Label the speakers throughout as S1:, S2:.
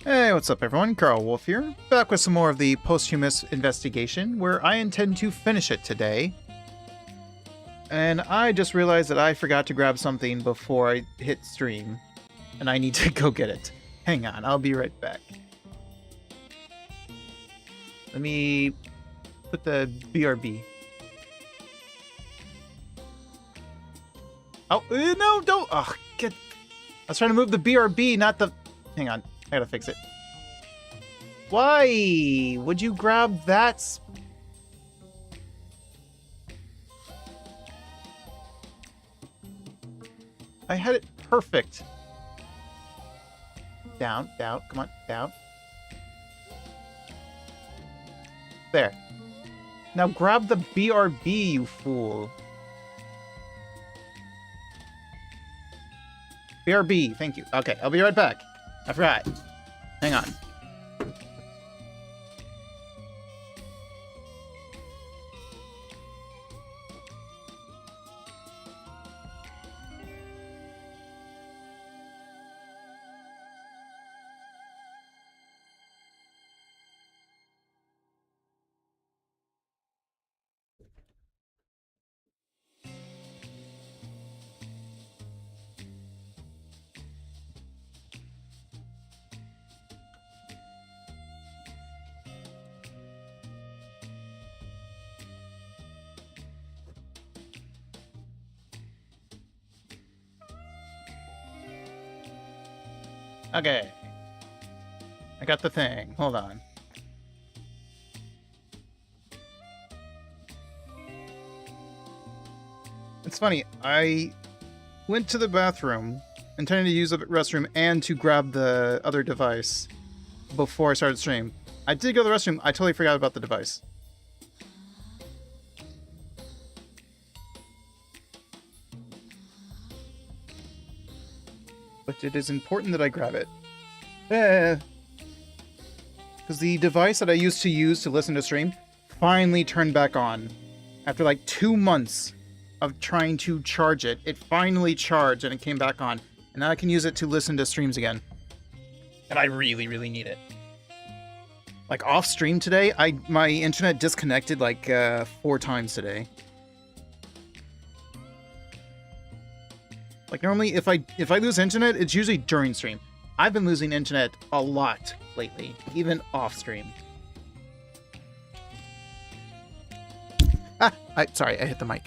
S1: Hey, what's up everyone? Carl Wolf here, back with some more of the Posthumous investigation, where I intend to finish it today. And I just realized that I forgot to grab something before I hit stream, and I need to go get it. Hang on, I'll be right back. Let me put the BRB. Oh, no, don't! Ugh, get... I was trying to move the BRB, not the... Hang on. I gotta fix it. Why would you grab that? I had it perfect. Down, down, come on, down. There. Now grab the BRB, you fool. BRB, thank you. Okay, I'll be right back. I forgot. Hang on. Okay. I got the thing. Hold on. It's funny. I went to the bathroom, intending to use the restroom and to grab the other device before I started stream. I did go to the restroom. I totally forgot about the device. But it is important that I grab it. Because the device that I used to listen to stream finally turned back on. After like 2 months of trying to charge it, it finally charged and it came back on. And now I can use it to listen to streams again. And I really, really need it. Like off stream today, my internet disconnected like 4 times today. Like normally, if I lose internet, it's usually during stream. I've been losing internet a lot lately, even off stream. Sorry, I hit the mic.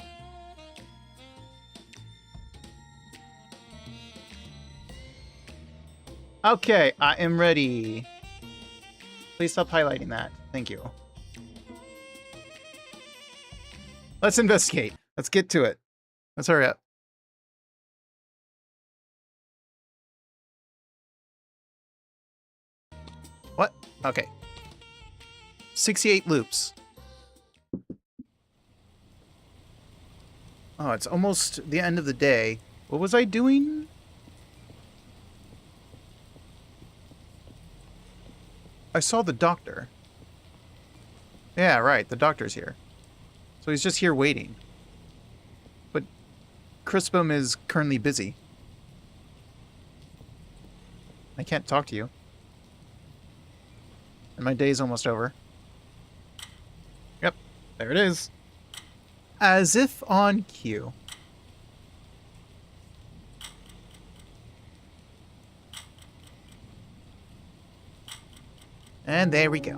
S1: Okay, I am ready. Please stop highlighting that. Thank you. Let's investigate. Let's get to it. Let's hurry up. What? Okay. 68 loops. Oh, it's almost the end of the day. What was I doing? I saw the doctor. Yeah, right. The doctor's here. So he's just here waiting. But Crispum is currently busy. I can't talk to you. And my day's almost over. Yep, there it is. As if on cue. And there we go.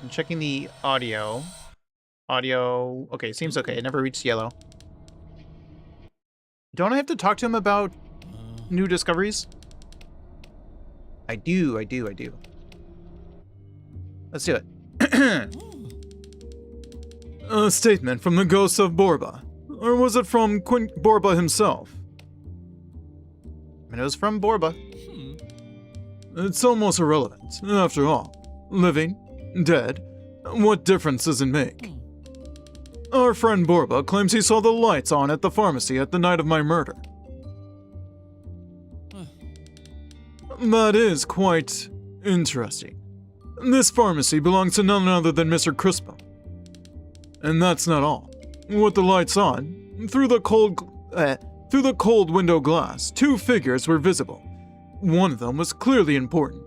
S1: I'm checking the audio. Audio... Okay, seems okay. It never reached yellow. Don't I have to talk to him about new discoveries? I do. Let's do it.
S2: A statement from the ghost of Borba. Or was it from Borba himself?
S1: It was from Borba.
S2: It's almost irrelevant. After all, living, dead, what difference does it make? Our friend Borba claims he saw the lights on at the pharmacy at the night of my murder. That is quite interesting. This pharmacy belongs to none other than Mr. Crispum. And that's not all. With the lights on, through the Through the cold window glass, 2 figures were visible. One of them was clearly important.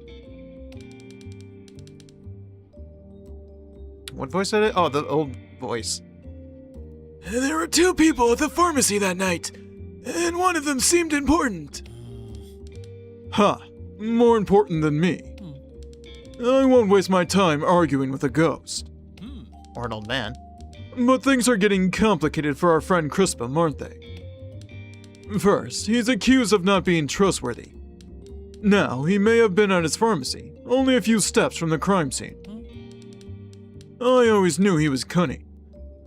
S1: What voice did it? Oh, the old voice.
S2: There were 2 people at the pharmacy that night, and one of them seemed important. Huh, more important than me. I won't waste my time arguing with a ghost.
S1: Or an old man.
S2: But things are getting complicated for our friend Crispum, aren't they? First, he's accused of not being trustworthy. Now, he may have been at his pharmacy, only a few steps from the crime scene. I always knew he was cunning.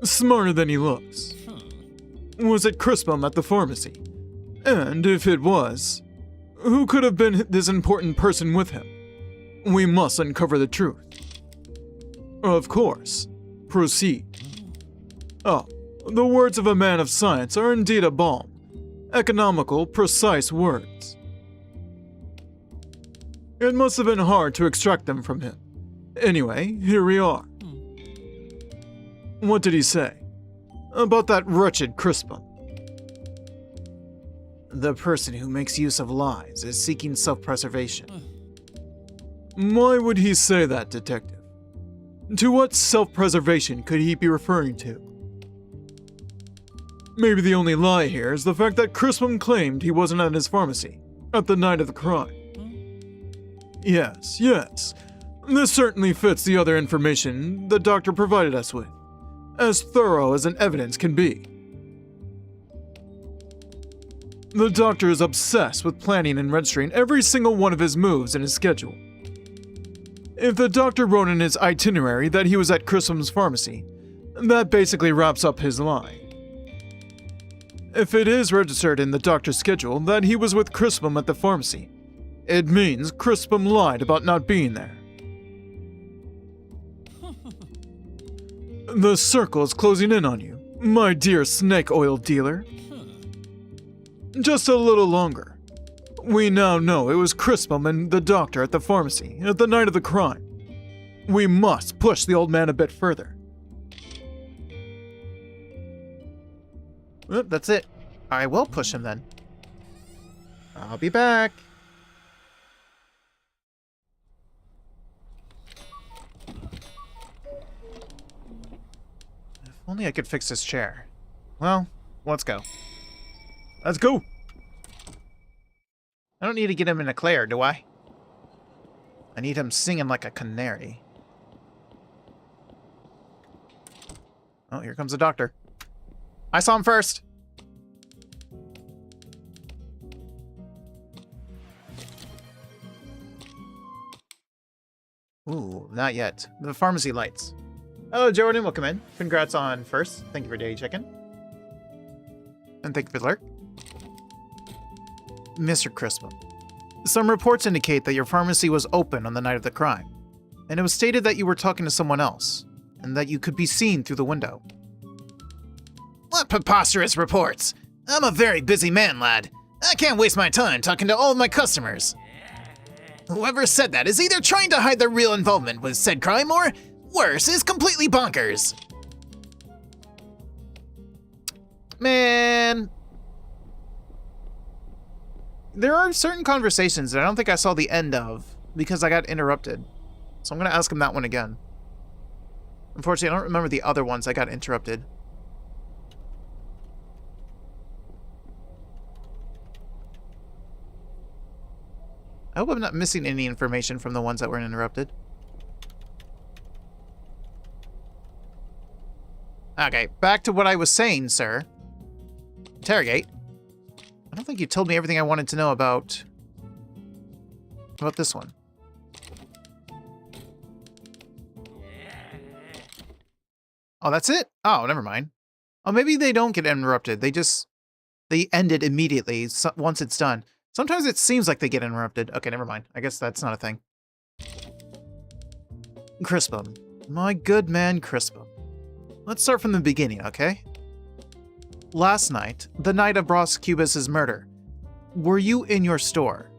S2: Smarter than he looks. Was it Crispum at the pharmacy? And if it was, who could have been this important person with him? We must uncover the truth. Of course. Proceed. Oh, the words of a man of science are indeed a balm. Economical, precise words. It must have been hard to extract them from him. Anyway, here we are. What did he say? About that wretched Crispum.
S1: The person who makes use of lies is seeking self-preservation.
S2: Why would he say that, detective? To what self-preservation could he be referring to? Maybe the only lie here is the fact that Crispum claimed he wasn't at his pharmacy at the night of the crime. Yes. This certainly fits the other information the doctor provided us with, as thorough as an evidence can be. The doctor is obsessed with planning and registering every single one of his moves in his schedule. If the doctor wrote in his itinerary that he was at Crispum's pharmacy, that basically wraps up his lie. If it is registered in the doctor's schedule that he was with Crispum at the pharmacy, it means Crispum lied about not being there. The circle is closing in on you, my dear snake oil dealer. Just a little longer. We now know it was Crispum and the doctor at the pharmacy at the night of the crime. We must push the old man a bit further.
S1: Oop, that's it. I will push him then. I'll be back. If only I could fix this chair. Well, let's go.
S2: Let's go!
S1: I don't need to get him in a Claire, do I? I need him singing like a canary. Oh, here comes the doctor. I saw him first. Ooh, not yet. The pharmacy lights. Hello, Jordan. Welcome in. Congrats on first. Thank you for daily check-in. And thank you for the alert. Mr. Crispum, some reports indicate that your pharmacy was open on the night of the crime, and it was stated that you were talking to someone else, and that you could be seen through the window. What preposterous reports! I'm a very busy man, lad. I can't waste my time talking to all of my customers. Whoever said that is either trying to hide their real involvement with said crime or, worse, is completely bonkers. Man. There are certain conversations that I don't think I saw the end of because I got interrupted. So I'm going to ask him that one again. Unfortunately, I don't remember the other ones I got interrupted. I hope I'm not missing any information from the ones that were interrupted. Okay, back to what I was saying, sir. Interrogate. I don't think you told me everything I wanted to know about this one. Oh, that's it? Oh, never mind. Oh, maybe they don't get interrupted. They end it immediately once it's done. Sometimes it seems like they get interrupted. Okay, never mind. I guess that's not a thing. Crispum. My good man, Crispum. Let's start from the beginning, okay? Last night, the night of Bros Cubus's murder, were you in your store?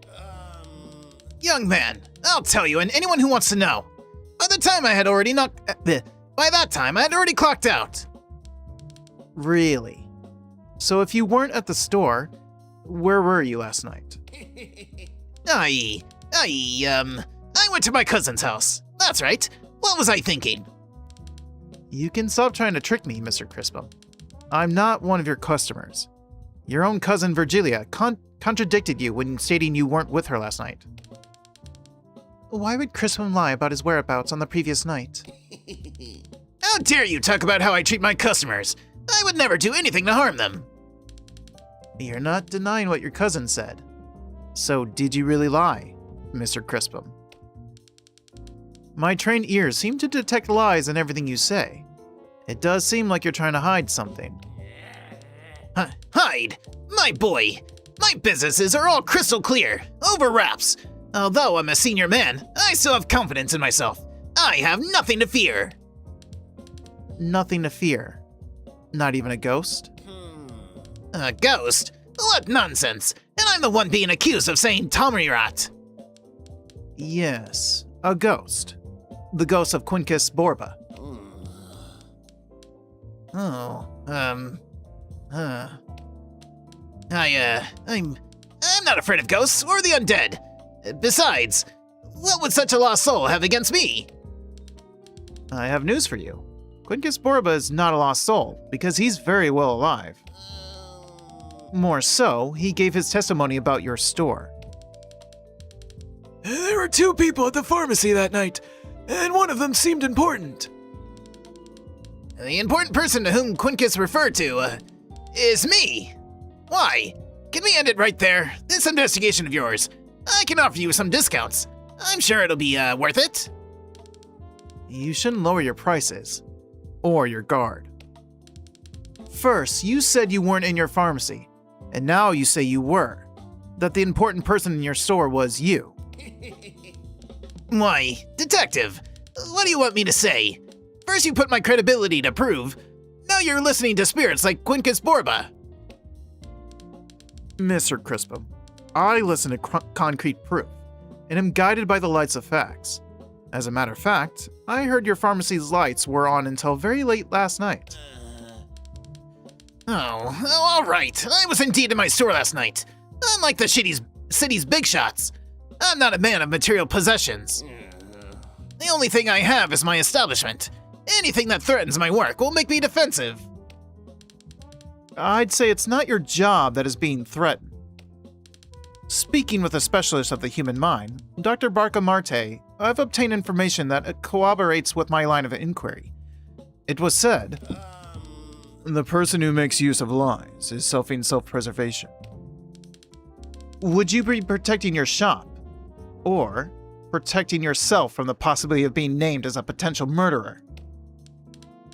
S1: Young man, I'll tell you and anyone who wants to know. By that time, I had already clocked out. Really? So if you weren't at the store, where were you last night?
S3: I went to my cousin's house. That's right. What was I thinking?
S1: You can stop trying to trick me, Mr. Crispum. I'm not one of your customers. Your own cousin Virgilia contradicted you when stating you weren't with her last night. Why would Crispum lie about his whereabouts on the previous night?
S3: How dare you talk about how I treat my customers? I would never do anything to harm them.
S1: You're not denying what your cousin said. So did you really lie, Mr. Crispum? My trained ears seem to detect lies in everything you say. It does seem like you're trying to hide something.
S3: Hide? My boy. My businesses are all crystal clear, over wraps. Although I'm a senior man, I still have confidence in myself. I have nothing to fear.
S1: Nothing to fear. Not even a ghost?
S3: A ghost? What nonsense! And I'm the one being accused of saying Tommy rot.
S1: Yes, a ghost. The ghost of Quincus Borba.
S3: I'm not afraid of ghosts or the undead. Besides, what would such a lost soul have against me?
S1: I have news for you. Quincus Borba is not a lost soul, because he's very well alive. More so, he gave his testimony about your store.
S2: There were 2 people at the pharmacy that night, and one of them seemed important.
S3: The important person to whom Quincus referred to, is me. Why? Can we end it right there? This investigation of yours. I can offer you some discounts. I'm sure it'll be, worth it.
S1: You shouldn't lower your prices. Or your guard. First, you said you weren't in your pharmacy. And now you say you were. That the important person in your store was you.
S3: Why, detective, what do you want me to say? First you put my credibility to prove. Now you're listening to spirits like Quincus Borba.
S1: Mr. Crispum, I listen to concrete proof, and am guided by the lights of facts. As a matter of fact, I heard your pharmacy's lights were on until very late last night.
S3: All right. I was indeed in my store last night. Unlike the city's big shots, I'm not a man of material possessions. The only thing I have is my establishment. Anything that threatens my work will make me defensive.
S1: I'd say it's not your job that is being threatened. Speaking with a specialist of the human mind, Dr. Barca Marte, I've obtained information that corroborates with my line of inquiry. It was said,
S2: The person who makes use of lies is selling self-preservation.
S1: Would you be protecting your shop? Or protecting yourself from the possibility of being named as a potential murderer?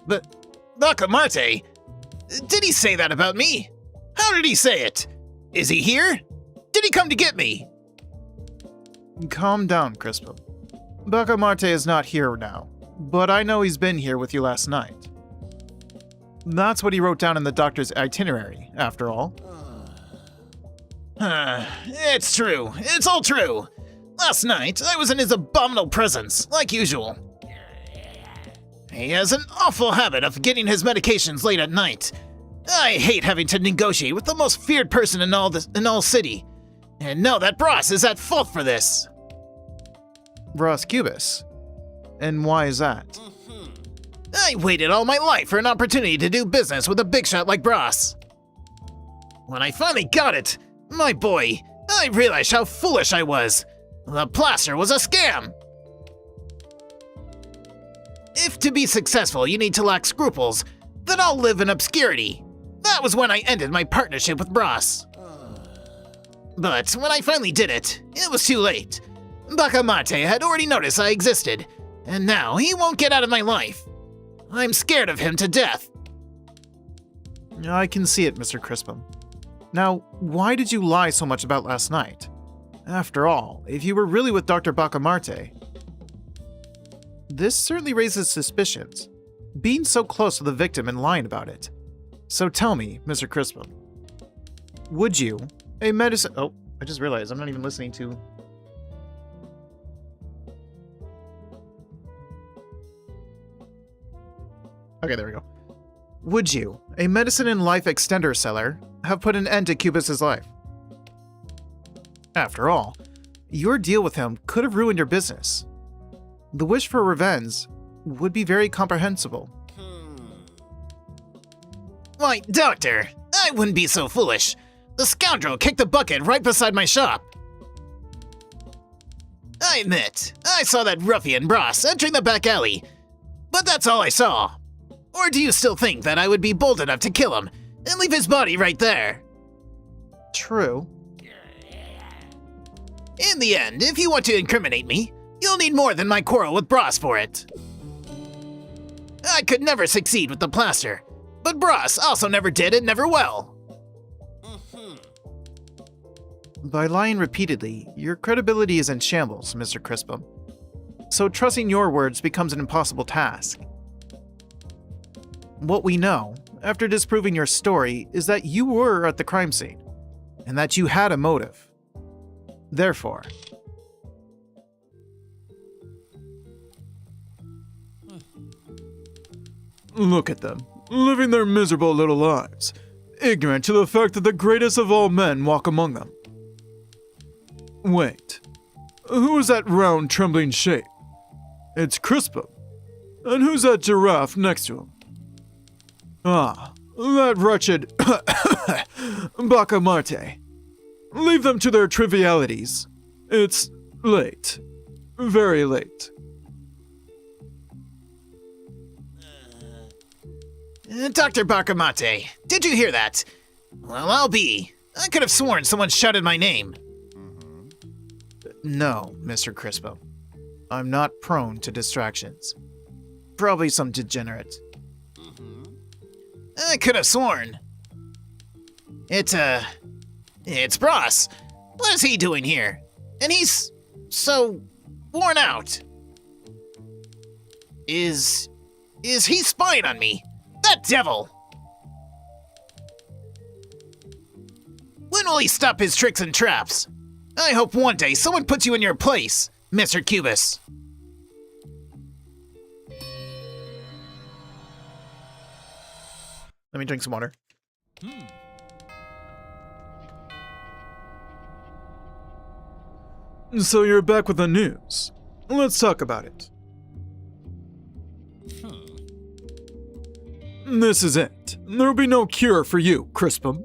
S3: But, Barca Marte, did he say that about me? How did he say it? Is he here? Did he come to get me?
S1: Calm down, Crispum. Barca Marte is not here now, but I know he's been here with you last night. That's what he wrote down in the doctor's itinerary, after all.
S3: It's true. It's all true. Last night, I was in his abominable presence, like usual. He has an awful habit of getting his medications late at night. I hate having to negotiate with the most feared person in all city. And know that Bros is at fault for this.
S1: Bros Cubus. And why is that?
S3: I waited all my life for an opportunity to do business with a big shot like Bros. When I finally got it, my boy, I realized how foolish I was. The plaster was a scam. If to be successful you need to lack scruples, then I'll live in obscurity. That was when I ended my partnership with Bros. But when I finally did it, it was too late. Barca Marte had already noticed I existed, and now he won't get out of my life. I'm scared of him to death.
S1: I can see it, Mr. Crispum. Now, why did you lie so much about last night? After all, if you were really with Dr. Barca Marte, this certainly raises suspicions, being so close to the victim and lying about it. So tell me, Mr. Crispum, would you, a medicine... Oh, I just realized I'm not even listening to... Okay, there we go. Would you, a medicine and life extender seller, have put an end to Cubus's life? After all, your deal with him could have ruined your business. The wish for revenge would be very comprehensible.
S3: Why, Doctor, I wouldn't be so foolish. The scoundrel kicked the bucket right beside my shop. I admit, I saw that ruffian Bros entering the back alley, but that's all I saw. Or do you still think that I would be bold enough to kill him and leave his body right there?
S1: True.
S3: In the end, if you want to incriminate me, you'll need more than my quarrel with Bros for it. I could never succeed with the plaster, but Bros also never did and never will.
S1: By lying repeatedly, your credibility is in shambles, Mr. Crispum. So trusting your words becomes an impossible task. What we know, after disproving your story, is that you were at the crime scene, and that you had a motive. Therefore,
S2: Look at them, living their miserable little lives, ignorant to the fact that the greatest of all men walk among them. Wait, who is that round, trembling shape? It's Crispum. And who's that giraffe next to him? Ah, that wretched Bacamarte. Leave them to their trivialities. It's late. Very late.
S3: Dr. Bacamarte, did you hear that? Well, I'll be. I could have sworn someone shouted my name.
S1: no, Mr. Crispum. I'm not prone to distractions. Probably some degenerate.
S3: I could have sworn. It's Bros. What is he doing here? And he's so worn out. Is he spying on me? That devil! When will he stop his tricks and traps? I hope one day someone puts you in your place, Mr. Cubus.
S1: Let me drink some water.
S2: So you're back with the news. Let's talk about it. This is it. There'll be no cure for you, Crispum.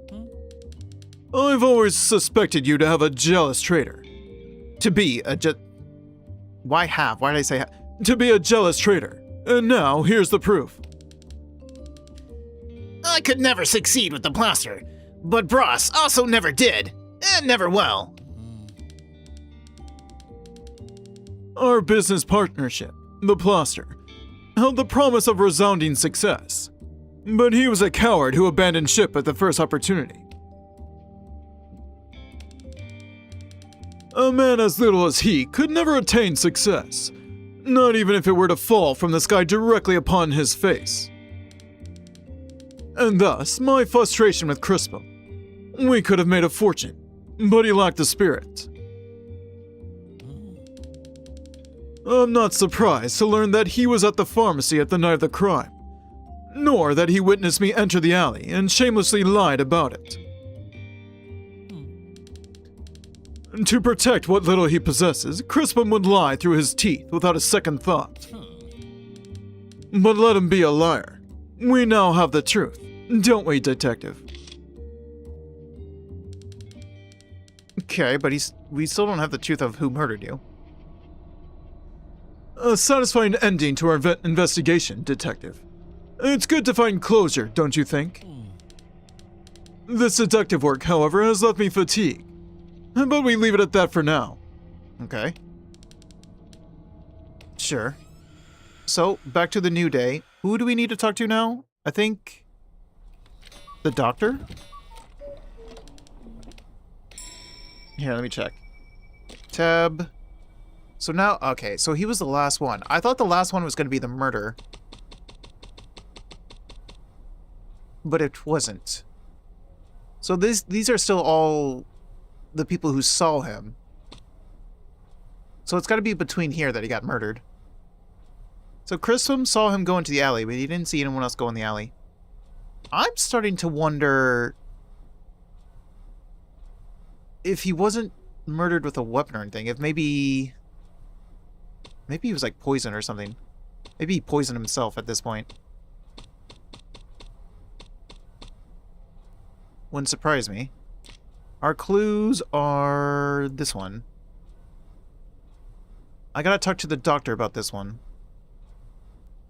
S2: I've always suspected you to have a jealous traitor.
S1: To be a Why have? Why did I say have?
S2: To be a jealous traitor. And now, here's the proof.
S3: I could never succeed with the plaster, but Bros also never did, and never will.
S2: Our business partnership, the plaster, held the promise of resounding success. But he was a coward who abandoned ship at the first opportunity. A man as little as he could never attain success, not even if it were to fall from the sky directly upon his face. And thus, my frustration with Crispum. We could have made a fortune, but he lacked the spirit. I'm not surprised to learn that he was at the pharmacy at the night of the crime, nor that he witnessed me enter the alley and shamelessly lied about it. To protect what little he possesses, Crispum would lie through his teeth without a second thought. But let him be a liar. We now have the truth, don't we, detective?
S1: Okay, but we still don't have the truth of who murdered you.
S2: A satisfying ending to our investigation, detective. It's good to find closure, don't you think? This detective work, however, has left me fatigued. But we leave it at that for now.
S1: Okay. Sure. So, back to the new day. Who do we need to talk to now? I think... the doctor? Here, let me check. Tab. So now, okay, so he was the last one. I thought the last one was going to be the murder. But it wasn't. So these are still all the people who saw him. So it's got to be between here that he got murdered. So Crispum saw him go into the alley, but he didn't see anyone else go in the alley. I'm starting to wonder if he wasn't murdered with a weapon or anything. If maybe he was like poisoned or something. Maybe he poisoned himself at this point. Wouldn't surprise me. Our clues are this one. I gotta talk to the doctor about this one.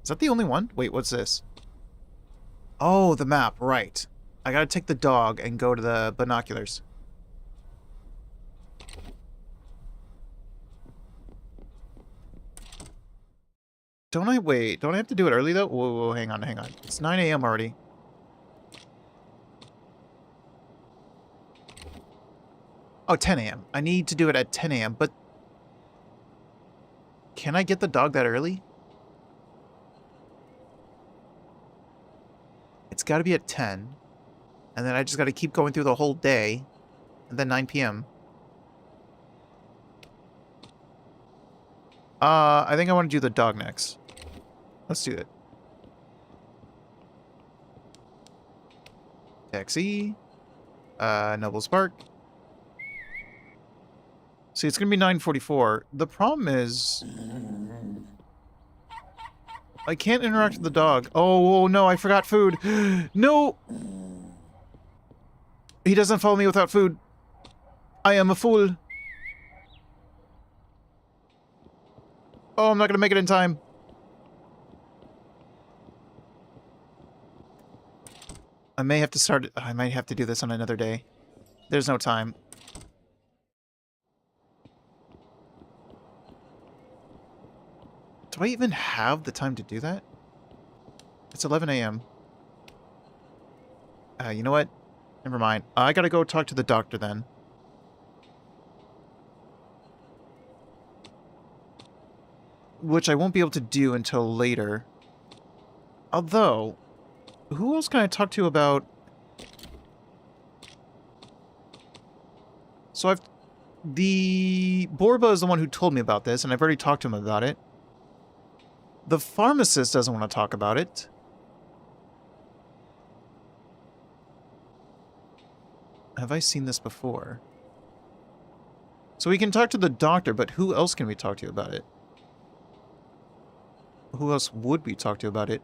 S1: Is that the only one? Wait, what's this? Oh, the map, right. I gotta take the dog and go to the binoculars. Don't I wait? Don't I have to do it early though? Whoa, hang on. It's 9 a.m. already. Oh, 10 a.m. I need to do it at 10 a.m., but... Can I get the dog that early? It's got to be at 10. And then I just got to keep going through the whole day. And then 9 p.m. I think I want to do the dog next. Let's do it. Taxi. Noble's Park. See, it's going to be 9:44. The problem is... I can't interact with the dog. Oh, no, I forgot food. No! He doesn't follow me without food. I am a fool. Oh, I'm not going to make it in time. I may have to start... I might have to do this on another day. There's no time. Do I even have the time to do that? It's 11 a.m. You know what? Never mind. I gotta go talk to the doctor then. Which I won't be able to do until later. Although, who else can I talk to about... So the Borba is the one who told me about this, and I've already talked to him about it. The pharmacist doesn't want to talk about it. Have I seen this before? So we can talk to the doctor, but who else can we talk to about it? Who else would we talk to about it?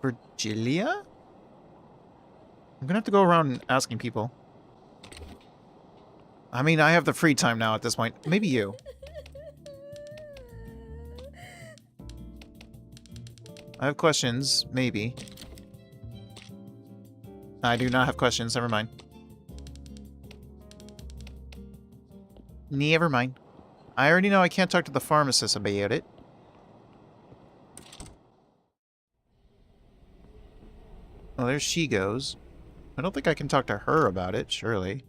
S1: Virgilia? I'm gonna have to go around asking people. I mean, I have the free time now at this point. Maybe you. I have questions. Maybe. I do not have questions. Never mind. Never mind. I already know I can't talk to the pharmacist about it. Well, there she goes. I don't think I can talk to her about it, surely.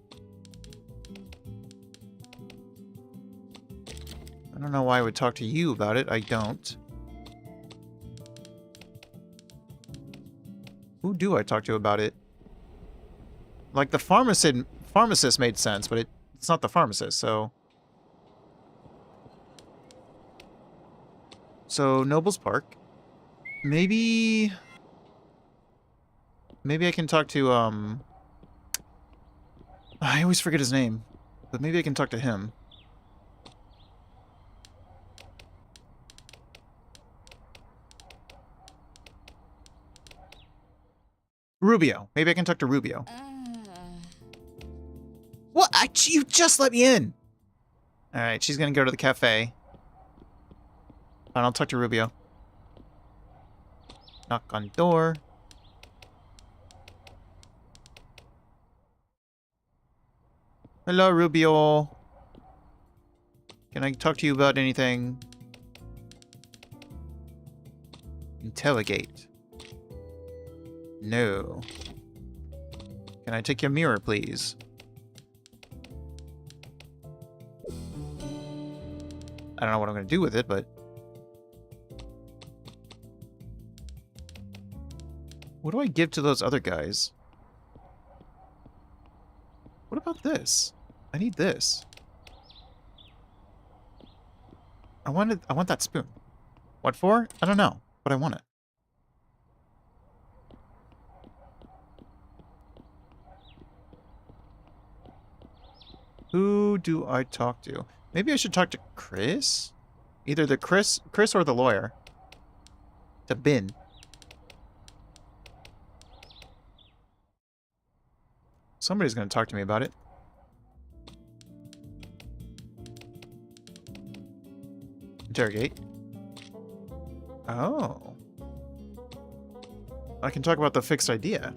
S1: I don't know why I would talk to you about it. I don't. Who do I talk to about it? Like, the pharmacist made sense, but it's not the pharmacist, so... So, Noble's Park. Maybe I can talk to, I always forget his name. But maybe I can talk to him. Rubio. Maybe I can talk to Rubio. What? You just let me in! Alright, she's gonna go to the cafe. And I'll talk to Rubio. Knock on door. Hello, Rubio. Can I talk to you about anything? Interrogate. No. Can I take your mirror, please? I don't know what I'm going to do with it, but... What do I give to those other guys? What about this? I need this. I want that spoon. What for? I don't know. but I want it. Who do I talk to? Maybe I should talk to Chris? Either the Chris or the lawyer. To Ben. Somebody's going to talk to me about it. Interrogate. Oh. I can talk about the fixed idea.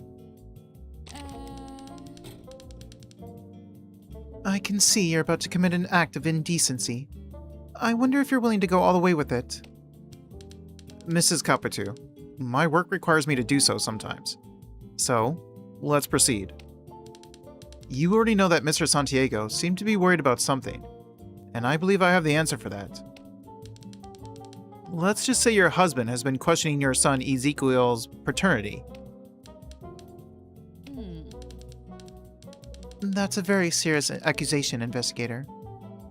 S1: I can see you're about to commit an act of indecency. I wonder if you're willing to go all the way with it. Mrs. Capitu, my work requires me to do so sometimes. So, let's proceed. You already know that Mr. Santiago seemed to be worried about something, and I believe I have the answer for that. Let's just say your husband has been questioning your son Ezekiel's paternity. That's a very serious accusation, investigator.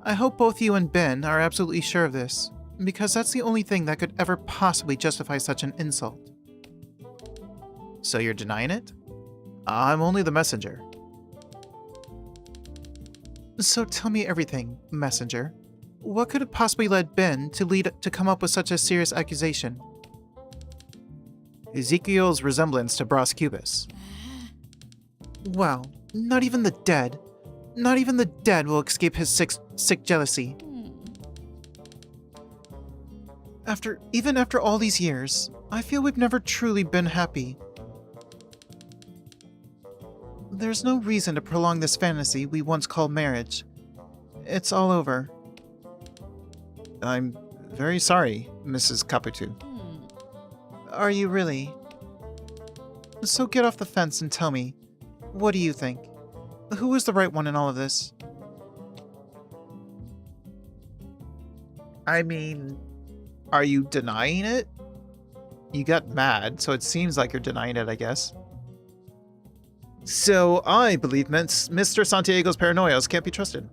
S1: I hope both you and Ben are absolutely sure of this, because that's the only thing that could ever possibly justify such an insult. So you're denying it? I'm only the messenger. So tell me everything, messenger. What could have possibly led Ben to come up with such a serious accusation? Ezekiel's resemblance to Bras Cubus. Wow, not even the dead will escape his sick jealousy. Even after all these years, I feel we've never truly been happy. There's no reason to prolong this fantasy we once called marriage. It's all over. I'm very sorry, Mrs. Capitu. Are you really? So get off the fence and tell me, what do you think? Who is the right one in all of this? I mean, are you denying it? You got mad, so it seems like you're denying it, I guess. So I believe Mr. Santiago's paranoias can't be trusted.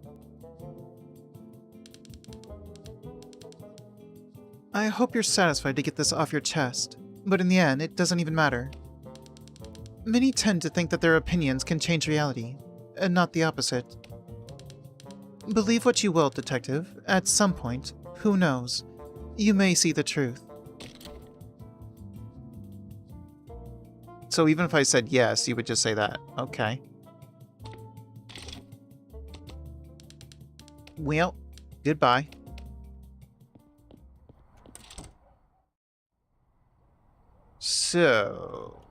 S1: I hope you're satisfied to get this off your chest, but in the end, it doesn't even matter. Many tend to think that their opinions can change reality, and not the opposite. Believe what you will, detective. At some point, who knows, you may see the truth. So even if I said yes, you would just say that. Okay. Well, goodbye. So,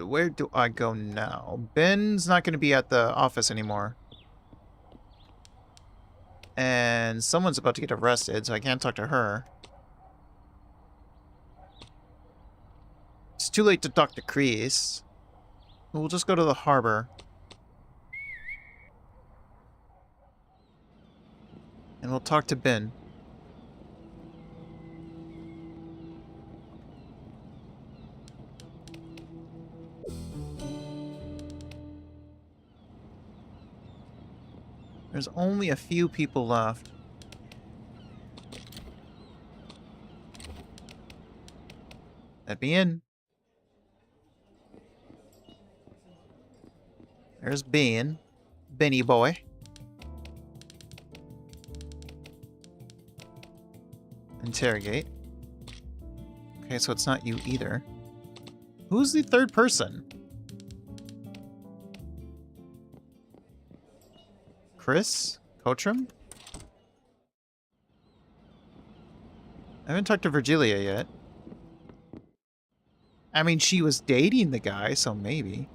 S1: where do I go now? Ben's not going to be at the office anymore. And someone's about to get arrested, so I can't talk to her. It's too late to talk to Chris. We'll just go to the harbor. And we'll talk to Ben. There's only a few people left. Let me in. There's Ben. Benny boy. Interrogate. Okay, so it's not you either. Who's the third person? Chris? Coachram? I haven't talked to Virgilia yet. I mean, she was dating the guy, so maybe.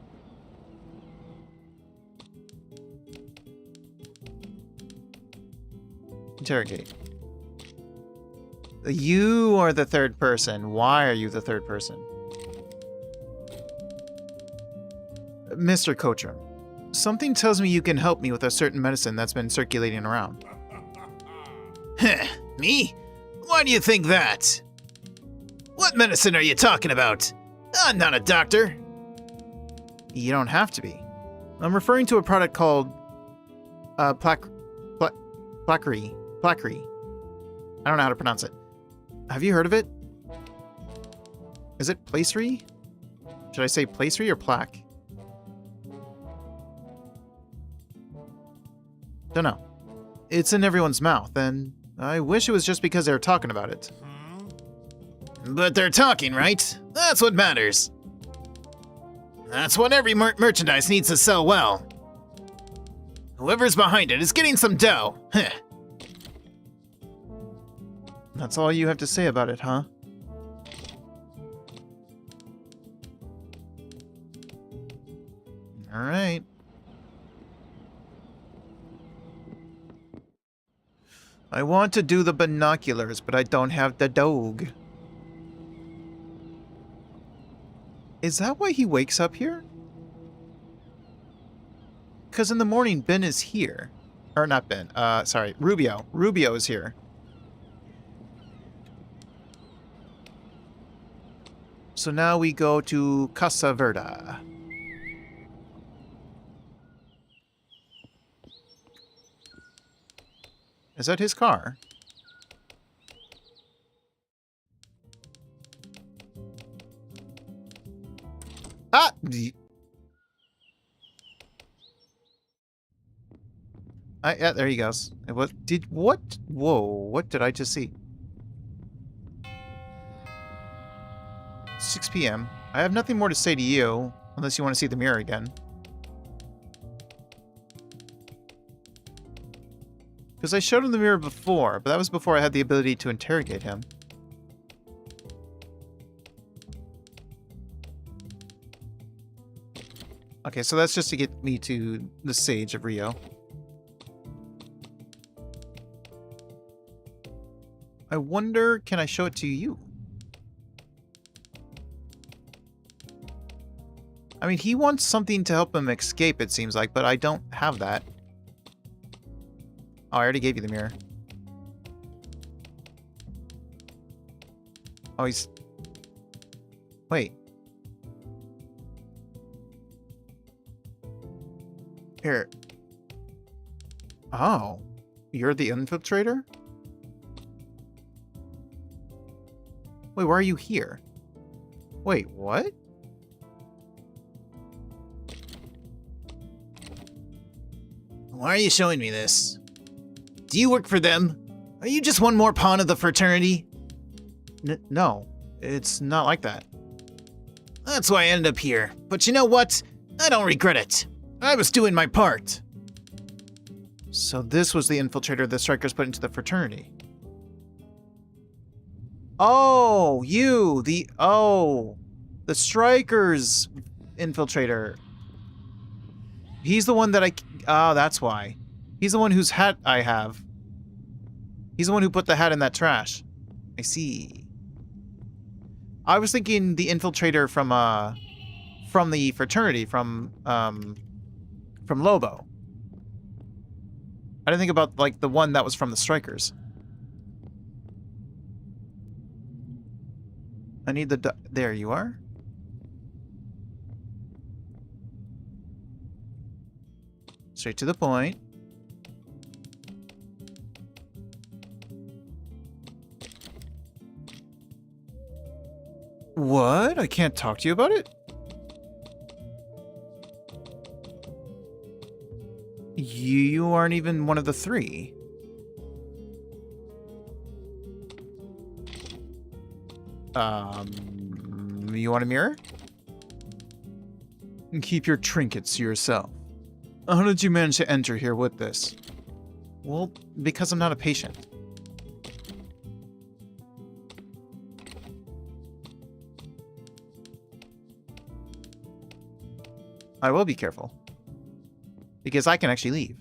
S1: Interrogate. You are the third person. Why are you the third person? Mr. Coachram, something tells me you can help me with a certain medicine that's been circulating around.
S3: Me? Why do you think that? What medicine are you talking about? I'm not a doctor.
S1: You don't have to be. I'm referring to a product called Plackery. I don't know how to pronounce it. Have you heard of it? Is it placery? Should I say placery or plaque? Don't know. It's in everyone's mouth, and I wish it was just because they were talking about it.
S3: But they're talking, right? That's what matters. That's what every merchandise needs to sell well. Whoever's behind it is getting some dough. Heh.
S1: That's all you have to say about it, huh? All right. I want to do the binoculars, but I don't have the dog. Is that why he wakes up here? Because in the morning, Ben is here. Or not Ben, sorry, Rubio. Rubio is here. So now we go to Casa Verda. Is that his car? Ah! Yeah, there he goes. What? Whoa, what did I just see? 6 p.m. I have nothing more to say to you, unless you want to see the mirror again. Because I showed him the mirror before, but that was before I had the ability to interrogate him. Okay, so that's just to get me to the Sage of Rio. I wonder, can I show it to you? I mean, he wants something to help him escape, it seems like, but I don't have that. Oh, I already gave you the mirror. Oh, he's... Wait. Here. Oh. You're the infiltrator? Wait, why are you here? Wait, what?
S3: Why are you showing me this? Do you work for them? Are you just one more pawn of the fraternity?
S1: No, it's not like that.
S3: That's why I ended up here. But you know what? I don't regret it. I was doing my part.
S1: So this was the infiltrator the Strikers put into the fraternity. Oh, you! The Strikers infiltrator. He's the one that oh, that's why. He's the one whose hat I have. He's the one who put the hat in that trash. I see. I was thinking the infiltrator from the fraternity, from Lobo. I didn't think about, like, the one that was from the Strikers. I need the... There you are. Straight to the point. What? I can't talk to you about it? You aren't even one of the three. You want a mirror? Keep your trinkets to yourself. How did you manage to enter here with this? Well, because I'm not a patient. I will be careful. Because I can actually leave.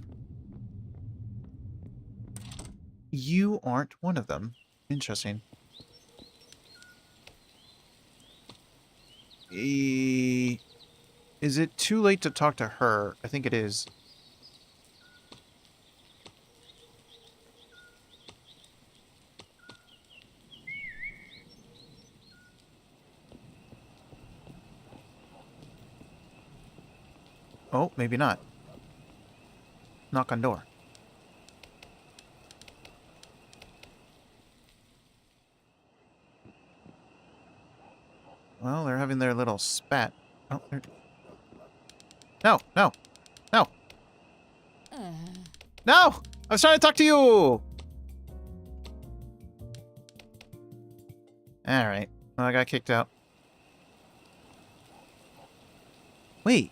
S1: You aren't one of them. Interesting. Is it too late to talk to her? I think it is. Oh, maybe not. Knock on door. Well, they're having their little spat. Oh, they're... No, no, no. No! I was trying to talk to you! Alright. Well, I got kicked out. Wait.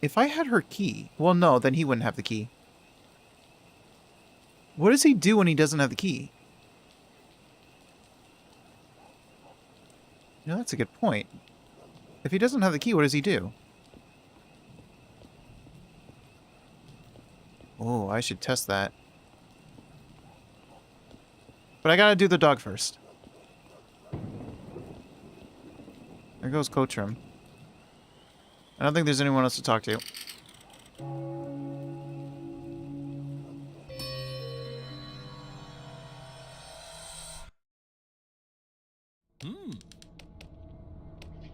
S1: If I had her key... Well, no, then he wouldn't have the key. What does he do when he doesn't have the key? You know, that's a good point. If he doesn't have the key, what does he do? Oh, I should test that. But I gotta do the dog first. There goes Coachrum. I don't think there's anyone else to talk to.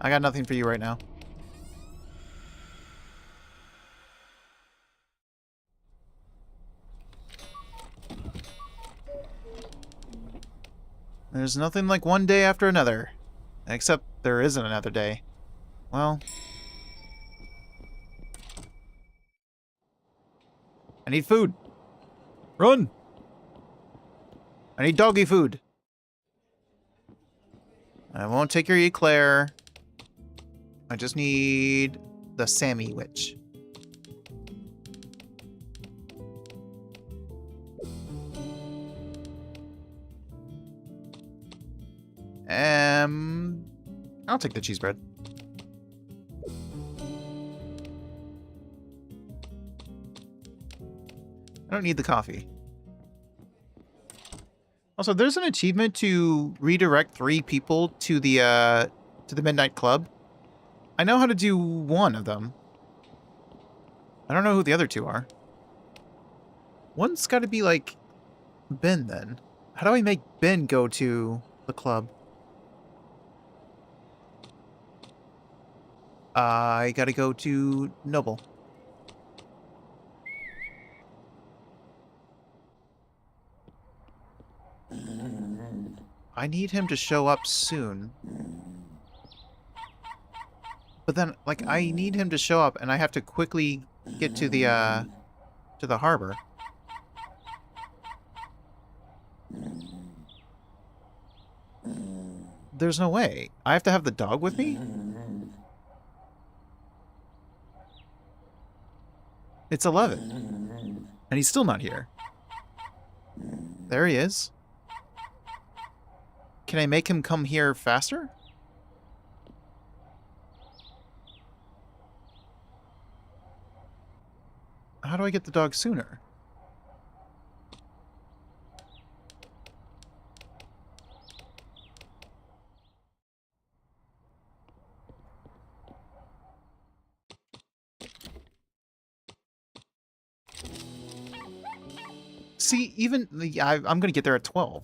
S1: I got nothing for you right now. There's nothing like one day after another. Except there isn't another day. Well... I need food.
S2: Run!
S1: I need doggy food. I won't take your eclair. I just need the Sammy Witch. I'll take the cheese bread. I don't need the coffee. Also, there's an achievement to redirect 3 people to the Midnight Club. I know how to do one of them. I don't know who the other 2 are. One's got to be like Ben then. How do I make Ben go to the club? I gotta go to Noble. I need him to show up soon. But then, like, I need him to show up and I have to quickly get to the harbor. There's no way. I have to have the dog with me? It's 11. And he's still not here. There he is. Can I make him come here faster? How do I get the dog sooner? See, even... I'm going to get there at 12.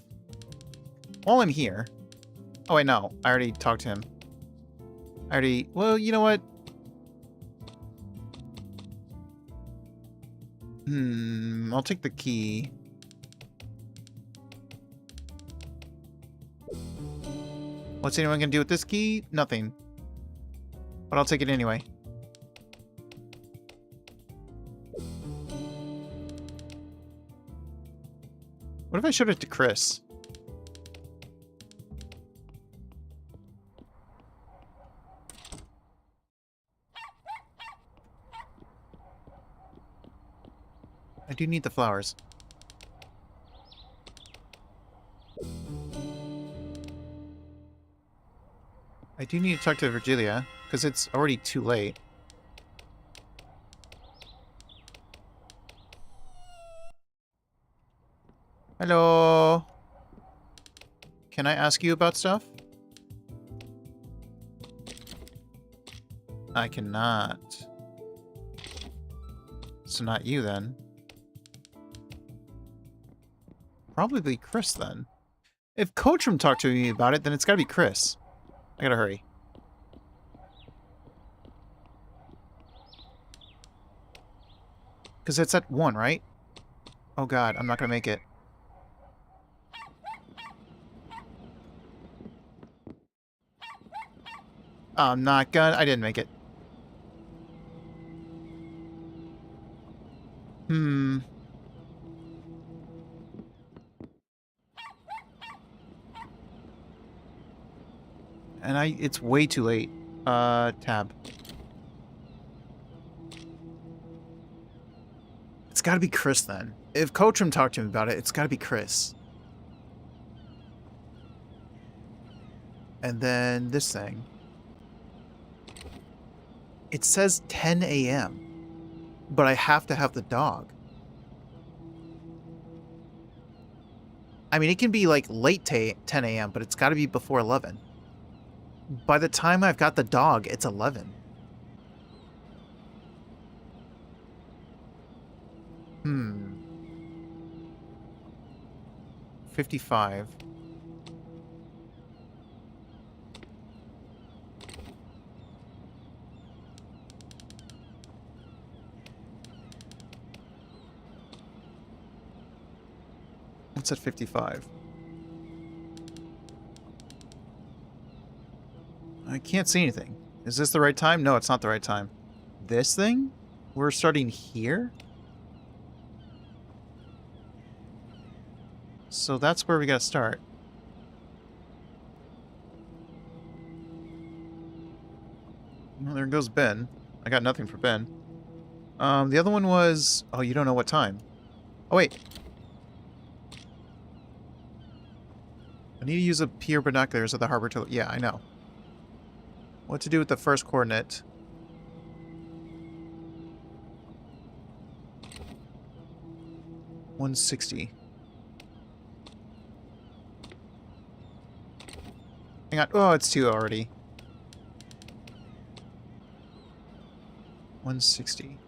S1: While I'm here... Oh, wait, no. I already talked to him. Well, you know what? I'll take the key. What's anyone going to do with this key? Nothing. But I'll take it anyway. What if I showed it to Chris? I do need the flowers. I do need to talk to Virgilia, because it's already too late. Hello? Can I ask you about stuff? I cannot. So not you, then. Probably Chris, then. If Coachrum talked to me about it, then it's gotta be Chris. I gotta hurry. Because it's at 1, right? Oh god, I'm not gonna make it. I'm not gonna... I didn't make it. Hmm. And it's way too late. Tab. It's gotta be Chris then. If Coachum talked to me about it, it's gotta be Chris. And then this thing. It says 10 a.m. But I have to have the dog. I mean, it can be like late 10 a.m., but it's gotta be before 11. By the time I've got the dog, it's 11. 55. What's at 55? I can't see anything. Is this the right time? No, it's not the right time. This thing? We're starting here? So that's where we gotta start. Well, there goes Ben. I got nothing for Ben. The other one was... Oh, you don't know what time. Oh, wait. I need to use a pier binoculars at the harbor to... Yeah, I know. What to do with the first coordinate? $160. Hang on. Oh, it's 2 already. 160.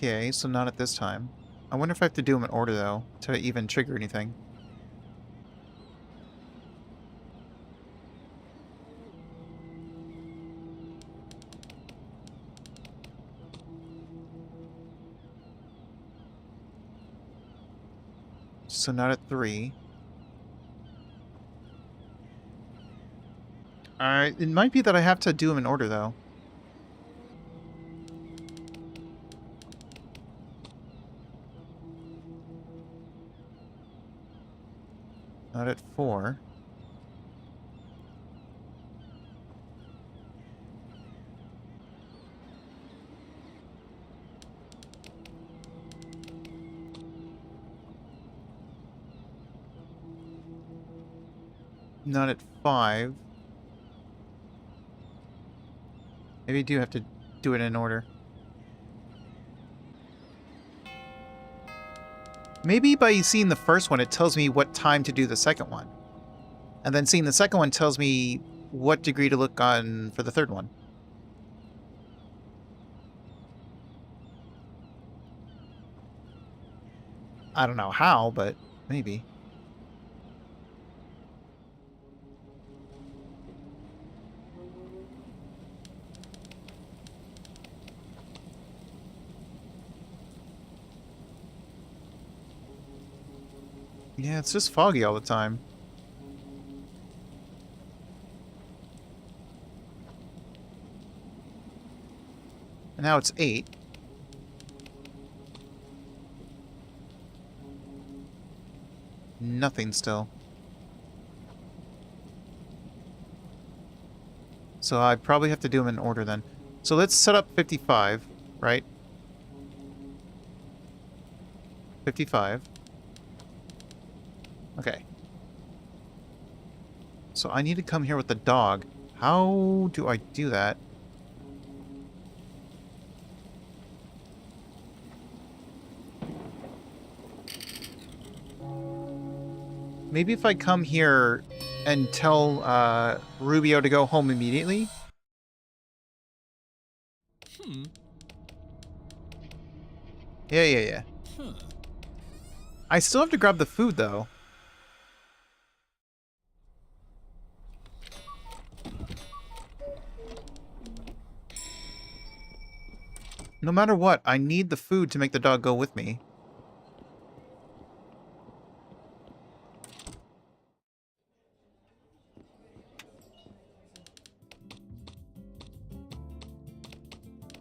S1: Okay, so not at this time. I wonder if I have to do them in order, though, to even trigger anything. So not at 3. It might be that I have to do them in order, though. Not at 4. Not at 5. Maybe I do have to do it in order. Maybe by seeing the first one, it tells me what time to do the second one. And then seeing the second one tells me what degree to look on for the third one. I don't know how, but maybe. Yeah, it's just foggy all the time. And now it's 8. Nothing still. So I probably have to do them in order then. So let's set up 55, right? 55. Okay. So I need to come here with the dog. How do I do that? Maybe if I come here and tell Rubio to go home immediately? Yeah. I still have to grab the food, though. No matter what, I need the food to make the dog go with me.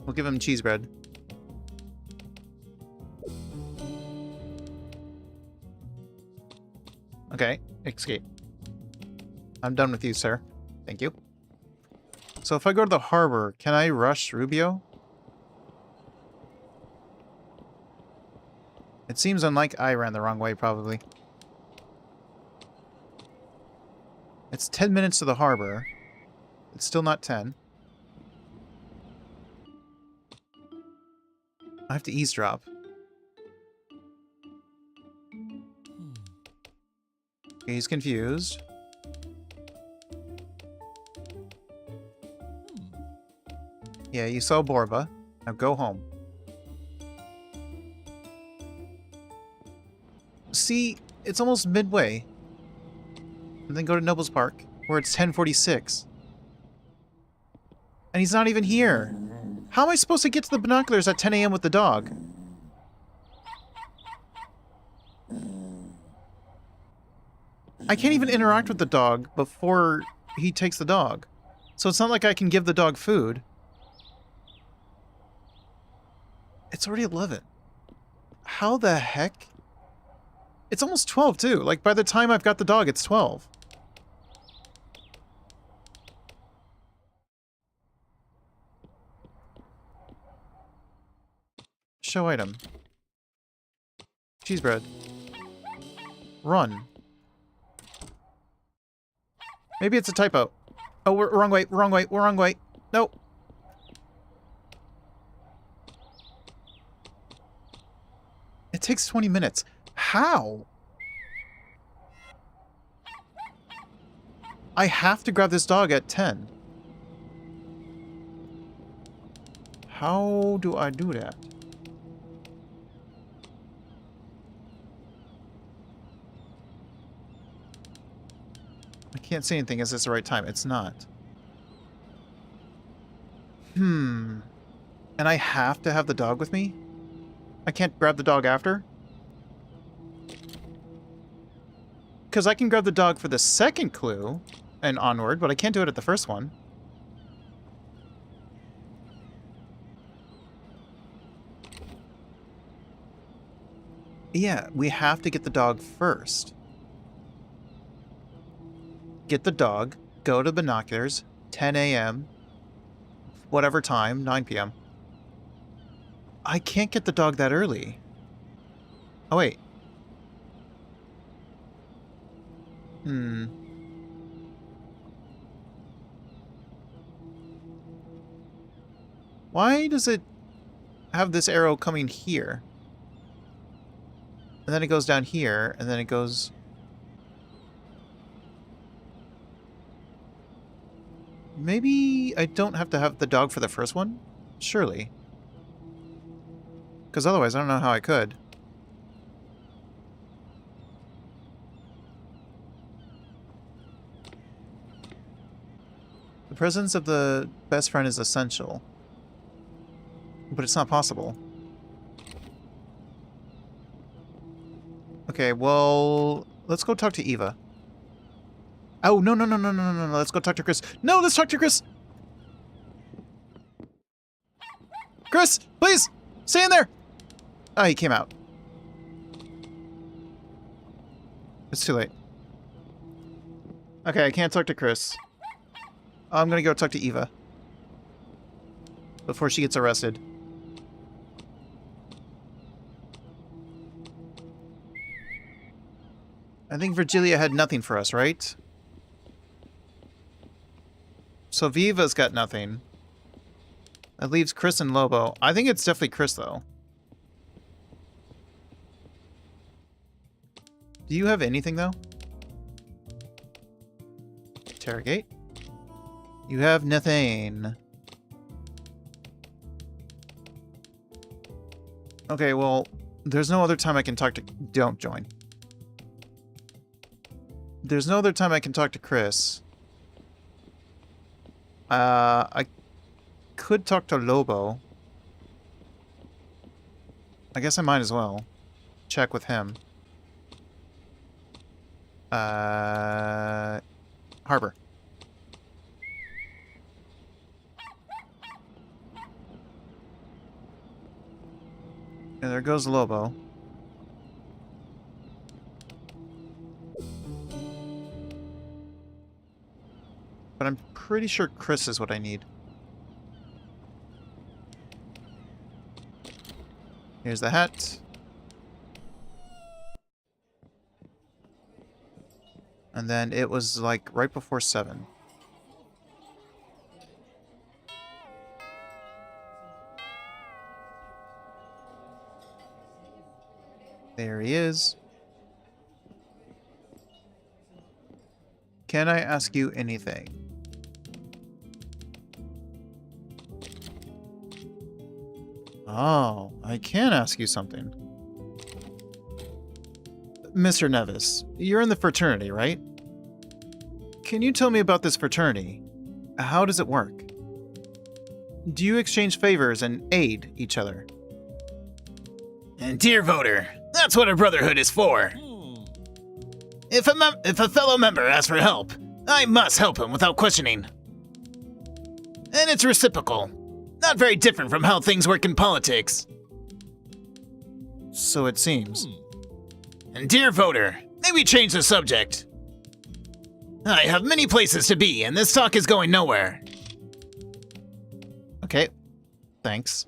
S1: We'll give him cheese bread. Okay, escape. I'm done with you, sir. Thank you. So if I go to the harbor, can I rush Rubio? It seems unlike I ran the wrong way, probably. It's 10 minutes to the harbor. It's still not 10. I have to eavesdrop. Okay, he's confused. Yeah, you saw Borba. Now go home. See, it's almost midway. And then go to Nobles Park, where it's 10:46. And he's not even here. How am I supposed to get to the binoculars at 10 a.m. with the dog? I can't even interact with the dog before he takes the dog. So it's not like I can give the dog food. It's already 11. How the heck? It's almost 12, too. Like, by the time I've got the dog, it's 12. Show item. Cheese bread. Run. Maybe it's a typo. Oh, we're wrong way, wrong way, we're wrong way. Nope. It takes 20 minutes. How? I have to grab this dog at 10. How do I do that? I can't say anything. Is this the right time? It's not. And I have to have the dog with me? I can't grab the dog after? Because I can grab the dog for the second clue and onward, but I can't do it at the first one. Yeah, we have to get the dog first. Get the dog, go to binoculars, 10 a.m., whatever time, 9 p.m. I can't get the dog that early. Oh, wait. Why does it have this arrow coming here? And then it goes down here, and then it goes... Maybe I don't have to have the dog for the first one? Surely. Because otherwise I don't know how I could. The presence of the best friend is essential. But it's not possible. Okay, well... Let's go talk to Eva. Oh, no, no, no, no, no, no, no. Let's go talk to Chris. No, let's talk to Chris! Chris, please! Stay in there! Oh, he came out. It's too late. Okay, I can't talk to Chris. I'm gonna go talk to Eva. Before she gets arrested. I think Virgilia had nothing for us, right? So Viva's got nothing. That leaves Chris and Lobo. I think it's definitely Chris, though. Do you have anything, though? Interrogate. You have nothing. Okay, well, there's no other time I can talk to... Don't join. There's no other time I can talk to Chris. I could talk to Lobo. I guess I might as well check with him. Harbor. And there goes Lobo. But I'm pretty sure Chris is what I need. Here's the hat. And then it was like right before 7. There he is. Can I ask you anything? Oh, I can ask you something. Mr. Nevis, you're in the fraternity, right? Can you tell me about this fraternity? How does it work? Do you exchange favors and aid each other?
S3: And dear voter, that's what a brotherhood is for. If a fellow member asks for help, I must help him without questioning. And it's reciprocal. Not very different from how things work in politics.
S1: So it seems.
S3: And dear voter, may we change the subject? I have many places to be, and this talk is going nowhere.
S1: Okay, thanks.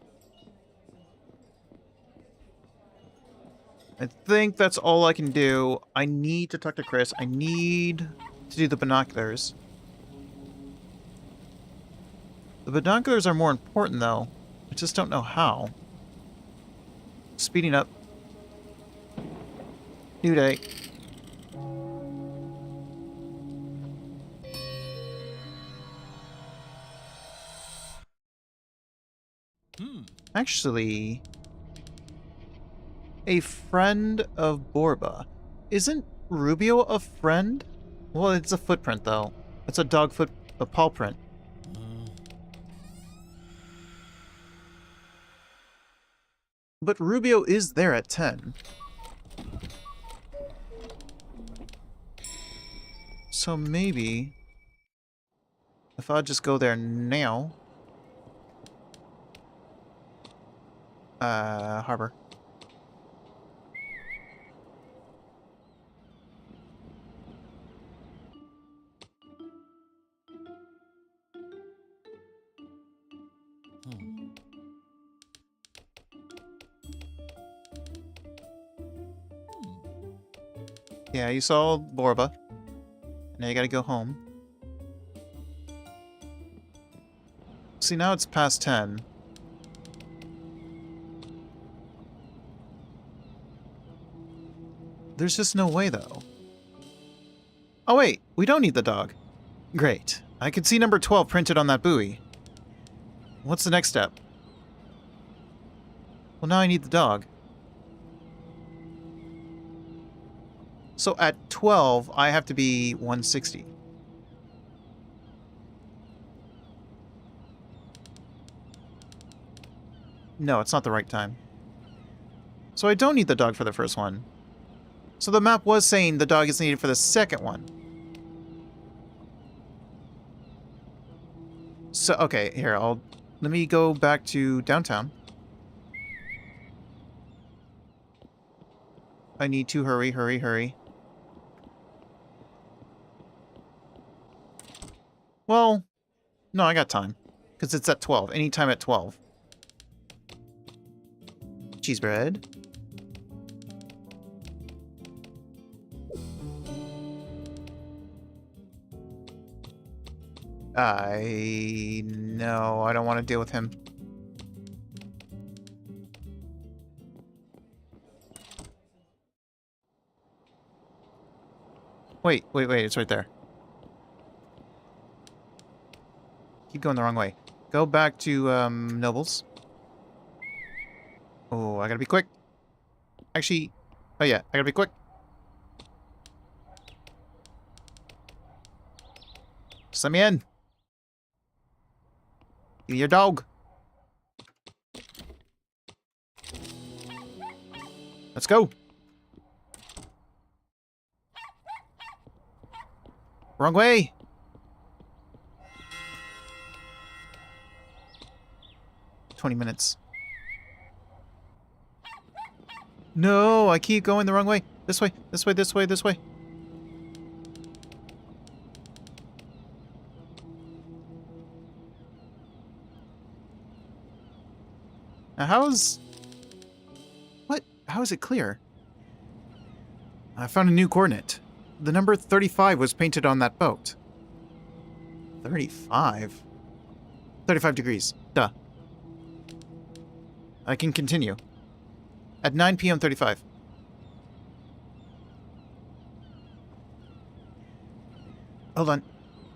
S1: I think that's all I can do. I need to talk to Chris. I need to do the binoculars. The binoculars are more important, though. I just don't know how. Speeding up. New day. Actually, a friend of Borba. Isn't Rubio a friend? Well, it's a footprint, though. It's a dog foot, a paw print. But Rubio is there at 10. So maybe if I just go there now. Harbor. Yeah, you saw Borba. Now you gotta go home. See, now it's past 10. There's just no way, though. Oh wait, we don't need the dog. Great. I can see number 12 printed on that buoy. What's the next step? Well, now I need the dog. So at 12, I have to be 160. No, it's not the right time. So I don't need the dog for the first one. So the map was saying the dog is needed for the second one. So, okay, here, let me go back to downtown. I need to hurry, hurry, hurry. Well, no, I got time. Because it's at 12. Anytime at 12. Cheese bread. No, I don't want to deal with him. Wait, it's right there. Keep going the wrong way. Go back to, Nobles. Oh, I gotta be quick. Actually, oh yeah, I gotta be quick. Just let me in. Give me your dog. Let's go. Wrong way. $20. No, I keep going the wrong way. This way, this way, this way, this way. Now how's... What? How is it clear? I found a new coordinate. The number 35 was painted on that boat. 35? 35 degrees. Duh. I can continue. At 9 p.m. 35. Hold on.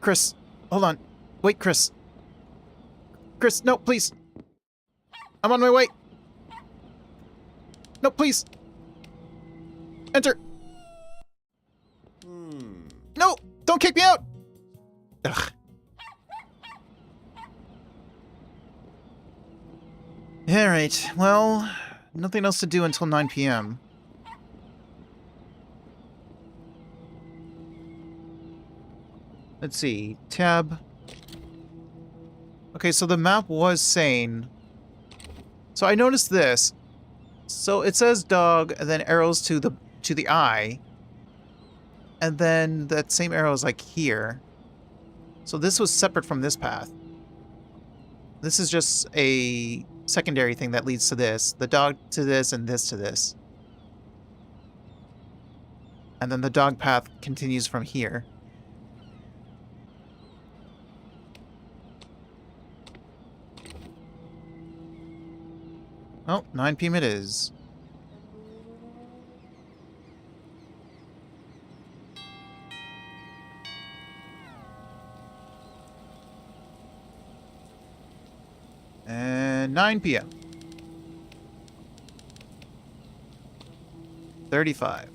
S1: Chris. Hold on. Wait, Chris. Chris, no, please. I'm on my way. No, please. Enter. No, don't kick me out. Ugh. Alright, well, nothing else to do until 9 p.m. Let's see, tab. Okay, so the map was saying... So I noticed this. So it says dog, and then arrows to the eye. And then that same arrow is like here. So this was separate from this path. This is just a secondary thing that leads to this. The dog to this and this to this. And then the dog path continues from here. Oh, 9 p.m. it is. And 9 p.m. 35.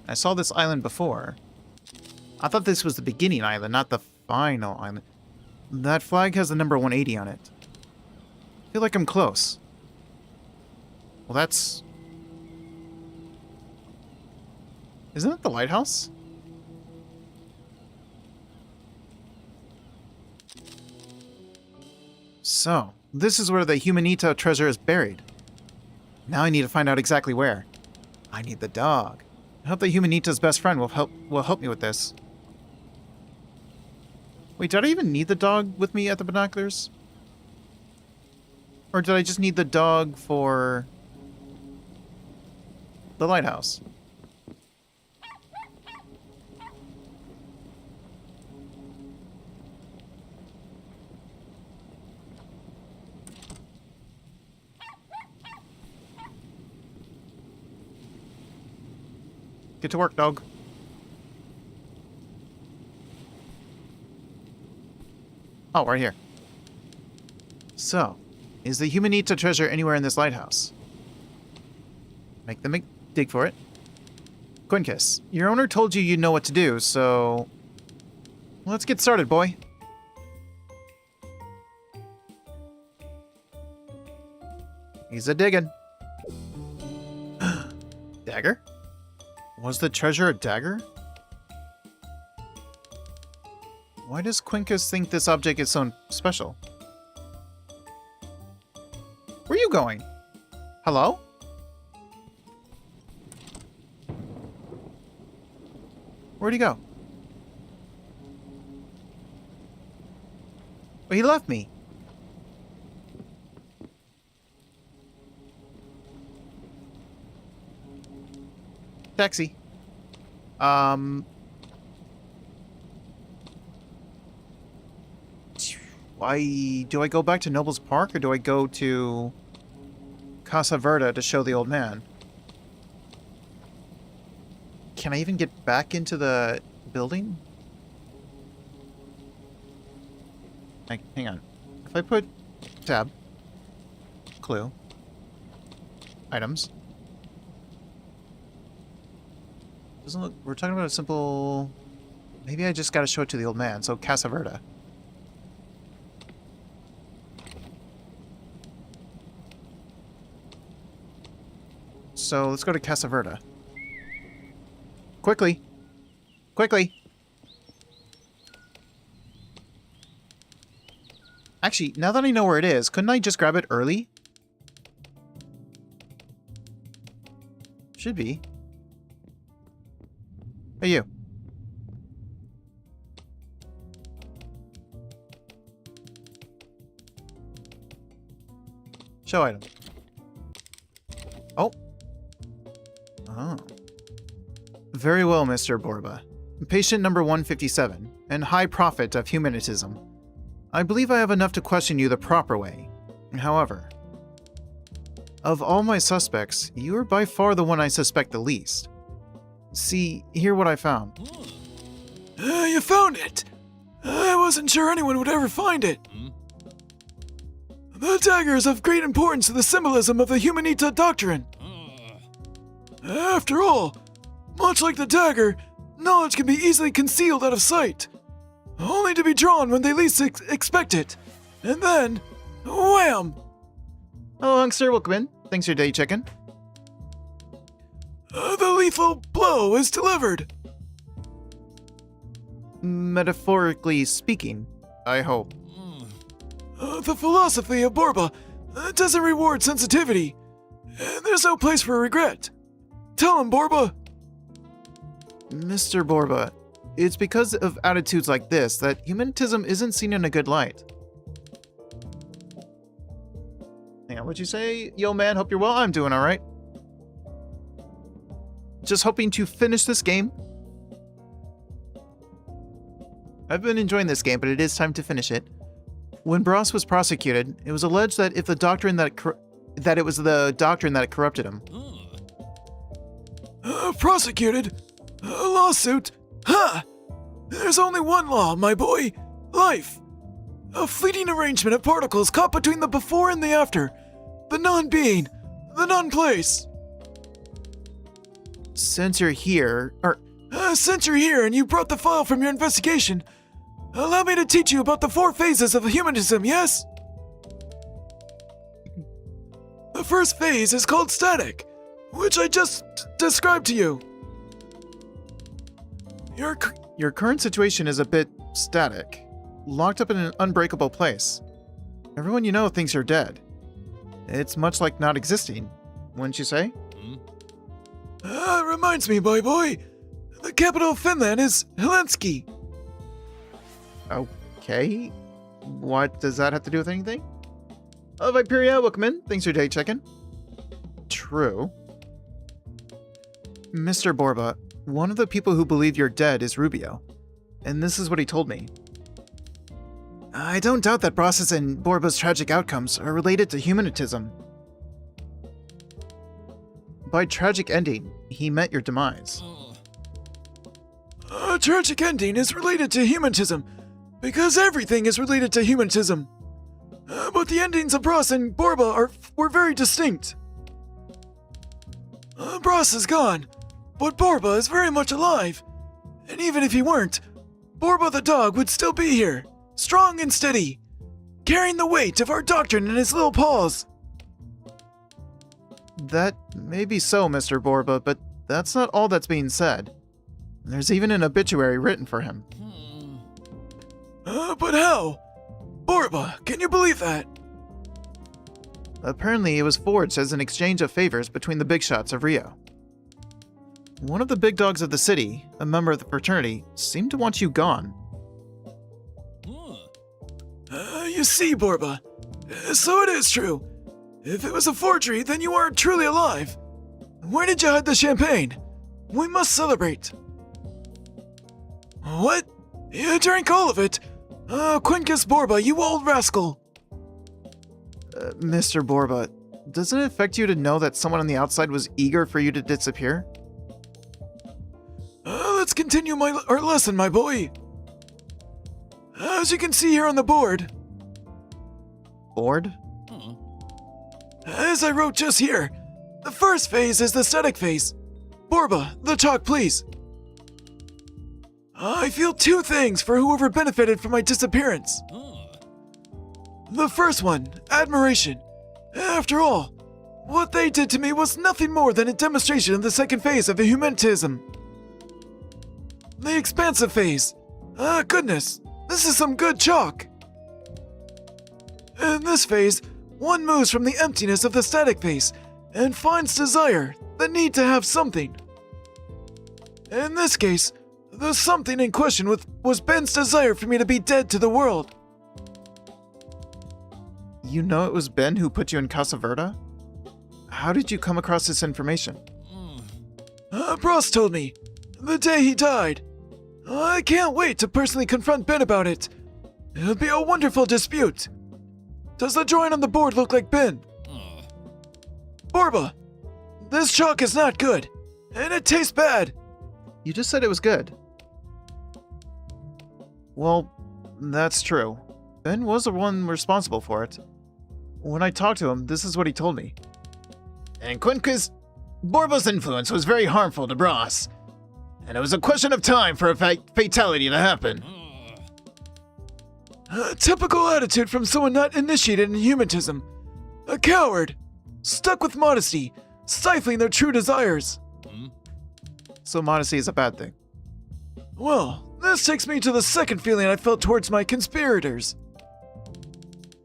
S1: I saw this island before. I thought this was the beginning island, not the final island. That flag has the number 180 on it. I feel like I'm close. Well, that's... Isn't it the lighthouse? So, this is where the Humanita treasure is buried. Now I need to find out exactly where. I need the dog. I hope that Humanita's best friend will help me with this. Wait, did I even need the dog with me at the binoculars? Or did I just need the dog for the lighthouse? Get to work, dog. Oh, right here. So, is the Humanita treasure anywhere in this lighthouse? Make them dig for it. Quincus, your owner told you you know what to do, so... Let's get started, boy. He's a diggin'. Dagger? Was the treasure a dagger? Why does Quincus think this object is so special? Where are you going? Hello? Where'd he go? Oh, he left me. Taxi. Do I go back to Noble's Park or do I go to Casa Verde to show the old man? Can I even get back into the building? Hang on. If I put tab, clue, items. Doesn't look... We're talking about a simple... Maybe I just gotta show it to the old man, so Casa Verde. so let's go to Casa Verde. Quickly! Quickly! Actually, now that I know where it is, couldn't I just grab it early? Should be. Hey, you. Show item. Oh. Oh. Very well, Mr. Borba. Patient number 157, and high prophet of humanitism. I believe I have enough to question you the proper way. However, of all my suspects, you are by far the one I suspect the least. See, hear what I found.
S2: You found it! I wasn't sure anyone would ever find it. The dagger is of great importance to the symbolism of the Humanita doctrine. After all, much like the dagger, knowledge can be easily concealed out of sight, only to be drawn when they least expect it. And then, wham!
S1: Hello, youngster, welcome in. Thanks for your day chicken.
S2: The lethal blow is delivered.
S1: Metaphorically speaking, I hope.
S2: The philosophy of Borba doesn't reward sensitivity. There's no place for regret. Tell him, Borba.
S1: Mr. Borba, it's because of attitudes like this that humanism isn't seen in a good light. Hang on, what'd you say? Yo, man, hope you're well. I'm doing alright. Just hoping to finish this game. I've been enjoying this game, but it is time to finish it. When Bros was prosecuted, it was alleged that if the doctrine that it was the doctrine that corrupted him.
S2: Prosecuted? A lawsuit? Ha! There's only one law, my boy. Life. A fleeting arrangement of particles caught between the before and the after. The non-being. The non-place.
S1: Since you're here,
S2: Since you're here and you brought the file from your investigation, allow me to teach you about the 4 phases of humanism, yes? The first phase is called static, which I just described to you.
S1: your current situation is a bit static, locked up in an unbreakable place. Everyone you know thinks you're dead. It's much like not existing, wouldn't you say?
S2: Reminds me, boy. The capital of Finland is Helsinki.
S1: Okay. What does that have to do with anything? Oh, Viperia, welcome in. Thanks for your day checking. True. Mr. Borba, one of the people who believe you're dead is Rubio. And this is what he told me. I don't doubt that Bros' and Borba's tragic outcomes are related to humanism. By tragic ending, he meant your demise.
S2: A tragic ending is related to humanism, because everything is related to humanism. But the endings of Bros and Borba were very distinct. Bros is gone, but Borba is very much alive. And even if he weren't, Borba the dog would still be here, strong and steady, carrying the weight of our doctrine in his little paws.
S1: That may be so, Mr. Borba, but that's not all that's being said. There's even an obituary written for him.
S2: But how? Borba, can you believe that?
S1: Apparently, it was forged as an exchange of favors between the big shots of Rio. One of the big dogs of the city, a member of the fraternity, seemed to want you gone.
S2: You see, Borba, so it is true. If it was a forgery, then you aren't truly alive. Where did you hide the champagne? We must celebrate. What? You drank all of it? Quincus Borba, you old rascal.
S1: Mr. Borba, doesn't it affect you to know that someone on the outside was eager for you to disappear?
S2: Let's continue our lesson, my boy. As you can see here on the board.
S1: Bored?
S2: As I wrote just here, the first phase is the static phase. Borba, the chalk, please. I feel 2 things for whoever benefited from my disappearance. The first one, admiration. After all, What they did to me was nothing more than a demonstration of the second phase of humanitism. The expansive phase. Ah, goodness, this is some good chalk. In this phase, one moves from the emptiness of the static phase and finds desire, the need to have something. In this case, the something in question was Ben's desire for me to be dead to the world.
S1: You know it was Ben who put you in Casa Verde? How did you come across this information?
S2: Bros told me, the day he died. I can't wait to personally confront Ben about it. It'll be a wonderful dispute. Does the drawing on the board look like Ben? Borba, this chalk is not good, and it tastes bad.
S1: You just said it was good. Well, that's true. Ben was the one responsible for it. When I talked to him, this is what he told me.
S3: And Quinquis, Borba's influence was very harmful to Bros, and it was a question of time for a fatality to happen.
S2: A typical attitude from someone not initiated in humanism. A coward, stuck with modesty, stifling their true desires.
S1: So modesty is a bad thing.
S2: Well, this takes me to the second feeling I felt towards my conspirators.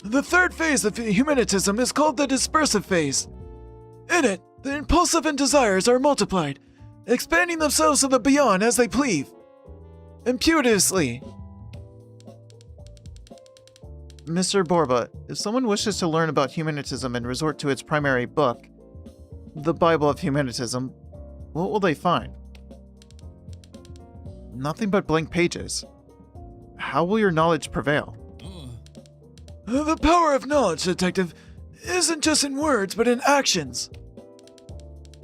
S2: The third phase of humanism is called the dispersive phase. In it, the impulsive and desires are multiplied, expanding themselves to the beyond as they please. Impudiously.
S1: Mr. Borba, if someone wishes to learn about humanism and resort to its primary book, the Bible of Humanism, what will they find? Nothing but blank pages. How will your knowledge prevail?
S2: The power of knowledge, Detective, isn't just in words, but in actions.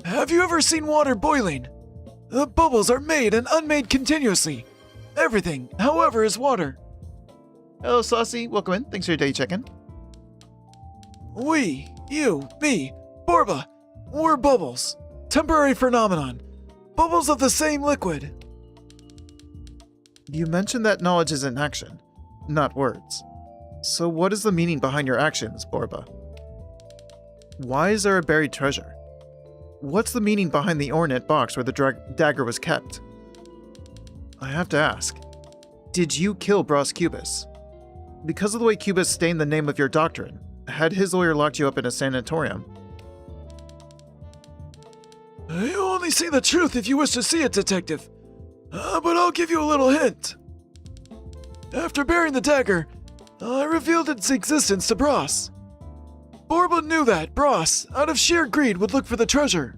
S2: Have you ever seen water boiling? The bubbles are made and unmade continuously. Everything, however, is water.
S1: Hello, Saucy. Welcome in. Thanks for your day check-in.
S2: We, you, me, Borba, we're bubbles. Temporary phenomenon. Bubbles of the same liquid.
S1: You mentioned that knowledge is in action, not words. So what is the meaning behind your actions, Borba? Why is there a buried treasure? What's the meaning behind the ornate box where the dagger was kept? I have to ask, did you kill Bros Cubis? Because of the way Cubis stained the name of your doctrine, had his lawyer locked you up in a sanatorium?
S2: You only see the truth if you wish to see it, Detective. But I'll give you a little hint. After burying the dagger, I revealed its existence to Bros. Borba knew that Bros, out of sheer greed, would look for the treasure.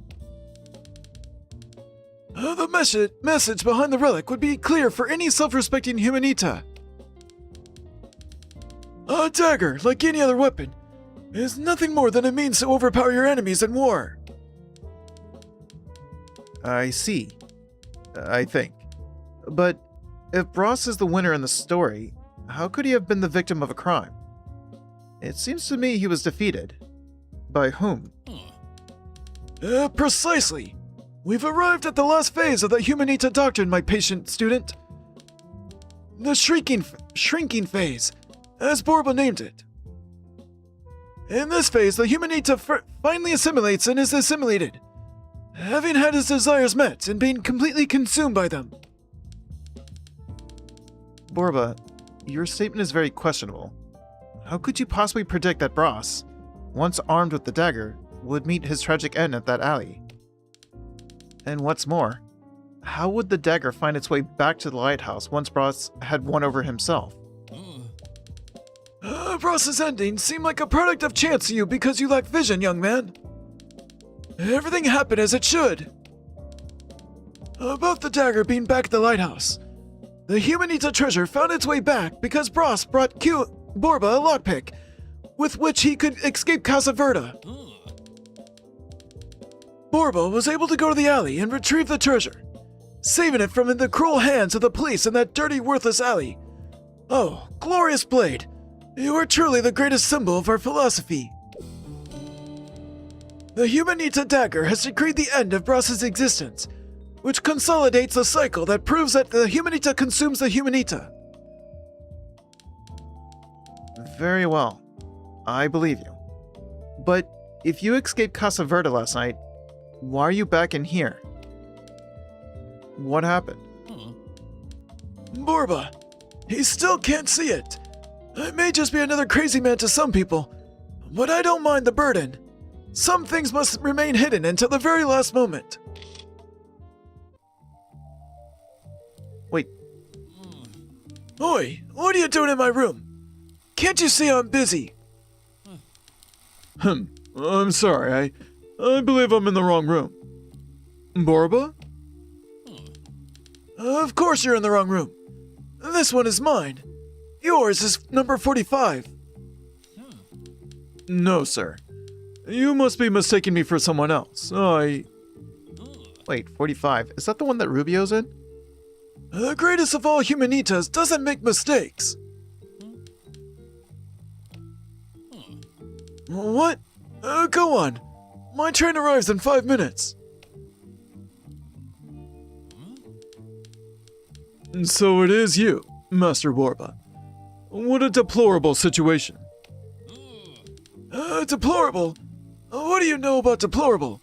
S2: The message behind the relic would be clear for any self-respecting humanita. A dagger, like any other weapon, is nothing more than a means to overpower your enemies in war.
S1: I see. I think. But if Bros is the winner in the story, how could he have been the victim of a crime? It seems to me he was defeated. By whom?
S2: Precisely. We've arrived at the last phase of the Humanita Doctrine, my patient student. The shrinking phase, as Borba named it. In this phase, the Humanita finally assimilates and is assimilated, having had his desires met and being completely consumed by them.
S1: Borba, your statement is very questionable. How could you possibly predict that Bros, once armed with the dagger, would meet his tragic end at that alley? And what's more, how would the dagger find its way back to the lighthouse once Bros had won over himself?
S2: Bros's ending seemed like a product of chance to you because you lack vision, young man. Everything happened as it should. About the dagger being back at the lighthouse, the Humanita treasure found its way back because Bros brought Borba a lockpick, with which he could escape Casa Verde. Borba was able to go to the alley and retrieve the treasure, saving it from the cruel hands of the police in that dirty, worthless alley. Oh, glorious blade! You are truly the greatest symbol of our philosophy. The Humanita dagger has decreed the end of Bros's existence, which consolidates the cycle that proves that the Humanita consumes the Humanita.
S1: Very well. I believe you. But If you escaped Casa Verde last night, why are you back in here? What happened?
S2: Borba, he still can't see it. I may just be another crazy man to some people, but I don't mind the burden. Some things must remain hidden until the very last moment.
S1: Wait,
S2: Oi, what are you doing in my room? Can't you see I'm busy? I'm sorry, I believe I'm in the wrong room. Borba? Of course you're in the wrong room. This one is mine. Yours is number 45. No, sir. You must be mistaking me for someone else.
S1: wait, 45. Is that the one that Rubio's in?
S2: The greatest of all humanitas doesn't make mistakes. What? Go on. My train arrives in 5 minutes. So it is you, Master Borba. What a deplorable situation. Deplorable? What do you know about deplorable?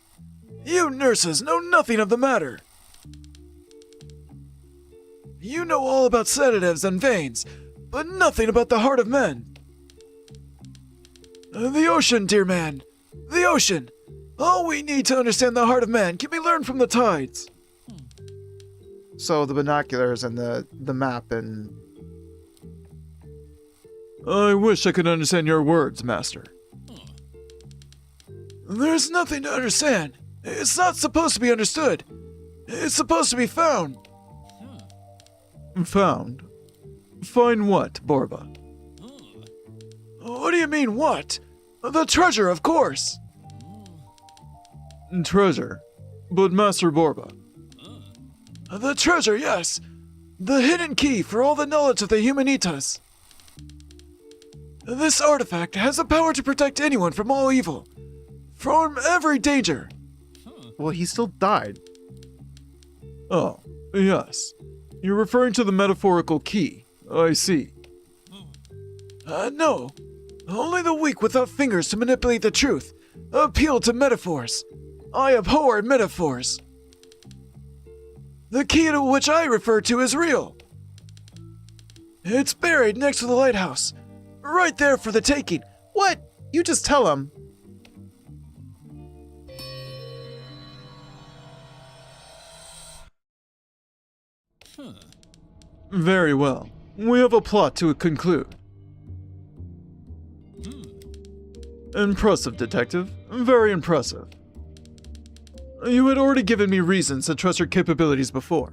S2: You nurses know nothing of the matter. You know all about sedatives and veins, but nothing about the heart of men. The ocean, dear man. The ocean. All we need to understand the heart of man can be learned from the tides.
S1: So the binoculars and the map and...
S2: I wish I could understand your words, Master. There's nothing to understand. It's not supposed to be understood. It's supposed to be found. Found? Find what, Borba? What do you mean, what? The treasure, of course. Treasure? But Master Borba. The treasure, yes. The hidden key for all the knowledge of the Humanitas. This artifact has the power to protect anyone from all evil. From every danger.
S1: Well, he still died.
S2: Oh, yes. You're referring to the metaphorical key. I see. No. Only the weak without fingers to manipulate the truth appeal to metaphors. I abhor metaphors. The key to which I refer to is real. It's buried next to the lighthouse. Right there for the taking.
S1: What? You just tell him.
S2: Very well. We have a plot to conclude. Impressive, Detective. Very impressive. You had already given me reasons to trust your capabilities before.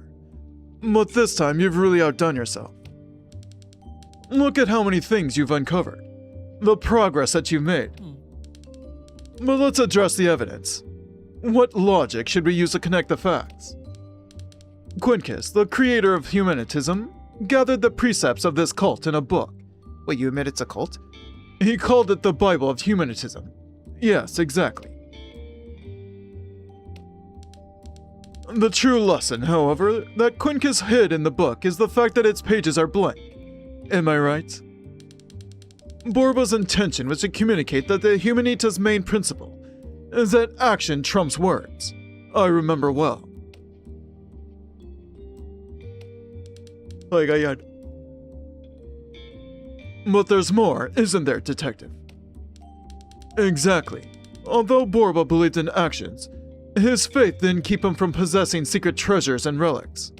S2: But this time you've really outdone yourself. Look at how many things you've uncovered. The progress that you've made. But let's address the evidence. What logic should we use to connect the facts? Quincus, the creator of humanitism, gathered the precepts of this cult in a book.
S1: Wait, you admit it's a cult?
S2: He called it the Bible of Humanitism. Yes, exactly. The true lesson, however, that Quincus hid in the book is the fact that its pages are blank. Am I right? Borba's intention was to communicate that the Humanitas' main principle is that action trumps words. I remember well. But there's more, isn't there, Detective? Exactly. Although Borba believed in actions, his faith didn't keep him from possessing secret treasures and relics.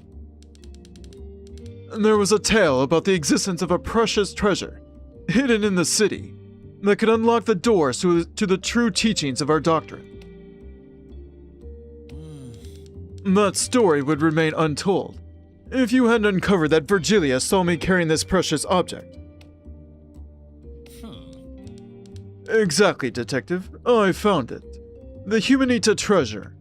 S2: There was a tale about the existence of a precious treasure, hidden in the city, that could unlock the doors to the true teachings of our doctrine. That story would remain untold if you hadn't uncovered that Virgilia saw me carrying this precious object. Exactly, Detective. I found it. The Humanita treasure.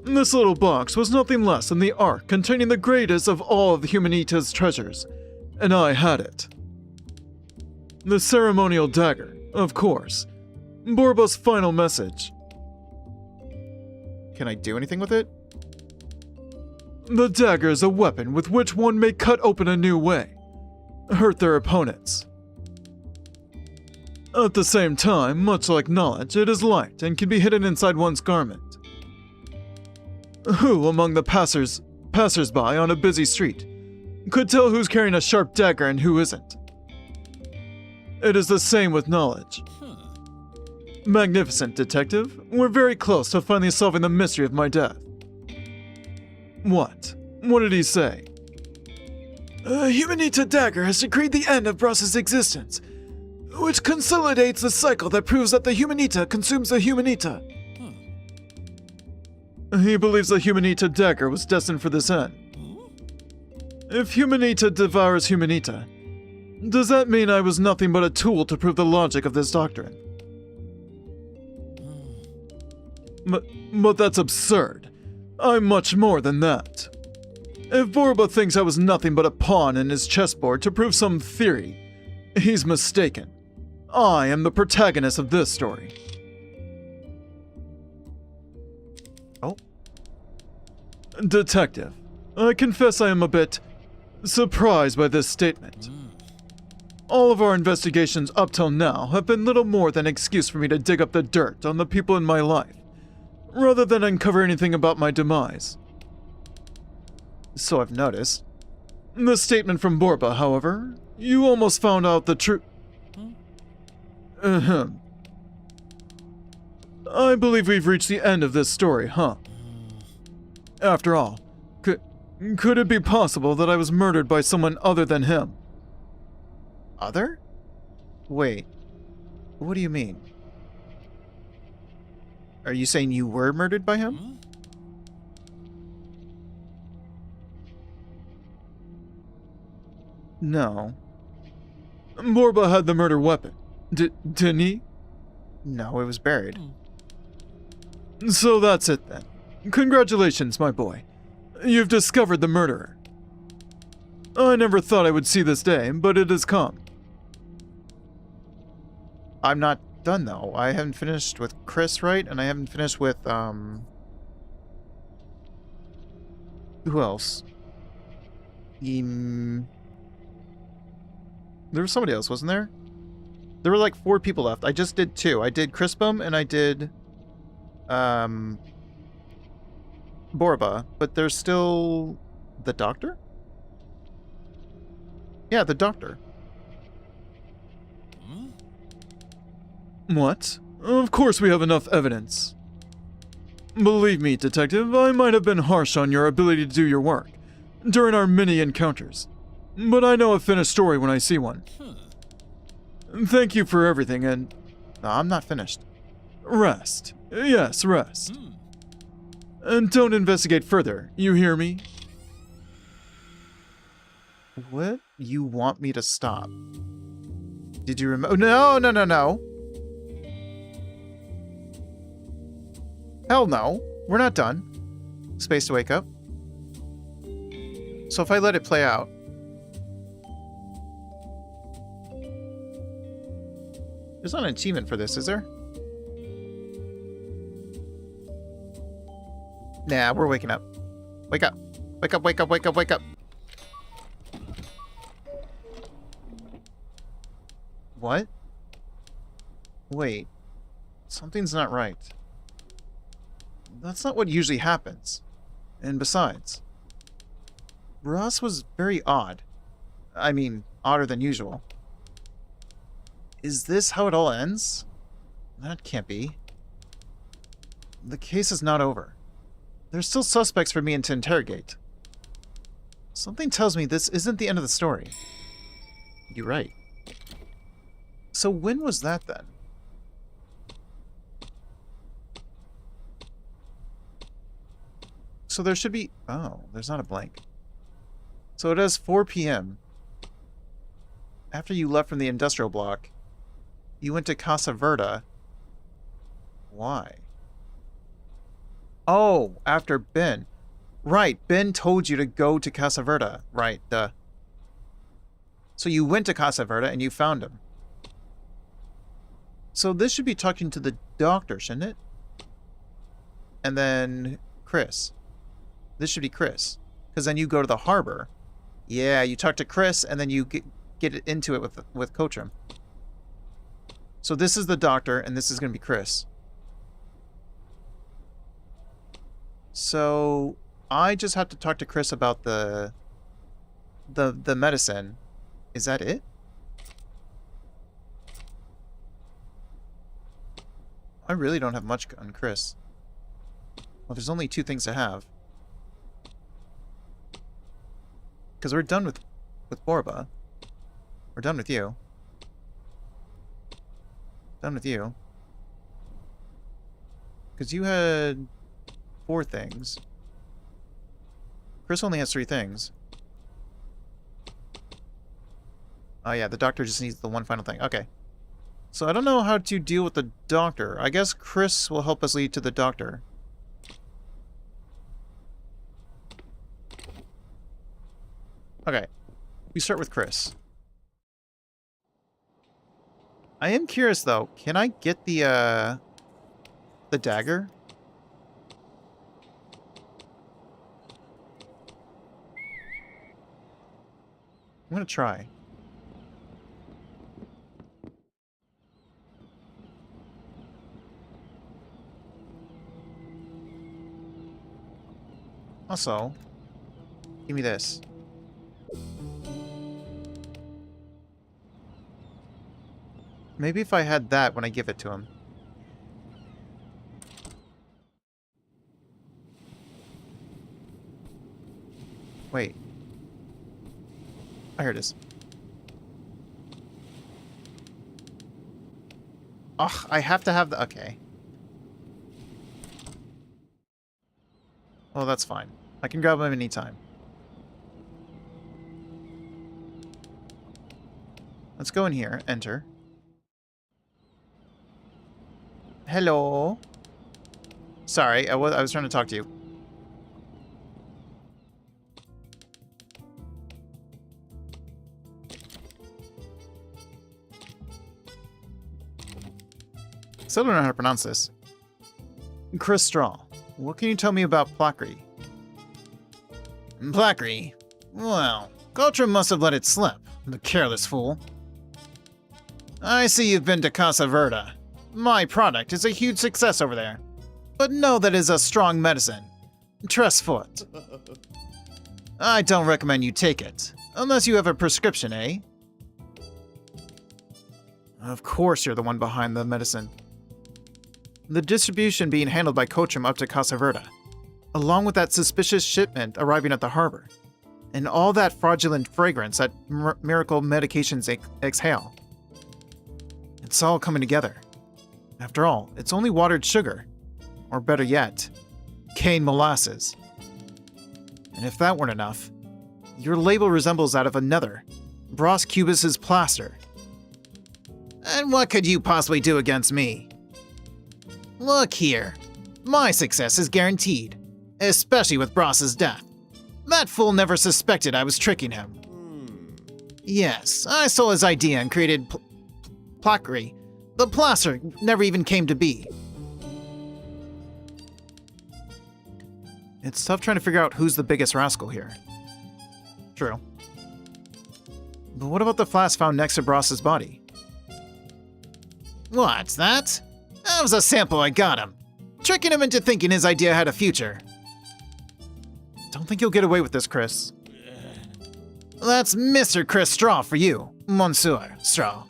S2: This little box was nothing less than the Ark containing the greatest of all of the Humanita's treasures, and I had it. The ceremonial dagger, of course. Borba's final message.
S1: Can I do anything with it?
S2: The dagger is a weapon with which one may cut open a new way, hurt their opponents. At the same time, much like knowledge, it is light and can be hidden inside one's garment. Who among the passers-by on a busy street could tell who's carrying a sharp dagger and who isn't? It is the same with knowledge. Magnificent, detective. We're very close to finally solving the mystery of my death. What? What did he say? A Humanita dagger has decreed the end of Bross's existence, which consolidates the cycle that proves that the Humanita consumes the Humanita. He believes the Humanita dagger was destined for this end. If Humanita devours Humanita, does that mean I was nothing but a tool to prove the logic of this doctrine? But that's absurd. I'm much more than that. If Borba thinks I was nothing but a pawn in his chessboard to prove some theory, he's mistaken. I am the protagonist of this story.
S1: Oh.
S2: Detective, I confess I am a bit surprised by this statement. All of our investigations up till now have been little more than an excuse for me to dig up the dirt on the people in my life, rather than uncover anything about my demise.
S1: So I've noticed.
S2: The statement from Borba, however, you almost found out the truth. Ahem. I believe we've reached the end of this story, huh? After all, could it be possible that I was murdered by someone other than him?
S1: Other? Wait. What do you mean? Are you saying you were murdered by him? No.
S2: Borba had the murder weapon. Didn't he?
S1: No, it was buried.
S2: So that's it then. Congratulations, my boy. You've discovered the murderer. I never thought I would see this day, but it has come.
S1: I'm not done though. I haven't finished with Chris, right? And I haven't finished with, who else? There was somebody else, wasn't there? There were like 4 people left. I just did 2. I did Crispum and I did, Borba. But there's still the doctor? Yeah, the doctor.
S2: What? Of course we have enough evidence. Believe me, detective, I might have been harsh on your ability to do your work during our many encounters, but I know a finished story when I see one. Thank you for everything, and
S1: No, I'm not finished.
S2: rest. Yes, rest. And don't investigate further, you hear me?
S1: What? You want me to stop? Did you remember? No, no, no, no. Hell no. We're not done. Space to wake up. So if I let it play out. There's not an achievement for this, is there? Nah, we're waking up. Wake up. Wake up, wake up, wake up, wake up. What? Wait. Something's not right. That's not what usually happens. And besides, Ross was very odd. I mean, odder than usual. Is this how it all ends? That can't be. The case is not over. There's still suspects for me to interrogate. Something tells me this isn't the end of the story. You're right. So when was that then? So there should be... Oh, there's not a blank. So it has 4 p.m. After you left from the industrial block, you went to Casa Verda. Why? Oh, after Ben. Right, Ben told you to go to Casa Verda. Right, duh. So you went to Casa Verda and you found him. So this should be talking to the doctor, shouldn't it? And then Chris. This should be Chris. Because then you go to the harbor. Yeah, you talk to Chris and then you get into it with Coachum. So this is the doctor, and this is going to be Chris. So I just have to talk to Chris about the medicine. Is that it? I really don't have much on Chris. Well, there's only 2 things to have. Because we're done with Borba. We're done with you. Done with you. Because you had 4 things. Chris only has 3 things. Oh yeah, the doctor just needs the one final thing. Okay. So I don't know how to deal with the doctor. I guess Chris will help us lead to the doctor. Okay. We start with Chris. I am curious though, can I get the dagger? I'm gonna try. Also, give me this. Maybe if I had that when I give it to him. Wait. Oh, here it is. Ugh, I have to have the... Okay. Oh, that's fine. I can grab him anytime. Let's go in here. Enter. Hello. Sorry, I was trying to talk to you. Still don't know how to pronounce this. Chris Straw, what can you tell me about Placry? Placry? Well, Culture must have let it slip, the careless fool. I see you've been to Casa Verda. My product is a huge success over there. But know that it is a strong medicine. Trust foot. I don't recommend you take it, unless you have a prescription, eh? Of course you're the one behind the medicine. The distribution being handled by Coachum up to Casa Verda, along with that suspicious shipment arriving at the harbor, and all that fraudulent fragrance that miracle medications exhale. It's all coming together. After all, it's only watered sugar. Or better yet, cane molasses. And if that weren't enough, your label resembles that of another, Bros Cubus's plaster. And what could you possibly do against me? Look here. My success is guaranteed, especially with Bros's death. That fool never suspected I was tricking him. Yes, I stole his idea and created Placry. The plaster never even came to be. It's tough trying to figure out who's the biggest rascal here. True. But what about the flask found next to Bros's body? What's that? That was a sample I got him. Tricking him into thinking his idea had a future. Don't think you'll get away with this, Chris. That's Mr. Chris Straw for you, Monsieur Straw.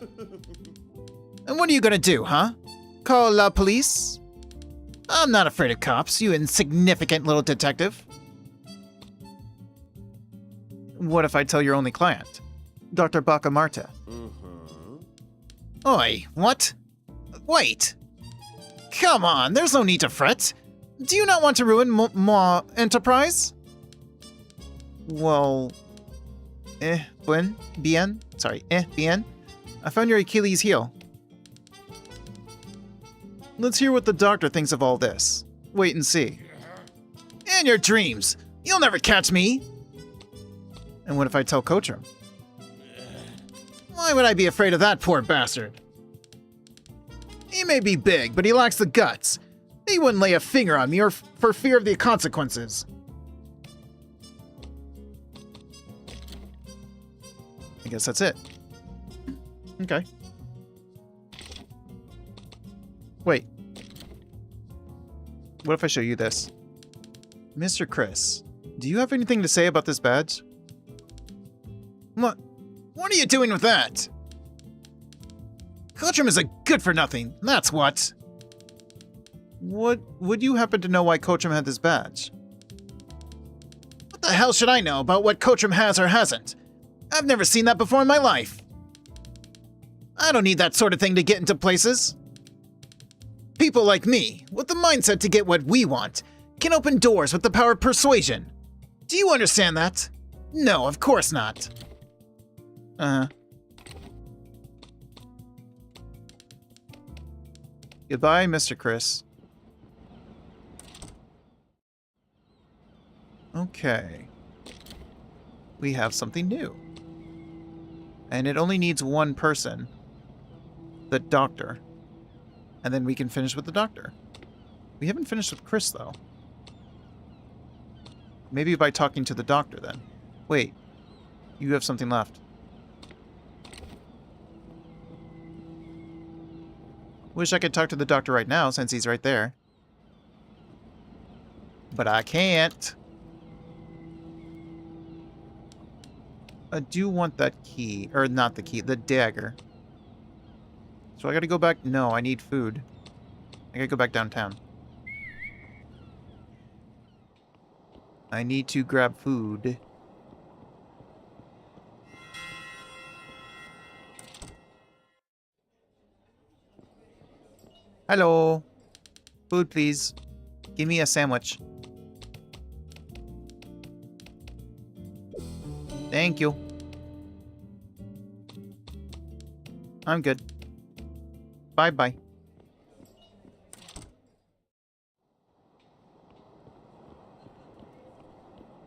S1: And what are you gonna do, huh? Call la police? I'm not afraid of cops, you insignificant little detective. What if I tell your only client? Dr. Bacamarta. Oi, what? Wait. Come on, there's no need to fret. Do you not want to ruin my enterprise? Well... bien. I found your Achilles heel. Let's hear what the doctor thinks of all this. Wait and see. In your dreams! You'll never catch me! And what if I tell Coachum? Why would I be afraid of that poor bastard? He may be big, but he lacks the guts. He wouldn't lay a finger on me or for fear of the consequences. I guess that's it. Okay. Wait. What if I show you this? Mr. Chris, do you have anything to say about this badge?
S3: What are you doing with that? Coachum is a good-for-nothing, that's what.
S1: Would you happen to know why Coachum had this badge?
S3: What the hell should I know about what Coachum has or hasn't? I've never seen that before in my life. I don't need that sort of thing to get into places. People like me, with the mindset to get what we want, can open doors with the power of persuasion. Do you understand that? No, of course not.
S1: Goodbye, Mr. Chris. Okay. We have something new. And it only needs one person. The doctor. And then we can finish with the doctor. We haven't finished with Chris, though. Maybe by talking to the doctor, then. Wait. You have something left. Wish I could talk to the doctor right now, since he's right there. But I can't. I do want that key. Or not the key, the dagger. So I gotta go back. No, I need food. I gotta go back downtown. I need to grab food. Hello. Food, please. Give me a sandwich. Thank you. I'm good. Bye-bye.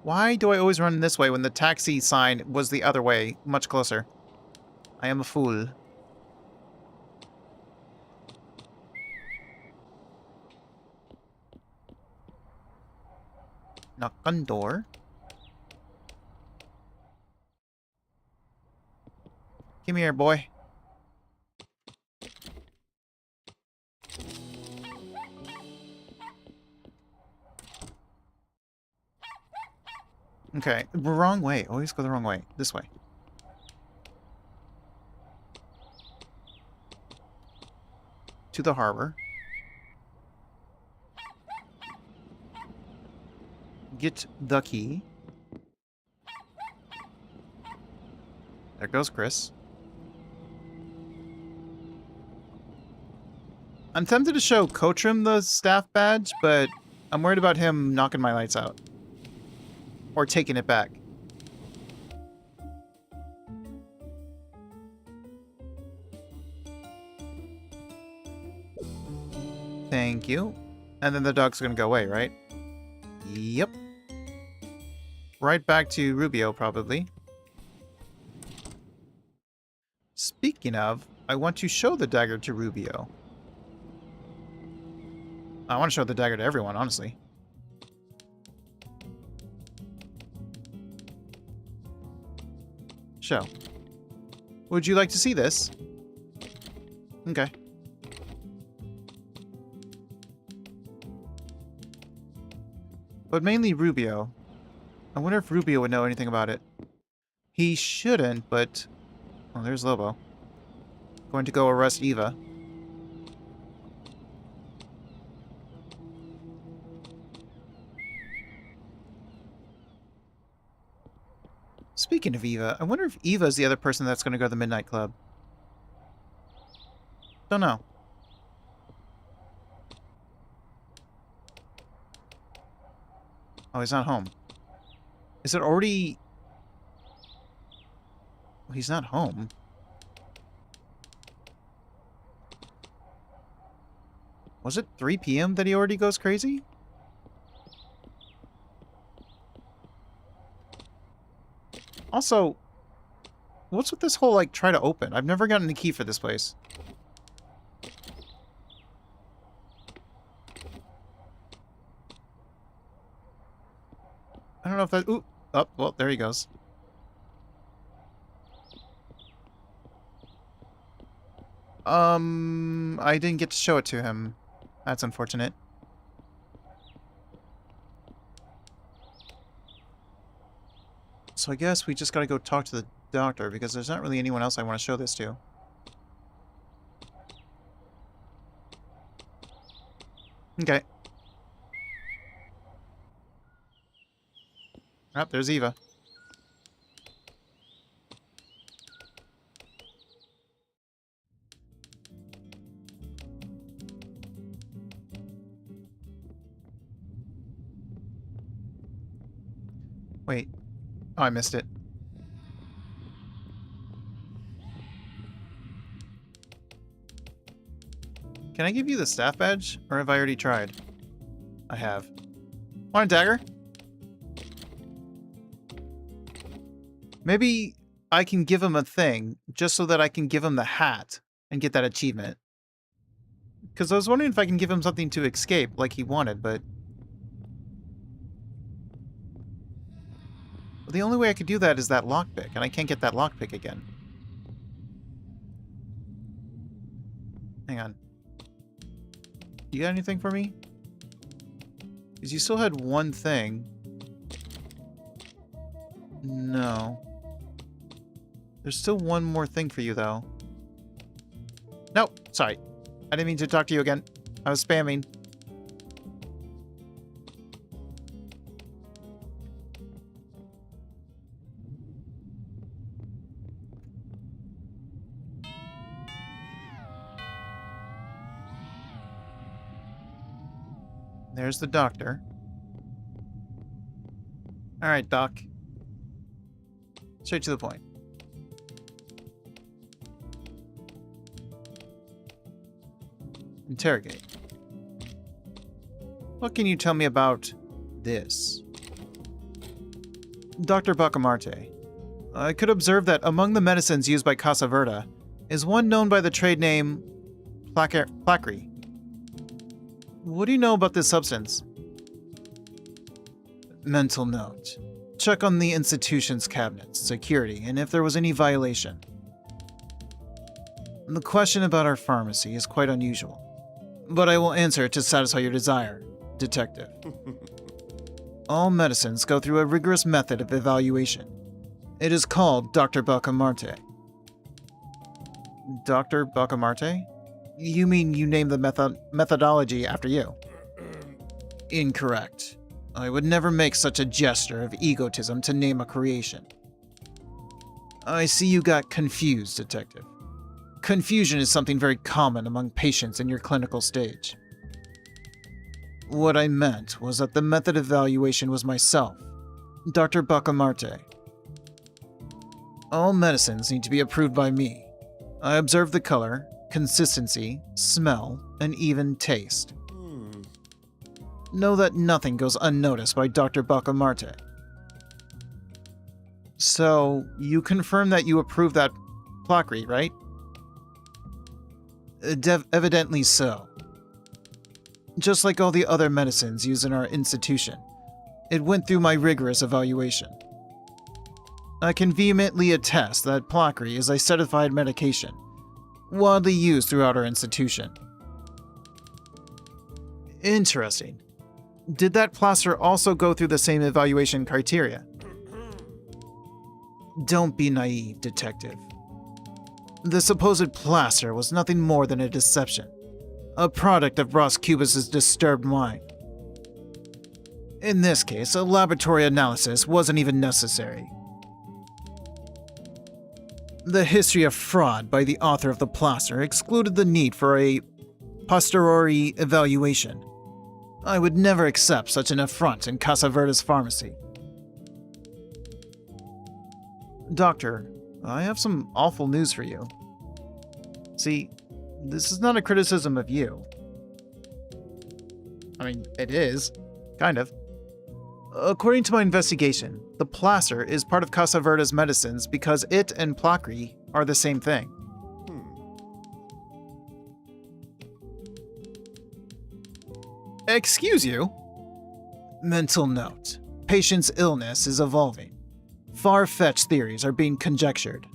S1: Why do I always run this way when the taxi sign was the other way, much closer? I am a fool. Knock on door. Come here, boy. Okay, wrong way. Always go the wrong way. This way. To the harbor. Get the key. There goes Chris. I'm tempted to show Coachum the staff badge, but I'm worried about him knocking my lights out. Or taking it back. Thank you. And then the dog's gonna go away, right? Yep. Right back to Rubio, probably. Speaking of, I want to show the dagger to Rubio. I want to show the dagger to everyone, honestly. Show. Would you like to see this? Okay. But mainly Rubio. I wonder if Rubio would know anything about it. He shouldn't, but... Oh, there's Lobo. Going to go arrest Eva. Speaking of Eva, I wonder if Eva's the other person that's going to go to the Midnight Club. Don't know. Oh, he's not home. Is it already... Well, he's not home. Was it 3 p.m. that he already goes crazy? Also, what's with this whole, like, try to open? I've never gotten the key for this place. I don't know if that... Ooh! Oh, well, there he goes. I didn't get to show it to him. That's unfortunate. So I guess we just gotta go talk to the doctor, because there's not really anyone else I want to show this to. Okay. Oh, there's Eva. Wait. Oh, I missed it. Can I give you the staff badge? Or have I already tried? I have. Want a dagger? Maybe I can give him a thing, just so that I can give him the hat and get that achievement. Because I was wondering if I can give him something to escape, like he wanted, but... the only way I could do that is that lockpick, and I can't get that lockpick again. Hang on. You got anything for me? Because you still had one thing. No. There's still one more thing for you, though. Nope, sorry. I didn't mean to talk to you again. I was spamming. There's the doctor. Alright, Doc. Straight to the point. Interrogate. What can you tell me about this? Dr. Bacamarte. I could observe that among the medicines used by Casa Verde is one known by the trade name Placri. What do you know about this substance? Mental note. Check on the institution's cabinets, security, and if there was any violation. The question about our pharmacy is quite unusual, but I will answer it to satisfy your desire, Detective. All medicines go through a rigorous method of evaluation. It is called Dr. Bacamarte. Dr. Bacamarte? You mean you named the methodology after you? Incorrect. I would never make such a gesture of egotism to name a creation. I see you got confused, Detective. Confusion is something very common among patients in your clinical stage. What I meant was that the method of evaluation was myself, Dr. Bacamarte. All medicines need to be approved by me. I observe the color, consistency, smell, and even taste. Know that nothing goes unnoticed by Dr. Bacamarte. So, you confirm that you approve that Placri, right? Evidently so. Just like all the other medicines used in our institution, it went through my rigorous evaluation. I can vehemently attest that Placri is a certified medication, widely used throughout our institution. Interesting. Did that plaster also go through the same evaluation criteria? Don't be naive, Detective. The supposed plaster was nothing more than a deception, a product of Ross Cubus's disturbed mind. In this case, a laboratory analysis wasn't even necessary. The history of fraud by the author of the plaster excluded the need for a posteriori evaluation. I would never accept such an affront in Casa Verde's pharmacy. Doctor, I have some awful news for you. See, this is not a criticism of you. I mean, it is. Kind of. According to my investigation, the plaster is part of Casa Verde's medicines because it and Placri are the same thing. Excuse you? Mental note. Patient's illness is evolving. Far-fetched theories are being conjectured.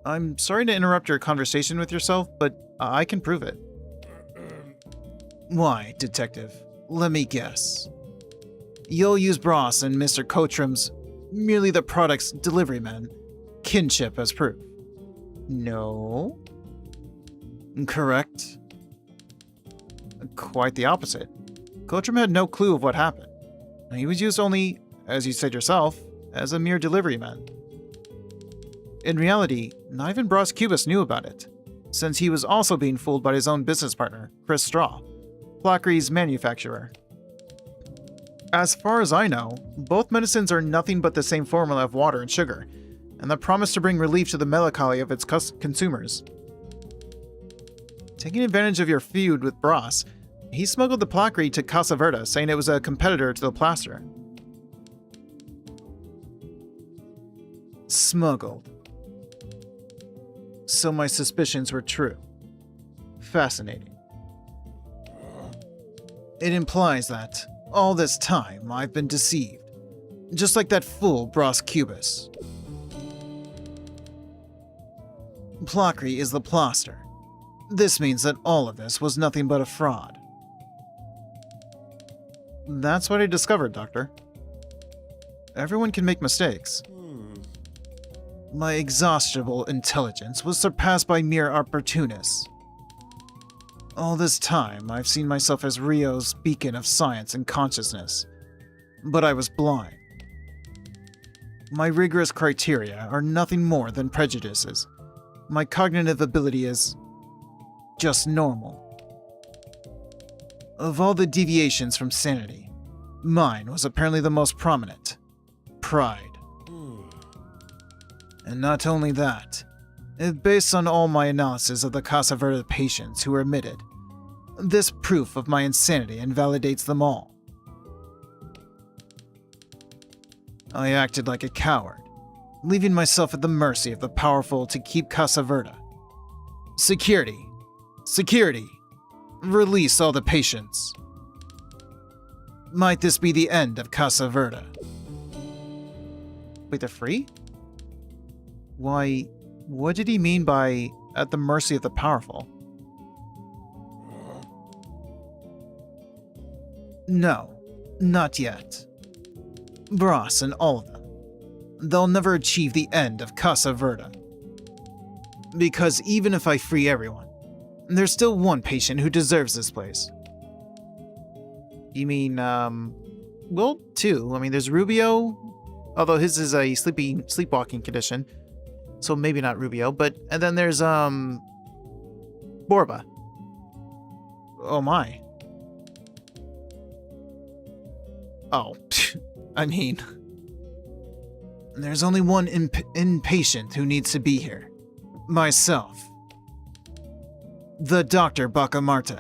S1: I'm sorry to interrupt your conversation with yourself, but I can prove it. Why, Detective? Let me guess. You'll use Bros and Mr. Coatram's merely the product's delivery man kinship as proof. No? Correct. Quite the opposite. Coatram had no clue of what happened. He was used only, as you said yourself, as a mere delivery man. In reality, not even Bros Cubus knew about it, since he was also being fooled by his own business partner, Chris Straw, Plackery's manufacturer. As far as I know, both medicines are nothing but the same formula of water and sugar, and the promise to bring relief to the melancholy of its consumers. Taking advantage of your feud with Bros, he smuggled the Plackery to Casa Verde, saying it was a competitor to the plaster. Smuggled. So my suspicions were true. Fascinating. It implies that, all this time, I've been deceived. Just like that fool Bros Cubus. Plackery is the plaster. This means that all of this was nothing but a fraud. That's what I discovered, Doctor. Everyone can make mistakes. My exhaustible intelligence was surpassed by mere opportunists. All this time, I've seen myself as Rio's beacon of science and consciousness, but I was blind. My rigorous criteria are nothing more than prejudices. My cognitive ability is just normal. Of all the deviations from sanity, mine was apparently the most prominent. Pride. And not only that, based on all my analysis of the Casa Verde patients who were admitted, this proof of my insanity invalidates them all. I acted like a coward, leaving myself at the mercy of the powerful to keep Casa Verde. Security! Security! Release all the patients. Might this be the end of Casa Verde? Wait, they're free? Why, what did he mean by at the mercy of the powerful? No, not yet. Bros and all of them. They'll never achieve the end of Casa Verde. Because even if I free everyone, there's still one patient who deserves this place. You mean, well, two. I mean, there's Rubio, although his is a sleepwalking condition, so maybe not Rubio, and then there's, Borba. Oh my. Oh, I mean, there's only one inpatient who needs to be here. Myself. The Dr. Bacamarte.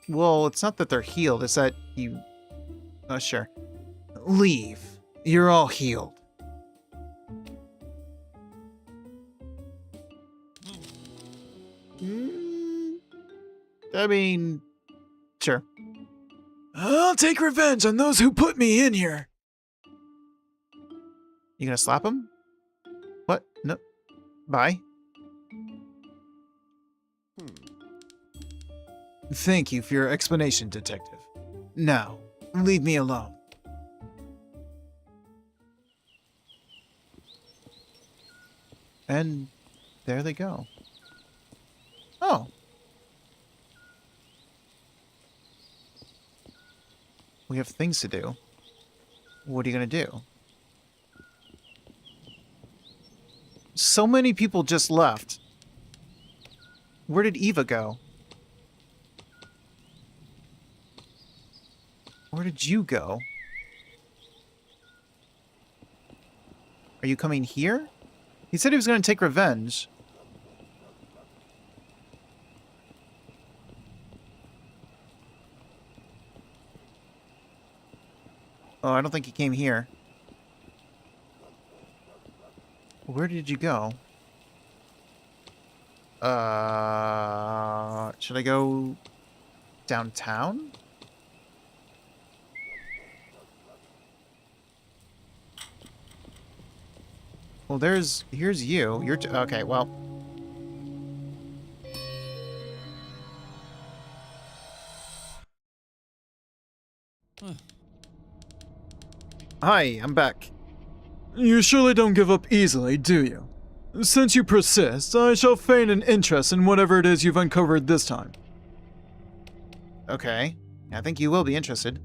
S1: Well, it's not that they're healed, it's that you... Oh, sure. Leave. You're all healed. I mean... Sure.
S2: I'll take revenge on those who put me in here.
S1: You gonna slap him? What? No. Bye. Thank you for your explanation, Detective. Now, leave me alone. And there they go. Oh. We have things to do. What are you gonna do? So many people just left. Where did Eva go? Where did you go? Are you coming here? He said he was going to take revenge. Oh, I don't think he came here. Where did you go? Should I go downtown? Well, here's you. Okay, well. Hi, I'm back.
S2: You surely don't give up easily, do you? Since you persist, I shall feign an interest in whatever it is you've uncovered this time.
S1: Okay. I think you will be interested.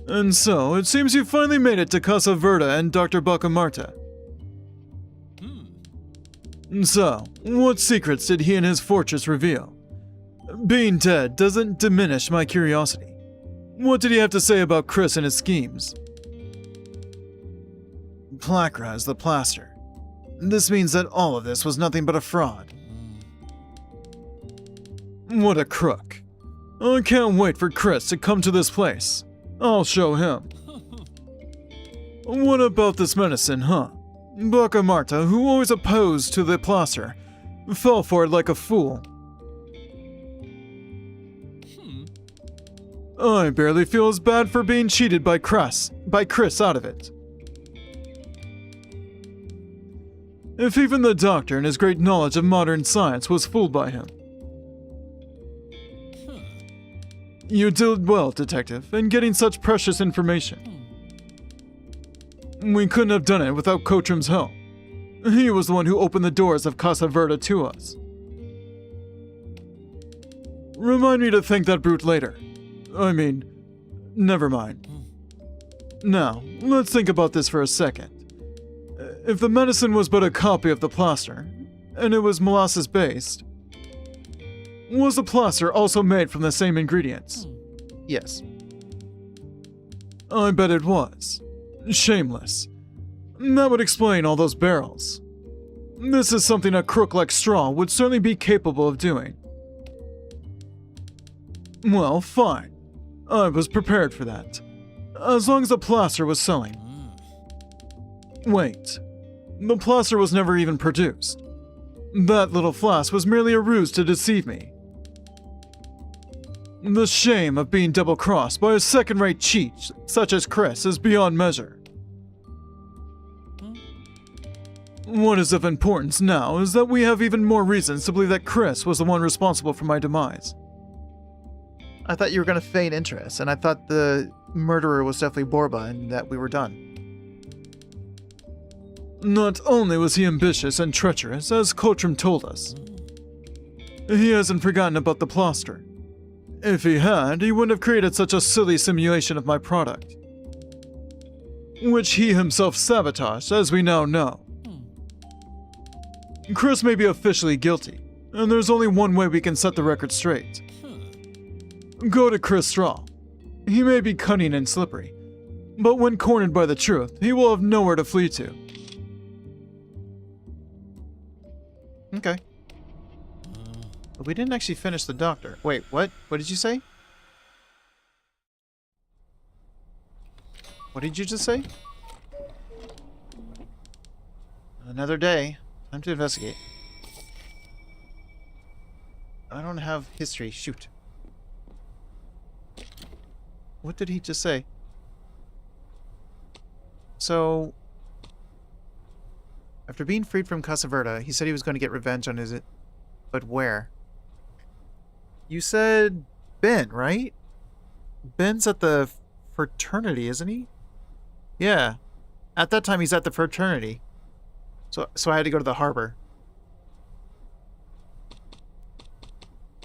S2: And so, it seems you finally made it to Casa Verde and Dr. Bacamarta. So, what secrets did he and his fortress reveal? Being dead doesn't diminish my curiosity. What did he have to say about Chris and his schemes?
S1: Placra is the plaster. This means that all of this was nothing but a fraud.
S2: What a crook. I can't wait for Chris to come to this place. I'll show him. What about this medicine, huh? Bacamarta, who always opposed to the plaster, fell for it like a fool. I barely feel as bad for being cheated by Chris out of it. If even the doctor in his great knowledge of modern science was fooled by him. You did well, Detective, in getting such precious information. We couldn't have done it without Coachram's help. He was the one who opened the doors of Casa Verde to us. Remind me to thank that brute later. I mean, never mind. Now, let's think about this for a second. If the medicine was but a copy of the plaster, and it was molasses-based, was the plaster also made from the same ingredients?
S1: Yes.
S2: I bet it was. Shameless. That would explain all those barrels. This is something a crook like Straw would certainly be capable of doing. Well, fine. I was prepared for that. As long as the plaster was selling. Wait. The plaster was never even produced. That little flask was merely a ruse to deceive me. The shame of being double-crossed by a second-rate cheat such as Chris is beyond measure. What is of importance now is that we have even more reasons to believe that Chris was the one responsible for my demise.
S1: I thought you were going to feign interest, and I thought the murderer was definitely Borba and that we were done.
S2: Not only was he ambitious and treacherous, as Coachram told us, he hasn't forgotten about the plaster. If he had, he wouldn't have created such a silly simulation of my product, which he himself sabotaged, as we now know. Chris may be officially guilty, and there's only one way we can set the record straight. Go to Chris Straw. He may be cunning and slippery, but when cornered by the truth, he will have nowhere to flee to.
S1: Okay. But we didn't actually finish the doctor. Wait, what? What did you say? What did you just say? Another day. Time to investigate. I don't have history. Shoot. What did he just say? So, after being freed from Casa Verde, he said he was going to get revenge on his... But where? You said Ben, right? Ben's at the fraternity, isn't he? Yeah. At that time, he's at the fraternity. So I had to go to the harbor.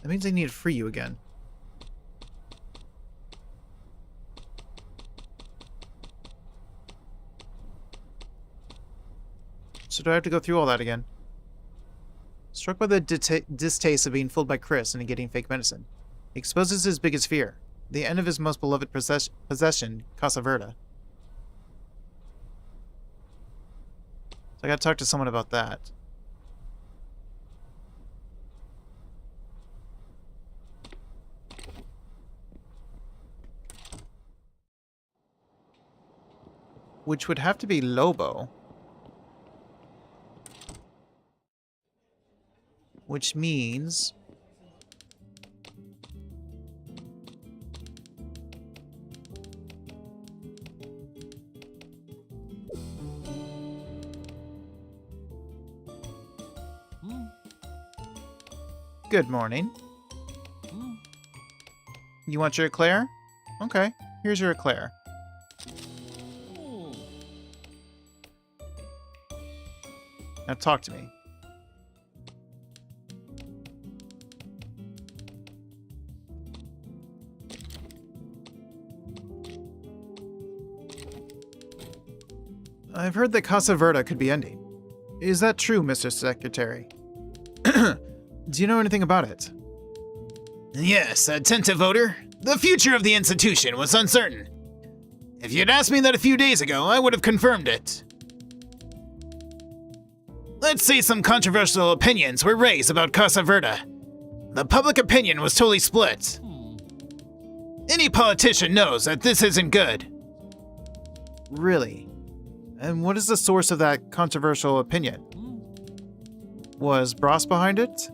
S1: That means I need to free you again. So do I have to go through all that again? Struck by the distaste of being fooled by Chris and getting fake medicine, he exposes his biggest fear, the end of his most beloved possession, Casa Verde. So I gotta talk to someone about that. Which would have to be Lobo. Which means... Good morning. You want your eclair? Okay, here's your eclair. Now talk to me. I've heard that Casa Verde could be ending. Is that true, Mr. Secretary? Do you know anything about it?
S3: Yes, attentive voter. The future of the institution was uncertain. If you'd asked me that a few days ago, I would have confirmed it. Let's say some controversial opinions were raised about Casa Verde. The public opinion was totally split. Any politician knows that this isn't good.
S1: Really? And what is the source of that controversial opinion? Was Bros behind it?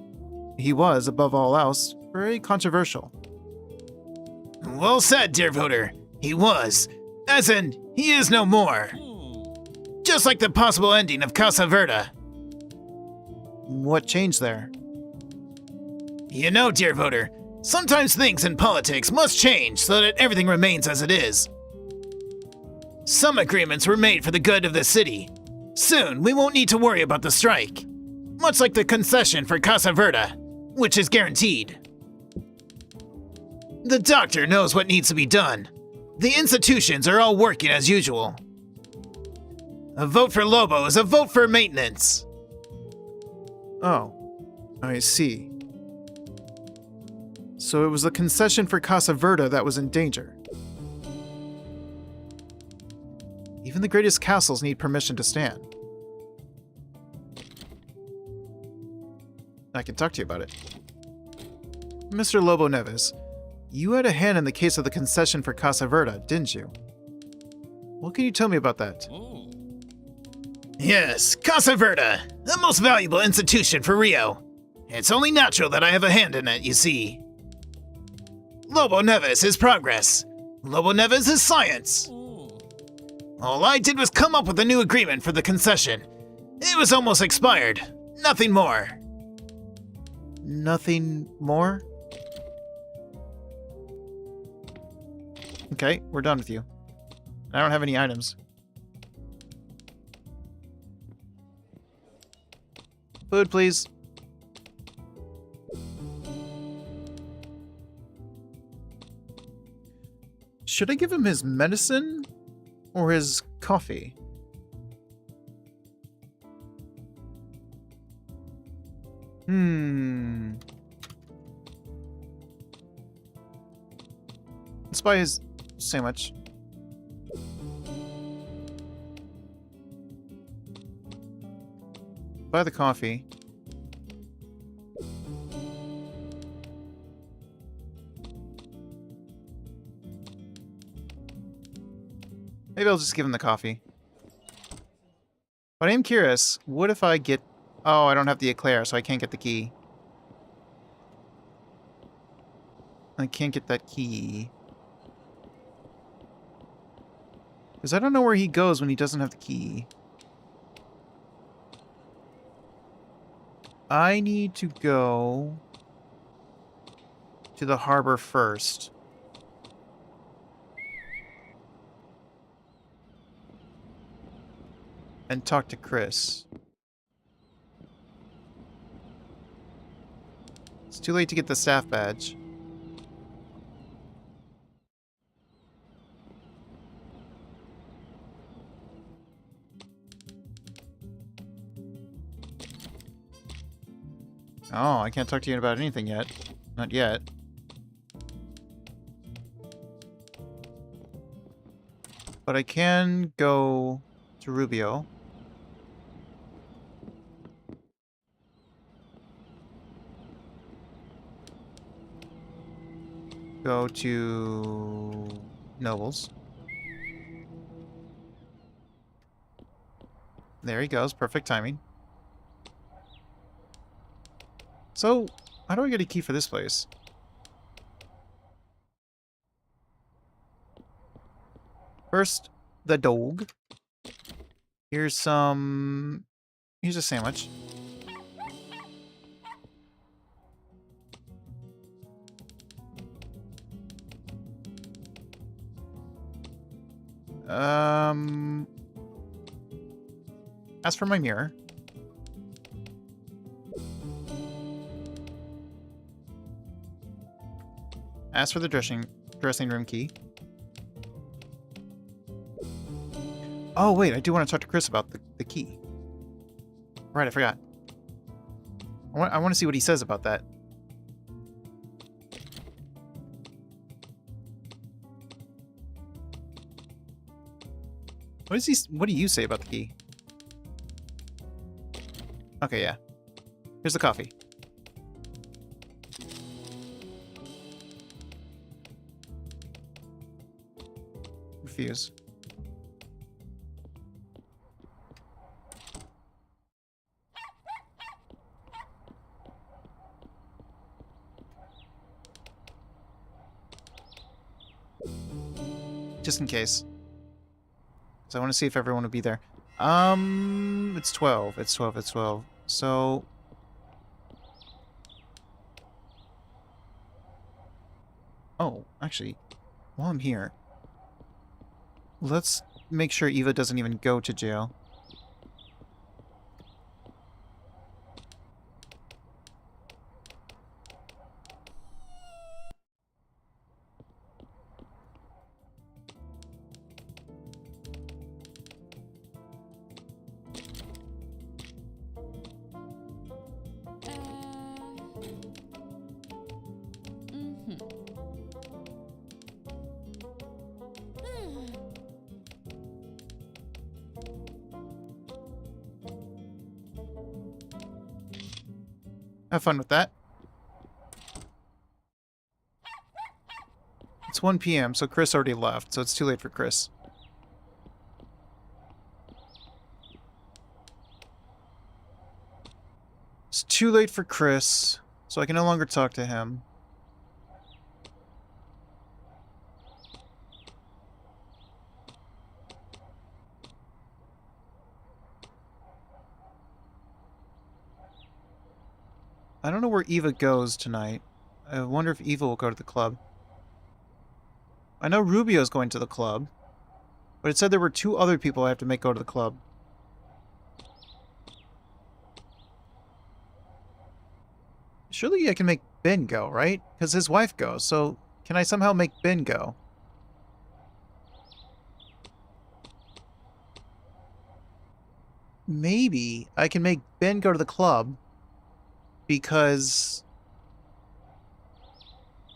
S1: He was, above all else, very controversial.
S3: Well said, dear voter. He was. As in, he is no more. Just like the possible ending of Casa Verde.
S1: What changed there?
S3: You know, dear voter, sometimes things in politics must change so that everything remains as it is. Some agreements were made for the good of the city. Soon, we won't need to worry about the strike. Much like the concession for Casa Verde, which is guaranteed. The doctor knows what needs to be done. The institutions are all working as usual. A vote for Lobo is a vote for maintenance.
S1: Oh, I see. So it was the concession for Casa Verde that was in danger. Even the greatest castles need permission to stand. I can talk to you about it. Mr. Lobo Neves, you had a hand in the case of the concession for Casa Verde, didn't you? What can you tell me about that?
S3: Yes, Casa Verde, the most valuable institution for Rio. It's only natural that I have a hand in it, you see. Lobo Neves is progress. Lobo Neves is science. All I did was come up with a new agreement for the concession. It was almost expired. Nothing more.
S1: Nothing more? Okay, we're done with you. I don't have any items. Food, please. Should I give him his medicine or his coffee? Let's buy his sandwich. Buy the coffee. Maybe I'll just give him the coffee. But I am curious, what if I get... Oh, I don't have the eclair, so I can't get the key. I can't get that key. Because I don't know where he goes when he doesn't have the key. I need to go to the harbor first. And talk to Chris. It's too late to get the staff badge. Oh, I can't talk to you about anything yet. Not yet. But I can go to Rubio. Go to Nobles. There he goes. Perfect timing. So, how do I get a key for this place? First, the dog. Here's some... Here's a sandwich. As for my mirror. Ask for the dressing room key. Oh, wait, I do want to talk to Chris about the key. Right, I forgot. I want to see what he says about that. What do you say about the key? Okay, yeah. Here's the coffee. Refuse. Just in case. So I want to see if everyone would be there. It's 12. It's 12. It's 12. So... Oh, actually, while I'm here, let's make sure Eva doesn't even go to jail. Have fun with that. It's 1 p.m., so Chris already left, so it's too late for Chris. It's too late for Chris, so I can no longer talk to him. I don't know where Eva goes tonight. I wonder if Eva will go to the club. I know Rubio's going to the club, but it said there were 2 other people I have to make go to the club. Surely I can make Ben go, right? Because his wife goes, so can I somehow make Ben go? Maybe I can make Ben go to the club because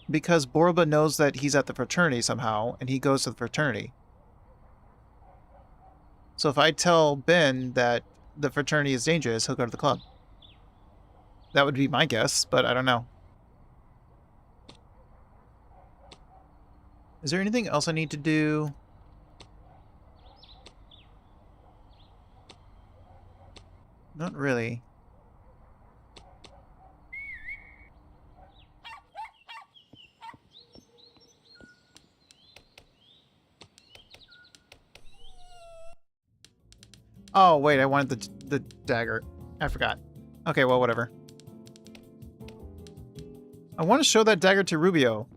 S1: Borba knows that he's at the fraternity somehow, and he goes to the fraternity. So if I tell Ben that the fraternity is dangerous, he'll go to the club. That would be my guess, but I don't know. Is there anything else I need to do? Not really. Oh, wait, I wanted the dagger. I forgot. Okay, well, whatever. I want to show that dagger to Rubio.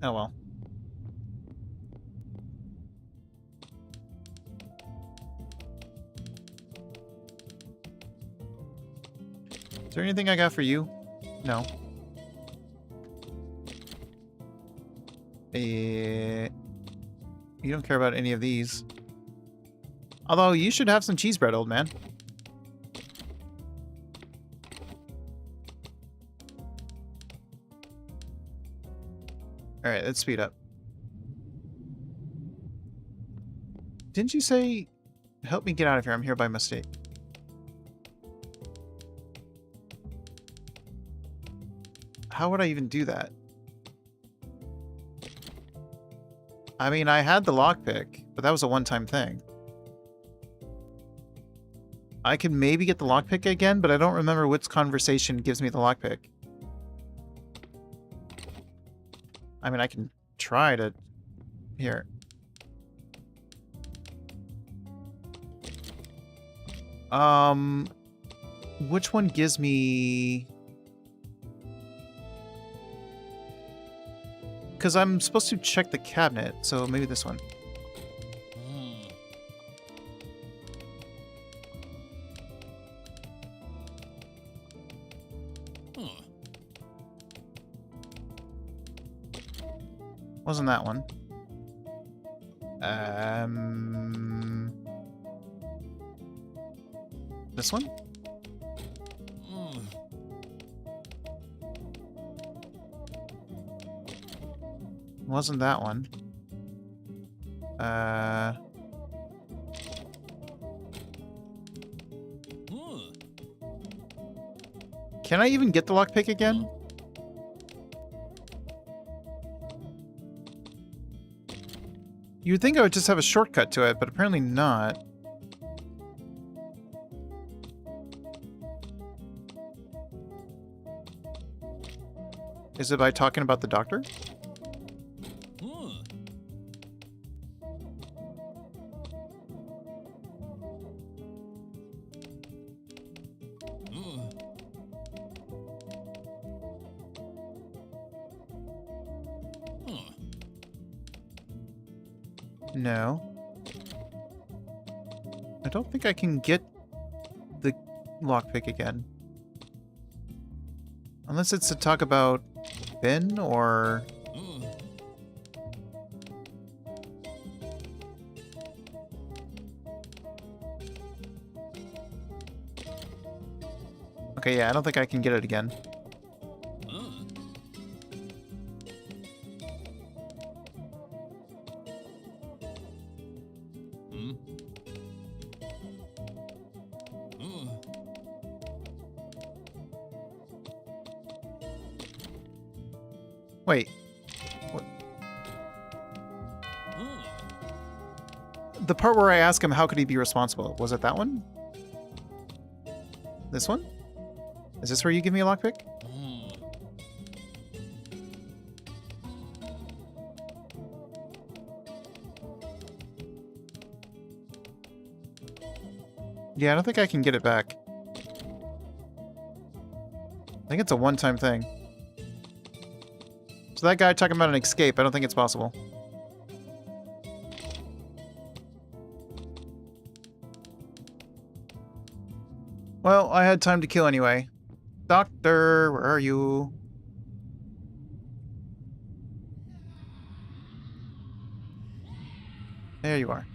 S1: Oh, well. Is there anything I got for you? No. You don't care about any of these. Although, you should have some cheese bread, old man. Alright, let's speed up. Didn't you say, help me get out of here, I'm here by mistake? How would I even do that? I mean, I had the lockpick, but that was a one-time thing. I could maybe get the lockpick again, but I don't remember which conversation gives me the lockpick. I mean, I can try to... Here. Which one gives me... Because I'm supposed to check the cabinet, so maybe this one. Wasn't that one. This one? Wasn't that one. Can I even get the lockpick again? You would think I would just have a shortcut to it, but apparently not. Is it by talking about the doctor? No. I don't think I can get the lockpick again. Unless it's to talk about Ben or... Okay, yeah, I don't think I can get it again. Wait. What? The part where I ask him how could he be responsible, was it that one? This one? Is this where you give me a lockpick? Yeah, I don't think I can get it back. I think it's a one-time thing. So that guy talking about an escape, I don't think it's possible. Well, I had time to kill anyway. Doctor, where are you? There you are.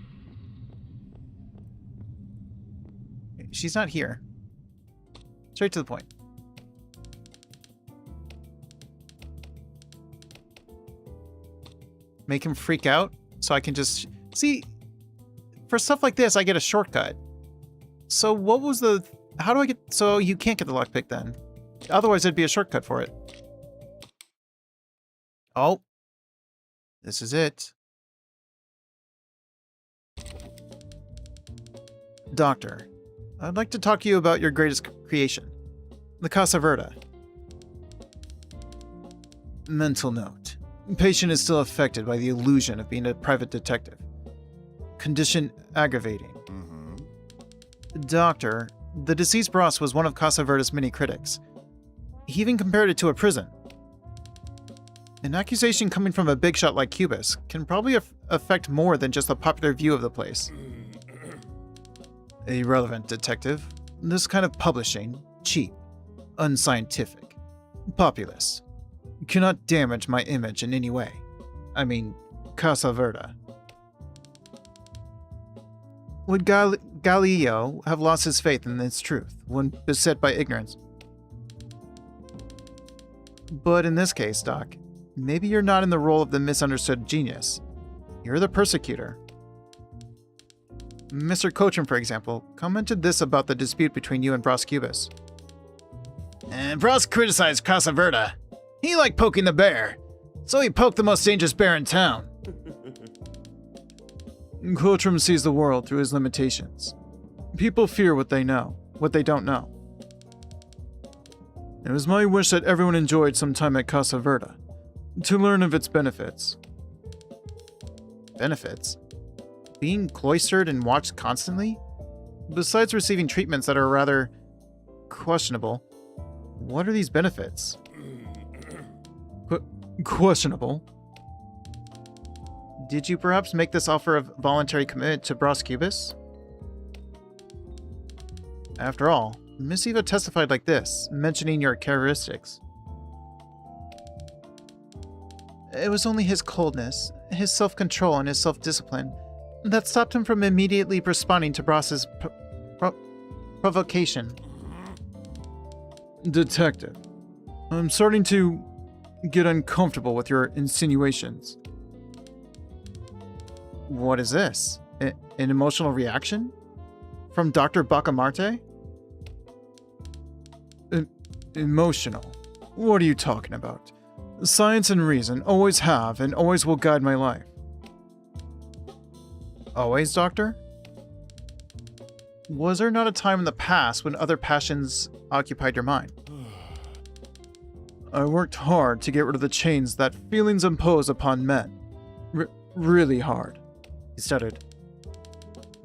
S1: She's not here. Straight to the point. Make him freak out so I can just... See, for stuff like this, I get a shortcut. So what was the... How do I get... So you can't get the lockpick then. Otherwise, there'd be a shortcut for it. Oh. This is it. Doctor, I'd like to talk to you about your greatest creation. The Casa Verde. Mental note. Patient is still affected by the illusion of being a private detective. Condition aggravating. Doctor, the deceased Bros was one of Casa Verde's many critics. He even compared it to a prison. An accusation coming from a big shot like Cubis can probably affect more than just the popular view of the place. Irrelevant, detective. This kind of publishing, cheap, unscientific, populist, cannot damage my image in any way. I mean, Casa Verde. Would Galileo have lost his faith in its truth when beset by ignorance? But in this case, Doc, maybe you're not in the role of the misunderstood genius. You're the persecutor. Mr. Cochran, for example, commented this about the dispute between you and Bros Cubis. And Bros criticized Casa Verde. He liked poking the bear, so he poked the most dangerous bear in town. Cochran sees the world through his limitations. People fear what they know, what they don't know. It was my wish that everyone enjoyed some time at Casa Verde, to learn of its benefits. Benefits? Being cloistered and watched constantly? Besides receiving treatments that are rather questionable, what are these benefits? Questionable? Did you perhaps make this offer of voluntary commitment to Bros Cubis? After all, Miss Eva testified like this, mentioning your characteristics. It was only his coldness, his self-control, and his self-discipline that stopped him from immediately responding to Bross's provocation.
S2: Detective, I'm starting to get uncomfortable with your insinuations.
S1: What is this? An emotional reaction? From Dr. Bacamarte?
S2: Emotional? What are you talking about? Science and reason always have and always will guide my life.
S1: Always, Doctor? Was there not a time in the past when other passions occupied your mind?
S2: I worked hard to get rid of the chains that feelings impose upon men. Really hard.
S1: He stuttered.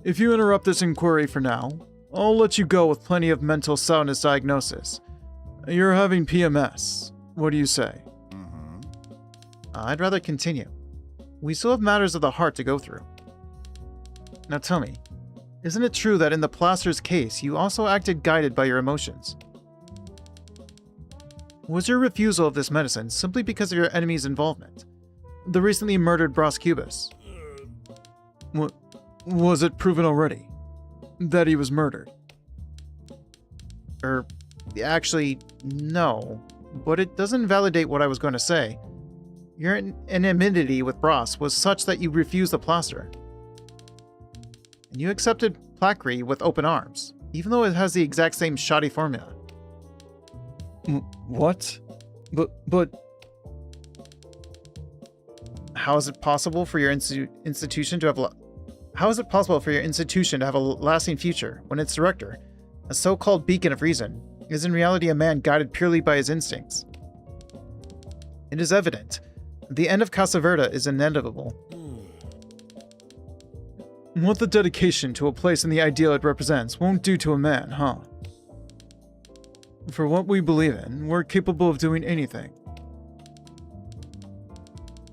S2: If you interrupt this inquiry for now, I'll let you go with plenty of mental soundness diagnosis. You're having PMS. What do you say?
S1: I'd rather continue. We still have matters of the heart to go through. Now tell me, isn't it true that in the plaster's case, you also acted guided by your emotions? Was your refusal of this medicine simply because of your enemy's involvement? The recently murdered Bros Cubus?
S2: Was it proven already that he was murdered?
S1: Actually, no. But it doesn't validate what I was going to say. Your anonymity with Bros was such that you refused the plaster. And you accepted Placri with open arms, even though it has the exact same shoddy formula.
S2: What? But...
S1: How is it possible for your institution to have a lasting future when its director, a so-called beacon of reason, is in reality a man guided purely by his instincts? It is evident. The end of Casa Verde is inevitable.
S2: What the dedication to a place and the ideal it represents won't do to a man, huh? For what we believe in, we're capable of doing anything.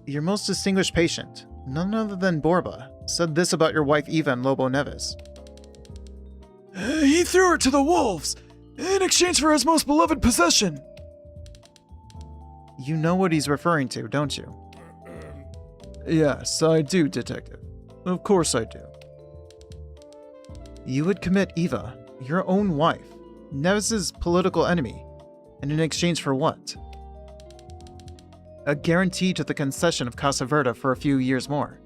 S1: Your most distinguished patient, none other than Borba, said this about your wife Eva and Lobo Neves.
S2: He threw her to the wolves in exchange for his most beloved possession.
S1: You know what he's referring to, don't you?
S2: Yes, I do, Detective. Of course I do.
S1: You would commit Eva, your own wife, Neves's political enemy, and in exchange for what? A guarantee to the concession of Casa Verde for a few years more.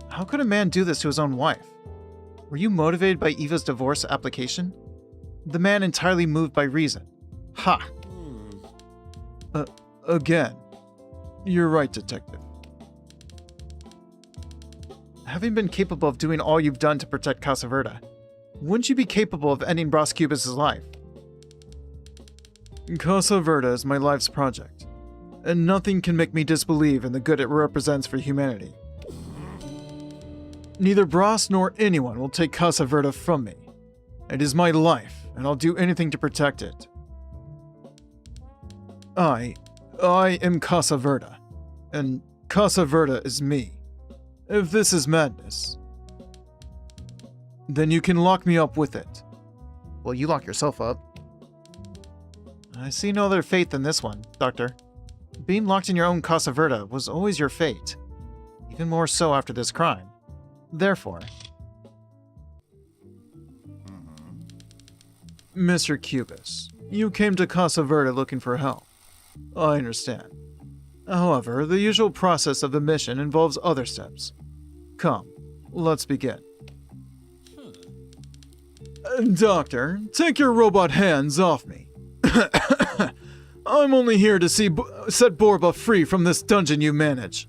S1: How could a man do this to his own wife? Were you motivated by Eva's divorce application? The man entirely moved by reason. Ha!
S2: Again. You're right, Detective.
S1: Having been capable of doing all you've done to protect Casa Verde, wouldn't you be capable of ending Bros Cubus' life?
S2: Casa Verde is my life's project, and nothing can make me disbelieve in the good it represents for humanity. Neither Bros nor anyone will take Casa Verde from me. It is my life, and I'll do anything to protect it. I am Casa Verde, and Casa Verde is me. If this is madness, then you can lock me up with it.
S1: Well, you lock yourself up. I see no other fate than this one, Doctor. Being locked in your own Casa Verde was always your fate. Even more so after this crime. Therefore...
S2: Mr. Cubus, you came to Casa Verde looking for help. I understand. However, the usual process of admission involves other steps. Come, let's begin. Doctor, take your robot hands off me. I'm only here to set Borba free from this dungeon you manage.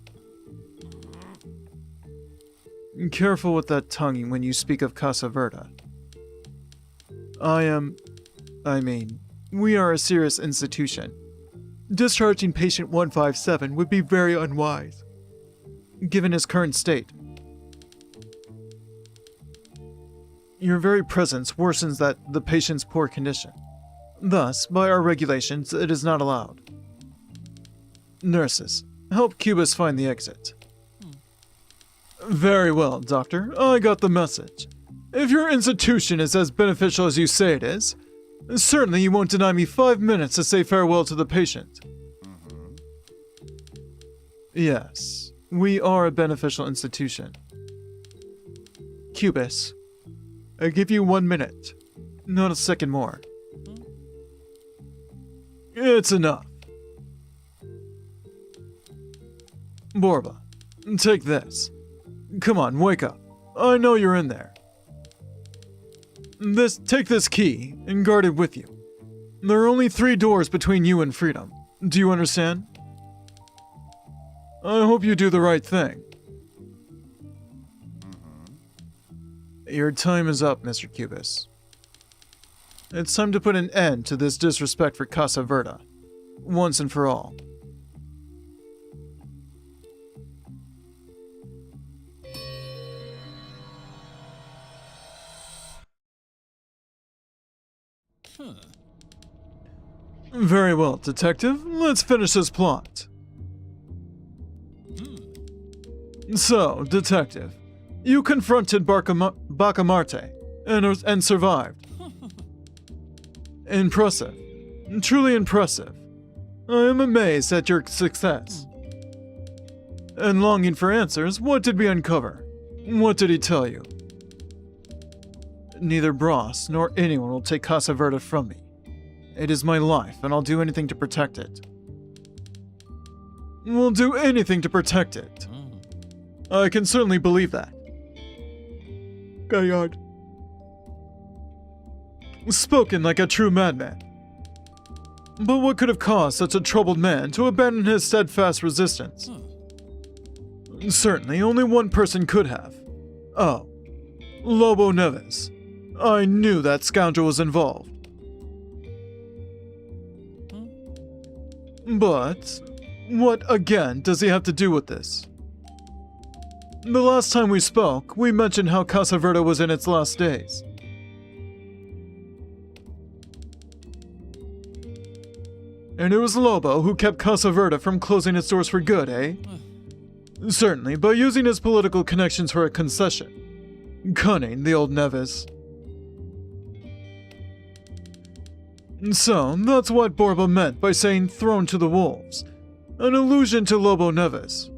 S2: Careful with that tongue when you speak of Casa Verde. We are a serious institution. Discharging patient 157 would be very unwise, given his current state. Your very presence worsens the patient's poor condition. Thus, by our regulations, it is not allowed. Nurses, help Cubus find the exit. Very well, Doctor. I got the message. If your institution is as beneficial as you say it is, certainly you won't deny me 5 minutes to say farewell to the patient. Yes, we are a beneficial institution. Cubis, I give you 1 minute. Not a second more. It's enough. Borba, take this. Come on, wake up. I know you're in there. Take this key and guard it with you. There are only 3 doors between you and freedom. Do you understand? I hope you do the right thing. Your time is up, Mr. Cubis. It's time to put an end to this disrespect for Casa Verde, once and for all. Very well, Detective. Let's finish this plot. So, Detective, you confronted Bacamarte and survived. Impressive. Truly impressive. I am amazed at your success. And longing for answers, what did we uncover? What did he tell you? Neither Bros nor anyone will take Casa Verde from me. It is my life, and I'll do anything to protect it. We'll do anything to protect it. I can certainly believe that. Gaillard. Spoken like a true madman. But what could have caused such a troubled man to abandon his steadfast resistance? Certainly, only one person could have. Oh, Lobo Neves. I knew that scoundrel was involved. But what, again, does he have to do with this? The last time we spoke, we mentioned how Casa Verde was in its last days. And it was Lobo who kept Casa Verde from closing its doors for good, eh? Certainly, by using his political connections for a concession. Cunning, the old Neves. So, that's what Borba meant by saying thrown to the wolves. An allusion to Lobo Neves.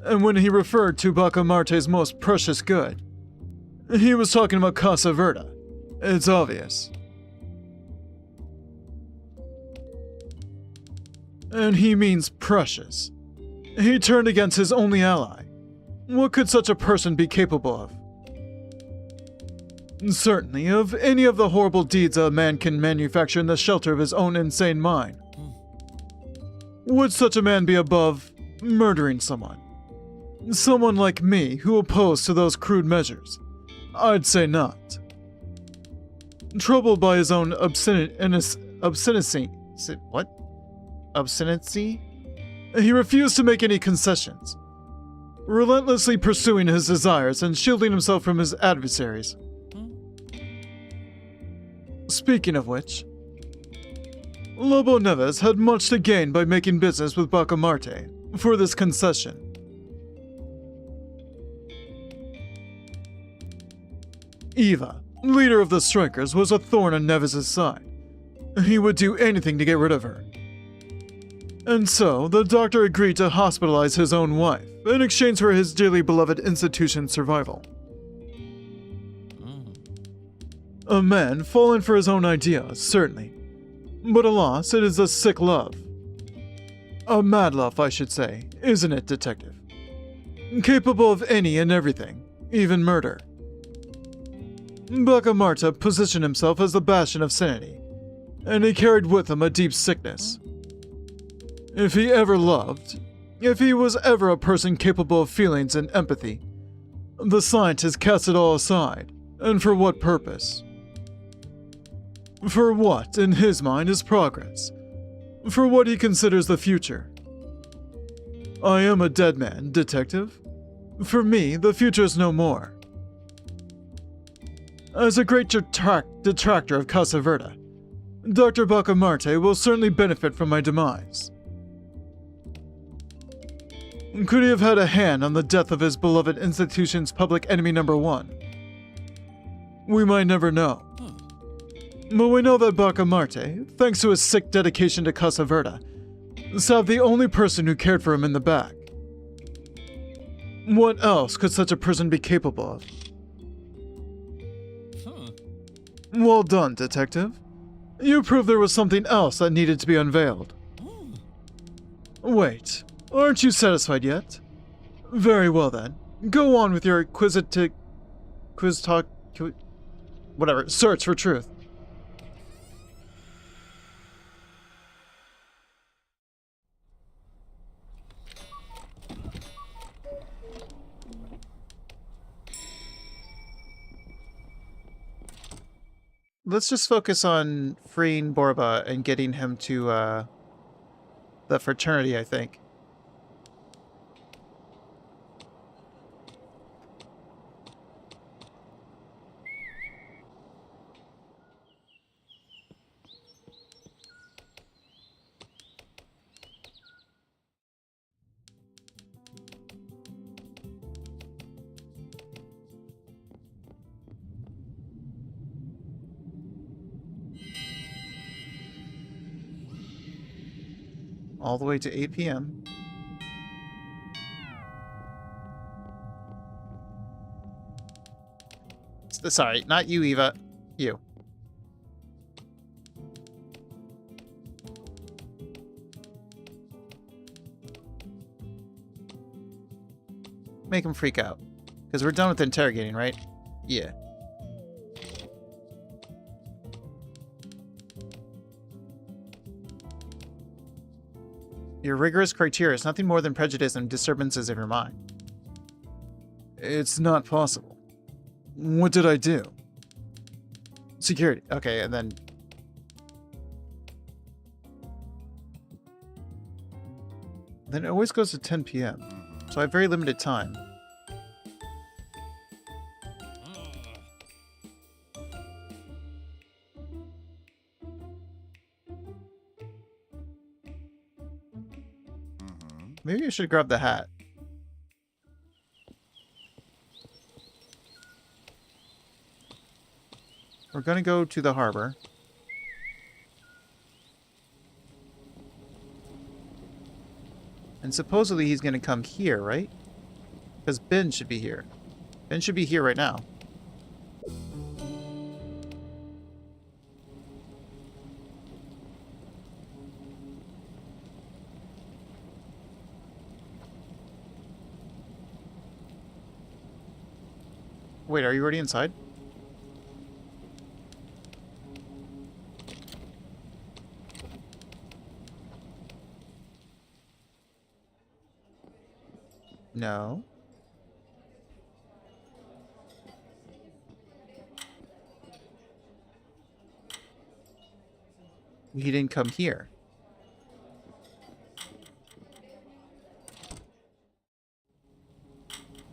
S2: And when he referred to Bacamarte's most precious good, he was talking about Casa Verde. It's obvious. And he means precious. He turned against his only ally. What could such a person be capable of? Certainly, of any of the horrible deeds a man can manufacture in the shelter of his own insane mind. Would such a man be above murdering someone? Someone like me who opposed to those crude measures? I'd say not. Troubled by his own obstinacy. What? Obstinacy? He refused to make any concessions, relentlessly pursuing his desires and shielding himself from his adversaries. Speaking of which, Lobo Neves had much to gain by making business with Bacamarte for this concession. Eva, leader of the strikers, was a thorn in Neves' side. He would do anything to get rid of her. And so, the doctor agreed to hospitalize his own wife in exchange for his dearly beloved institution's survival. A man fallen for his own ideas, certainly. But alas, it is a sick love. A mad love, I should say, isn't it, Detective? Capable of any and everything, even murder. Bacamarte positioned himself as the bastion of sanity, and he carried with him a deep sickness. If he ever loved, if he was ever a person capable of feelings and empathy, the scientist cast it all aside, and for what purpose? For what, in his mind, is progress? For what he considers the future? I am a dead man, Detective. For me, the future is no more. As a great detractor of Casa Verde, Dr. Bacamarte will certainly benefit from my demise. Could he have had a hand on the death of his beloved institution's public enemy number 1? We might never know. But we know that Bacamarte, thanks to his sick dedication to Casa Verde, stabbed the only person who cared for him in the back. What else could such a person be capable of? Well done, detective. You proved there was something else that needed to be unveiled. Wait, aren't you satisfied yet? Very well then. Go on with your search for truth.
S1: Let's just focus on freeing Borba and getting him to the fraternity, I think. All the way to 8 p.m. Sorry, not you, Eva. You. Make him freak out. Because we're done with interrogating, right? Yeah. Your rigorous criteria is nothing more than prejudice and disturbances in your mind.
S2: It's not possible. What did I do?
S1: Security. Okay, and then...
S2: Then it always goes to 10 p.m.
S1: So I have very limited time. Maybe I should grab the hat. We're gonna go to the harbor. And supposedly he's gonna come here, right? Because Ben should be here. Ben should be here right now. Wait, are you already inside? No. He didn't come here.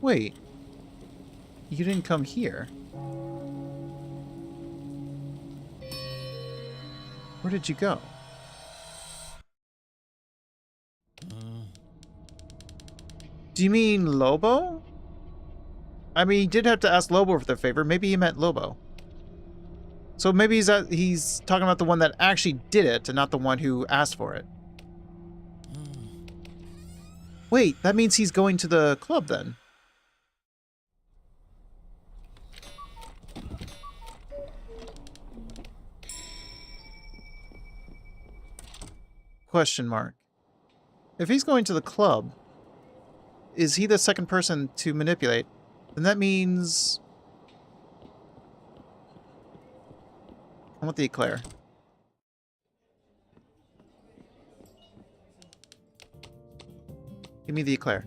S1: Wait. You didn't come here. Where did you go? Do you mean Lobo? I mean, he did have to ask Lobo for the favor. Maybe he meant Lobo. So maybe he's talking about the one that actually did it and not the one who asked for it. Wait, that means he's going to the club then. Question mark. If he's going to the club, is he the second person to manipulate? Then that means... I want the eclair. Give me the eclair.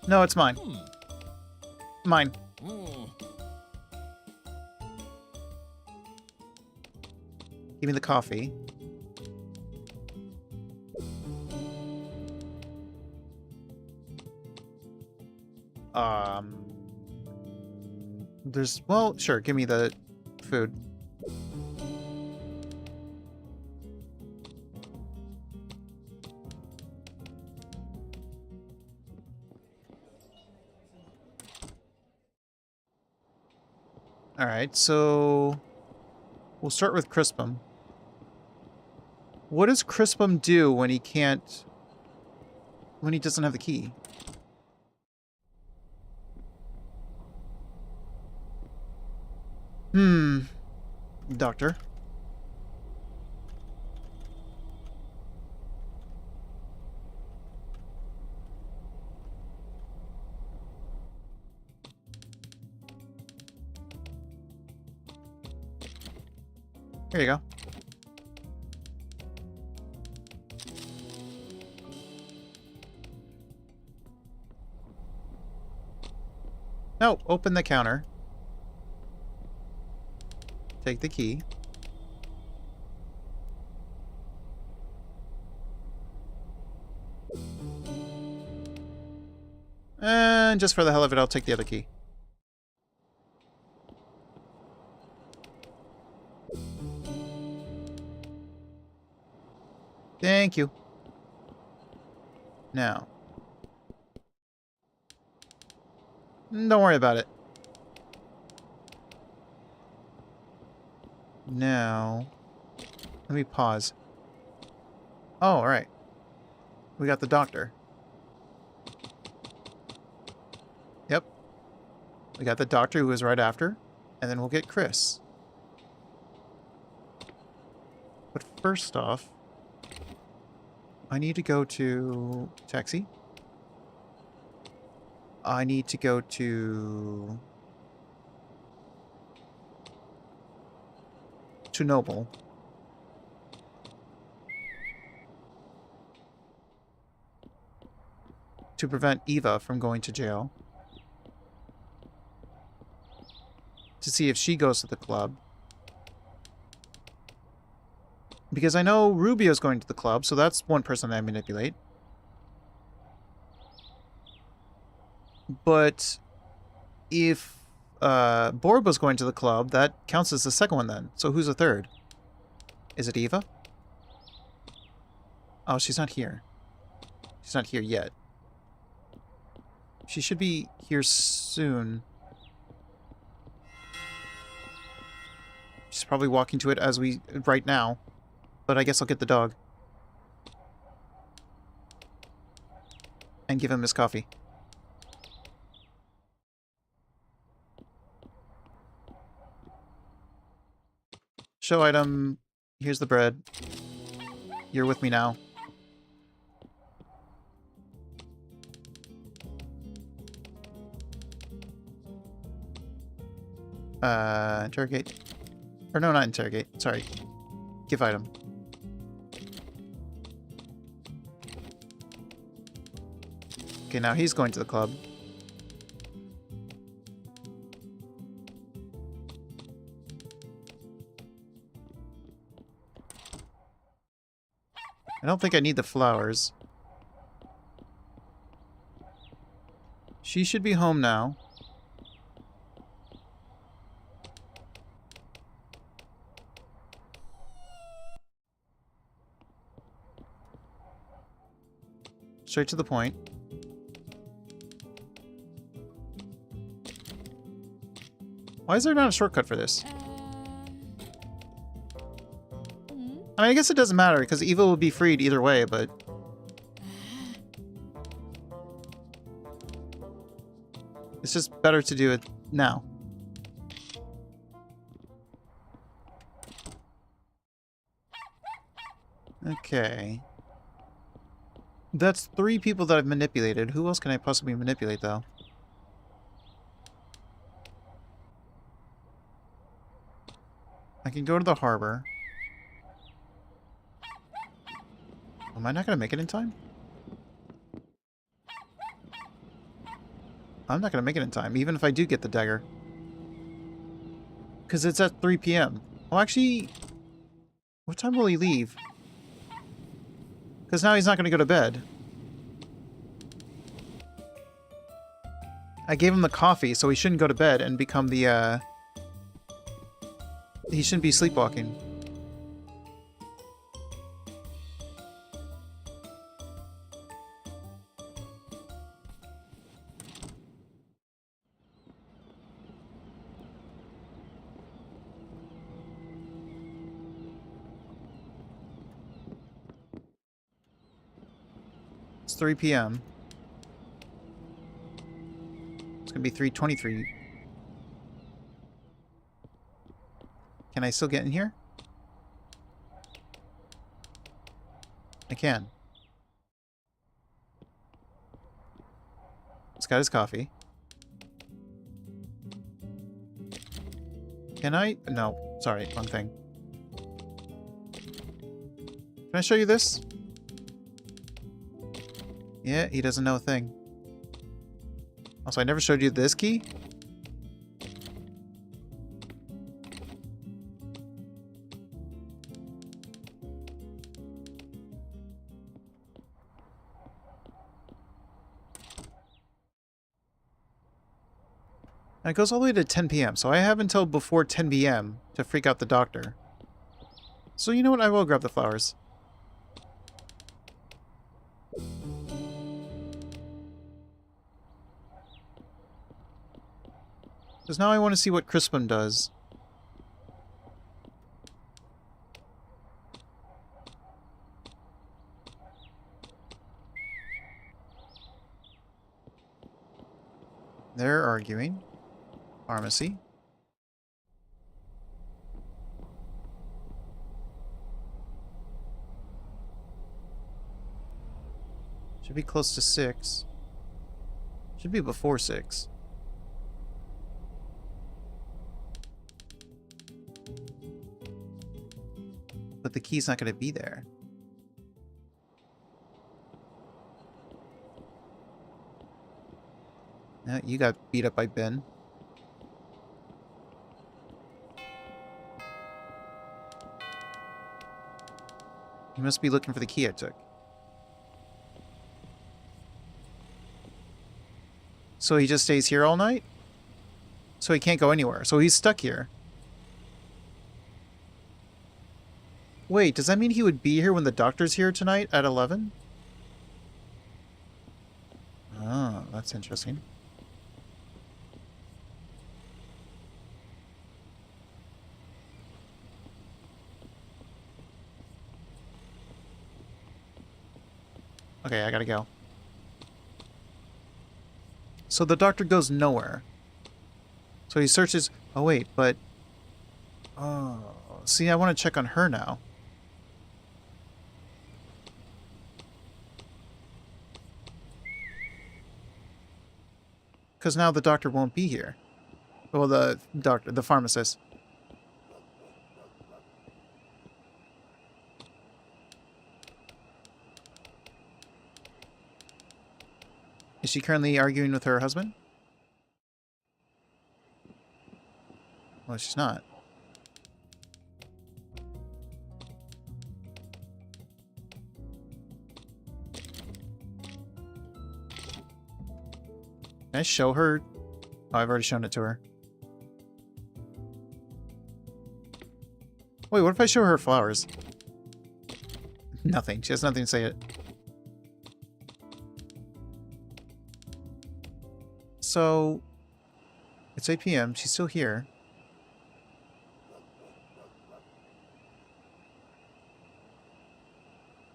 S1: No, it's mine. Mine. Give me the coffee. Well, sure, give me the food. Alright, so we'll start with Crispum. What does Crispum do when he can't... when he doesn't have the key? Doctor. Here you go. No, open the counter. Take the key. And just for the hell of it, I'll take the other key. Thank you. Now. Don't worry about it. Now. Let me pause. Oh, alright. We got the doctor. Yep. We got the doctor who was right after. And then we'll get Chris. But first off, I need to go to taxi. I need to go to Noble. To prevent Eva from going to jail. To see if she goes to the club. Because I know Rubio's going to the club, so that's one person that I manipulate. But if Borba's going to the club, that counts as the second one then. So who's the third? Is it Eva? Oh, she's not here. She's not here yet. She should be here soon. She's probably walking to it as we right now. But I guess I'll get the dog. And give him his coffee. Show item. Here's the bread. You're with me now. Interrogate. Or no, not interrogate. Sorry. Give item. Okay, now he's going to the club. I don't think I need the flowers. She should be home now. Straight to the point. Why is there not a shortcut for this? I mean, I guess it doesn't matter, because Eva will be freed either way, but... it's just better to do it now. Okay. That's 3 people that I've manipulated. Who else can I possibly manipulate, though? I can go to the harbor. Am I not going to make it in time? I'm not going to make it in time, even if I do get the dagger. Because it's at 3 p.m. Oh, actually... what time will he leave? Because now he's not going to go to bed. I gave him the coffee, so he shouldn't go to bed and become the, he shouldn't be sleepwalking. It's 3 p.m. It's gonna be 3:23. Can I still get in here? I can. He's got his coffee. Can I? No, sorry, wrong thing. Can I show you this? Yeah, he doesn't know a thing. Also, I never showed you this key. And it goes all the way to 10 p.m., so I have until before 10 p.m. to freak out the doctor. So you know what? I will grab the flowers. Because now I want to see what Crispin does. They're arguing. Pharmacy. Should be close to 6. Should be before 6. But the key's not going to be there. Yeah, you got beat up by Ben. You must be looking for the key I took. So he just stays here all night? So he can't go anywhere. So he's stuck here. Wait, does that mean he would be here when the doctor's here tonight at 11? Oh, that's interesting. Okay, I gotta go. So the doctor goes nowhere. So he searches... Oh, wait, but... Oh, see, I want to check on her now. Because now the doctor won't be here. Well, the doctor, the pharmacist. Is she currently arguing with her husband? Well, she's not. Can I show her? Oh, I've already shown it to her. Wait, what if I show her flowers? Nothing. She has nothing to say it. So, it's 8 p.m. She's still here.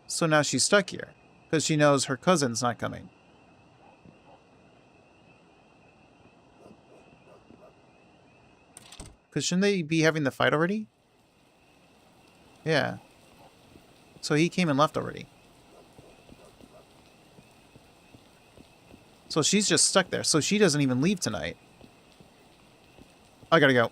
S1: So now she's stuck here. Because she knows her cousin's not coming. Because shouldn't they be having the fight already? Yeah. So he came and left already. So she's just stuck there. So she doesn't even leave tonight. I gotta go.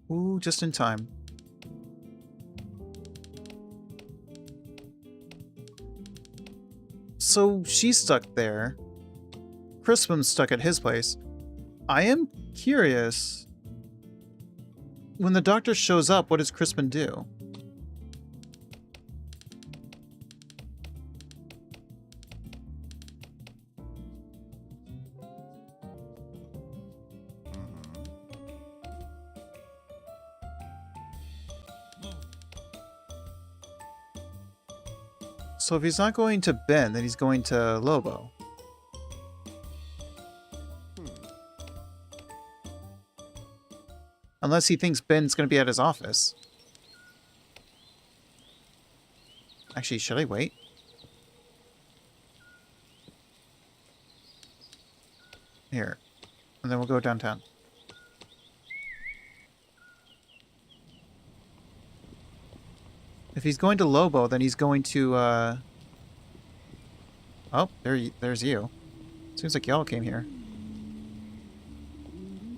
S1: Ooh, just in time. So she's stuck there. Crispin's stuck at his place. I am curious. When the doctor shows up, what does Crispin do? So if he's not going to Ben, then he's going to Lobo. Unless he thinks Ben's going to be at his office. Actually, should I wait? Here. And then we'll go downtown. If he's going to Lobo, then he's going to, Oh, there's you. Seems like y'all came here.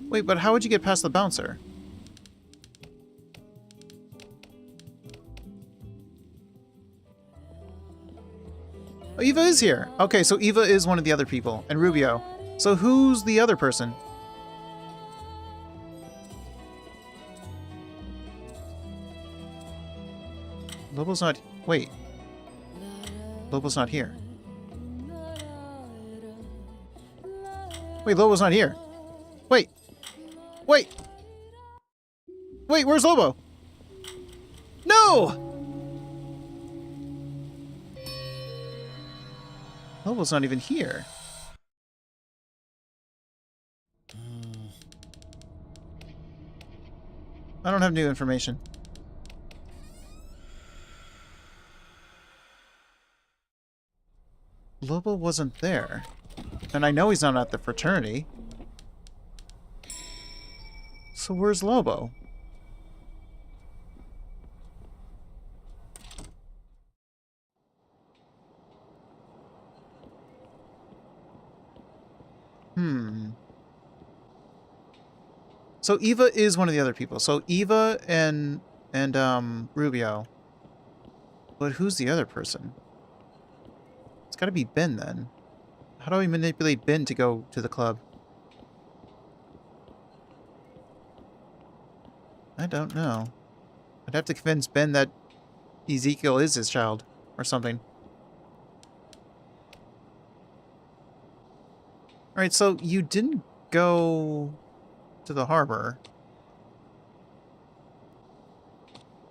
S1: Wait, but how would you get past the bouncer? Oh, Eva is here. Okay, so Eva is one of the other people. And Rubio. So who's the other person? Lobo's not... Wait. Lobo's not here. Wait, Lobo's not here. Wait. Wait. Wait, where's Lobo? No! Lobo's not even here. I don't have new information. Lobo wasn't there. And I know he's not at the fraternity. So where's Lobo? So Eva is one of the other people. So Eva and Rubio. But who's the other person? It's gotta be Ben then. How do we manipulate Ben to go to the club? I don't know. I'd have to convince Ben that Ezekiel is his child or something. Alright, so you didn't go to the harbor.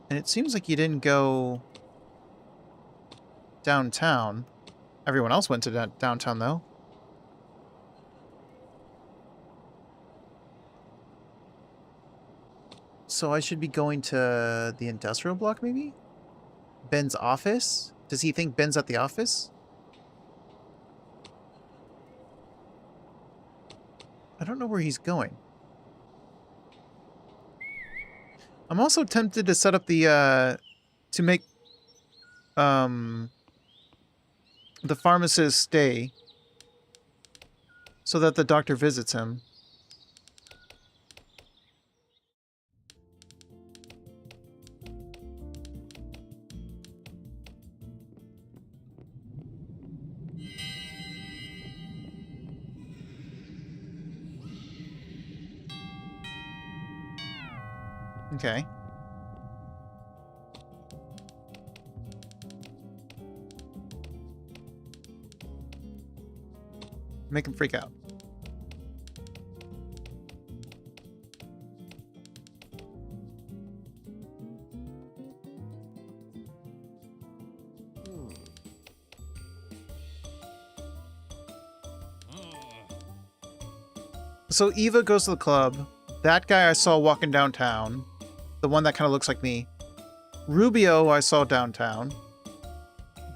S1: And it seems like you didn't go downtown. Everyone else went to downtown, though. So I should be going to the industrial block, maybe? Ben's office? Does he think Ben's at the office? I don't know where he's going. I'm also tempted to set up the, to make, the pharmacist stay so that the doctor visits him. Okay. Make him freak out. So Eva goes to the club. That guy I saw walking downtown. The one that kind of looks like me. Rubio I saw downtown.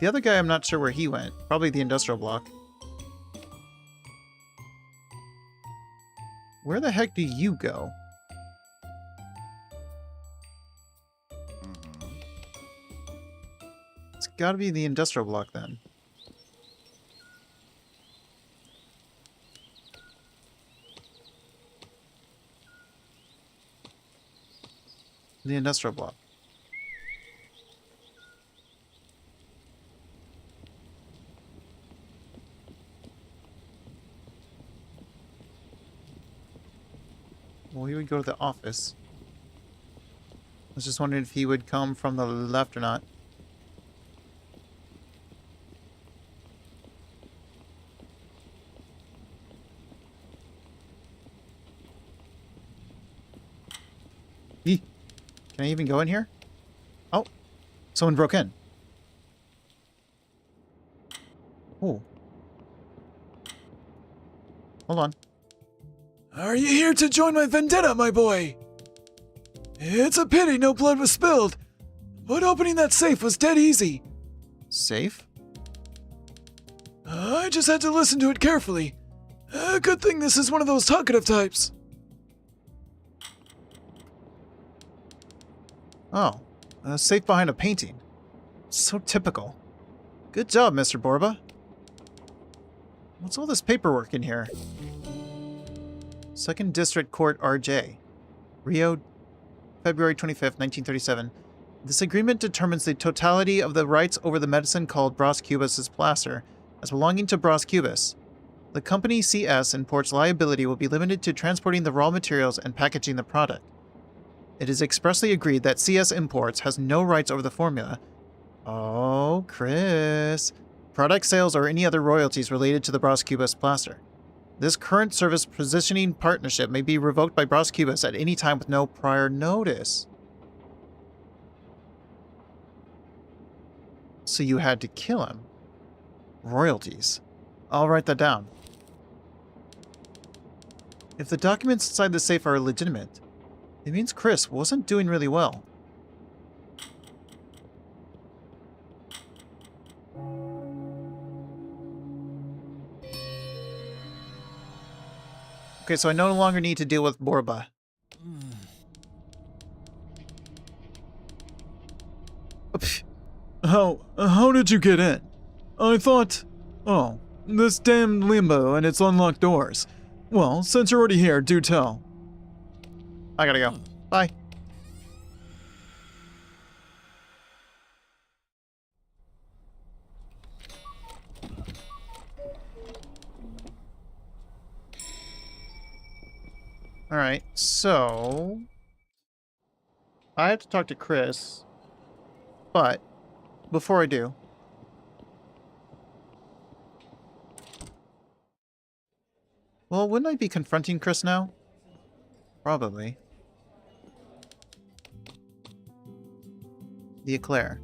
S1: The other guy I'm not sure where he went. Probably the industrial block. Where the heck do you go? It's gotta be the industrial block then. The industrial block. Well, he would go to the office. I was just wondering if he would come from the left or not. Eeh. Can I even go in here? Oh, someone broke in. Hold on.
S2: Are you here to join my vendetta, my boy? It's a pity no blood was spilled, but opening that safe was dead easy.
S1: Safe?
S2: I just had to listen to it carefully. Good thing this is one of those talkative types.
S1: Oh, a safe behind a painting. So typical. Good job, Mr. Borba. What's all this paperwork in here? 2nd District Court RJ. Rio, February 25th, 1937. This agreement determines the totality of the rights over the medicine called Bros Cubus' plaster as belonging to Bros Cubus. The company CS Imports liability will be limited to transporting the raw materials and packaging the product. It is expressly agreed that CS Imports has no rights over the formula. Oh, Chris. Product sales or any other royalties related to the Bros Cubus plaster. This current service positioning partnership may be revoked by Bros Cubus at any time with no prior notice. So you had to kill him. Royalties. I'll write that down. If the documents inside the safe are legitimate, it means Chris wasn't doing really well. Okay, so I no longer need to deal with Borba.
S2: How did you get in? I thought... Oh, this damned limbo and its unlocked doors. Well, since you're already here, do tell.
S1: I gotta go. Bye. Alright, so... I have to talk to Chris. But, before I do... Well, wouldn't I be confronting Chris now? Probably. The eclair.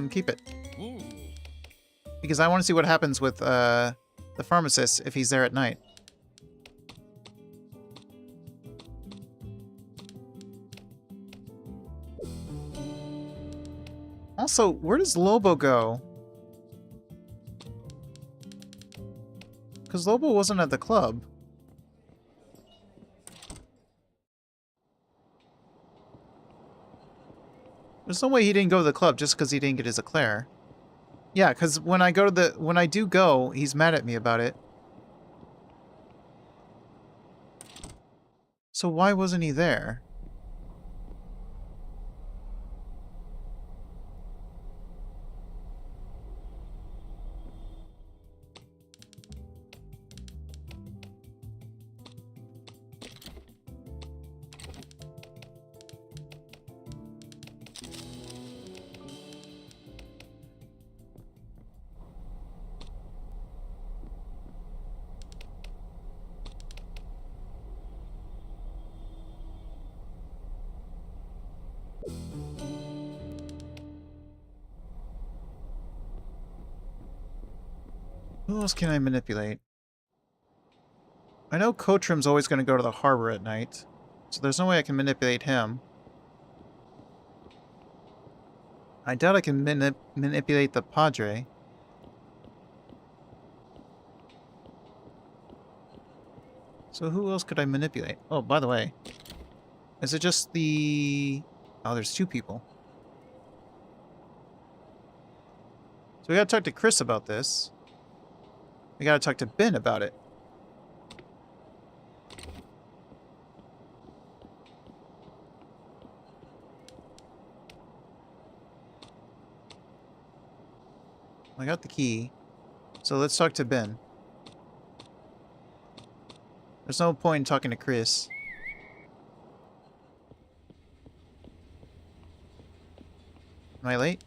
S1: Keep it. Because I want to see what happens with the pharmacist if he's there at night. Also, where does Lobo go? Because Lobo wasn't at the club. There's no way he didn't go to the club just because he didn't get his eclair. Yeah, because when I do go, he's mad at me about it. So why wasn't he there? Who else can I manipulate? I know Kotrim's always going to go to the harbor at night, so there's no way I can manipulate him. I doubt I can manipulate the Padre. So who else could I manipulate? Oh, by the way. Is it just the... Oh, there's two people. So we gotta talk to Chris about this. We gotta talk to Ben about it. I got the key. So let's talk to Ben. There's no point in talking to Chris. Am I late?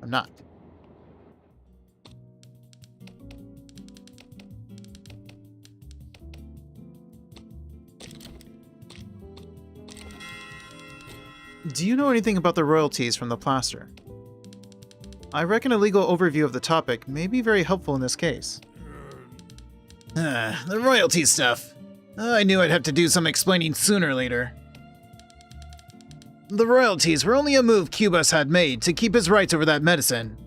S1: I'm not. Do you know anything about the royalties from the plaster? I reckon a legal overview of the topic may be very helpful in this case.
S3: The royalty stuff. I knew I'd have to do some explaining sooner or later. The royalties were only a move Cubas had made to keep his rights over that medicine.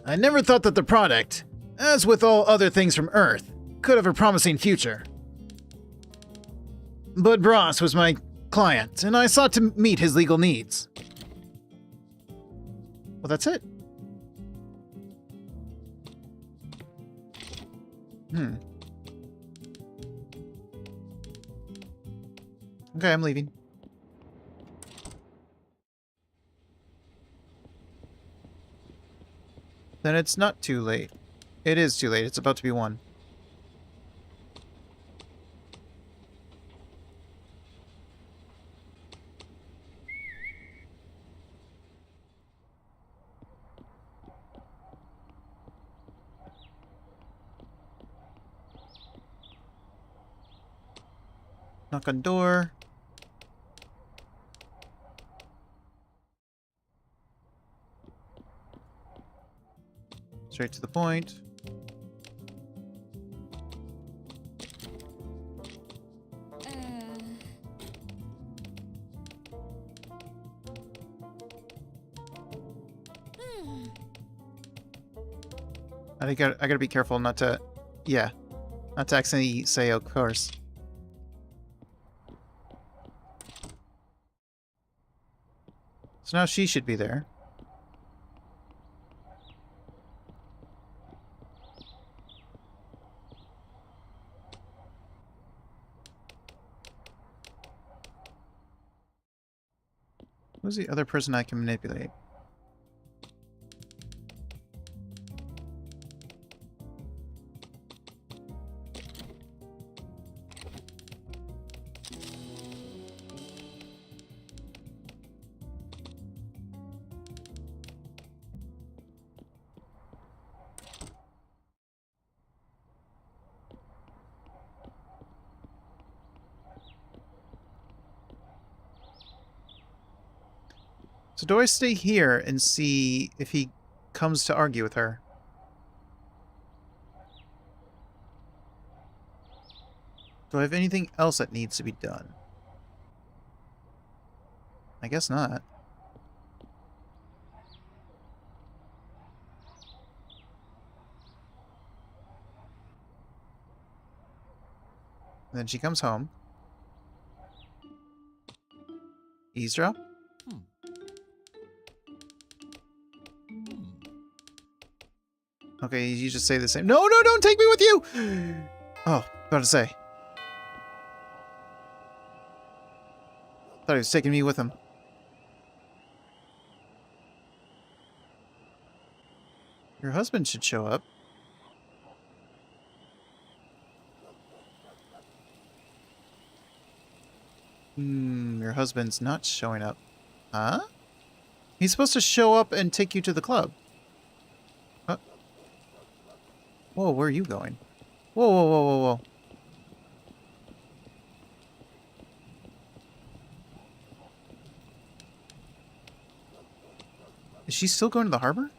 S3: I never thought that the product, as with all other things from Earth, could have a promising future. But Bros was my client, and I sought to meet his legal needs.
S1: Well, that's it. Okay, I'm leaving. Then it's not too late. It is too late. It's about to be 1. Knock on door. Straight to the point. I gotta be careful not to, not to accidentally say, of course. So now she should be there. Who's the other person I can manipulate? So do I stay here and see if he comes to argue with her? Do I have anything else that needs to be done? I guess not. And then she comes home. Eavesdrop? Okay, you just say the same. No, no, don't take me with you! Oh, about to say. Thought he was taking me with him. Your husband should show up. Your husband's not showing up. Huh? He's supposed to show up and take you to the club. Whoa, where are you going? Whoa, whoa, whoa, whoa, whoa. Is she still going to the harbor?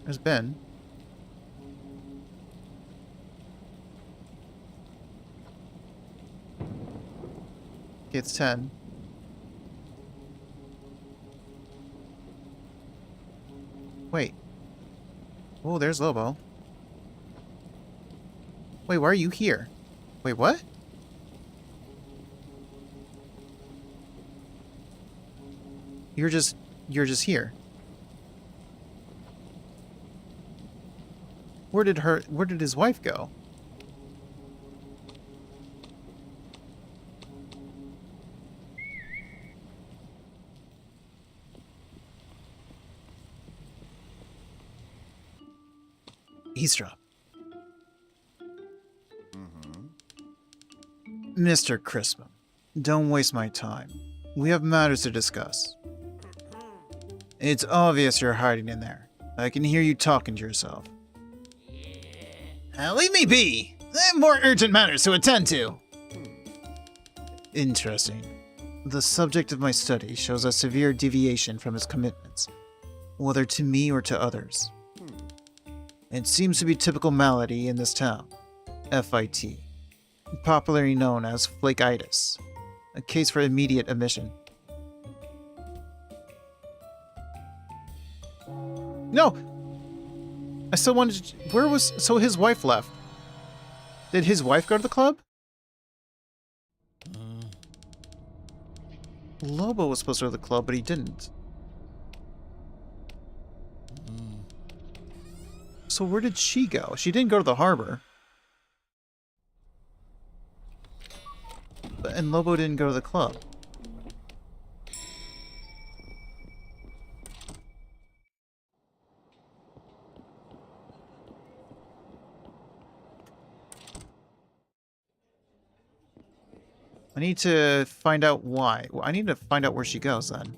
S1: There's Ben. Okay, it's 10. Wait. Oh, there's Lobo. Wait, why are you here? Wait, what? You're just here. Where did his wife go? Eavesdrop. Mr. Crispum, don't waste my time. We have matters to discuss. It's obvious you're hiding in there. I can hear you talking to yourself.
S3: Leave me be. I have more urgent matters to attend to.
S1: Interesting. The subject of my study shows a severe deviation from his commitments, whether to me or to others. It seems to be typical malady in this town, FIT, popularly known as flakeitis, a case for immediate admission. No! I still wanted to... Where was... So his wife left. Did his wife go to the club? Lobo was supposed to go to the club, but he didn't. So where did she go? She didn't go to the harbor. And Lobo didn't go to the club. I need to find out why. Well, I need to find out where she goes then.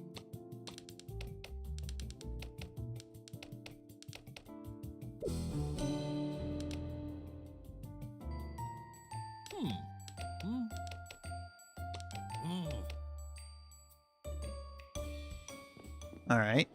S1: All right.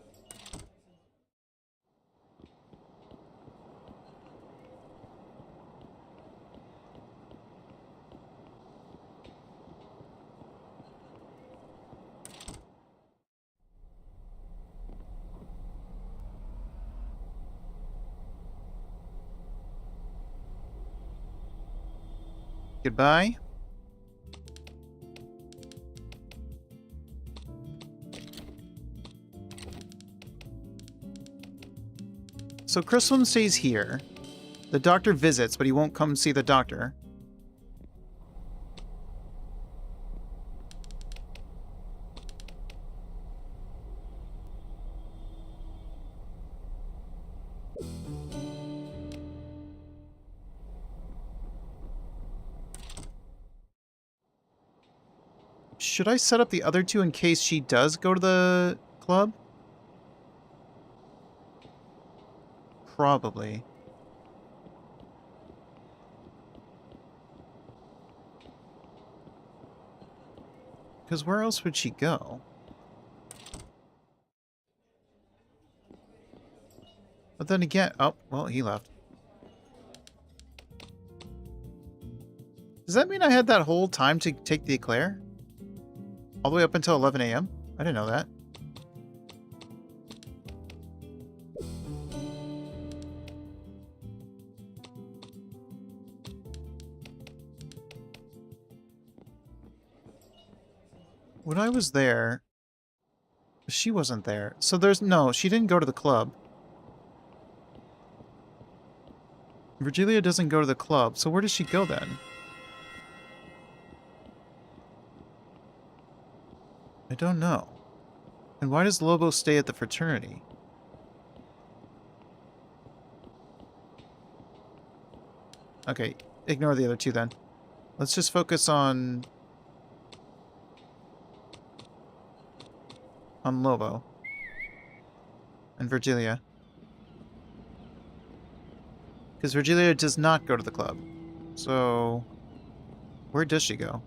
S1: Goodbye. So Crispin stays here. The doctor visits, but he won't come see the doctor. Should I set up the other two in case she does go to the club? Probably. Because where else would she go? But then again... Oh, well, he left. Does that mean I had that whole time to take the eclair? All the way up until 11 a.m.? I didn't know that. When I was there, she wasn't there. So there's no, she didn't go to the club. Virgilia doesn't go to the club, so where does she go then? I don't know. And why does Lobo stay at the fraternity? Okay, ignore the other two then. Let's just focus on Lobo and Virgilia. Because Virgilia does not go to the club. So, where does she go?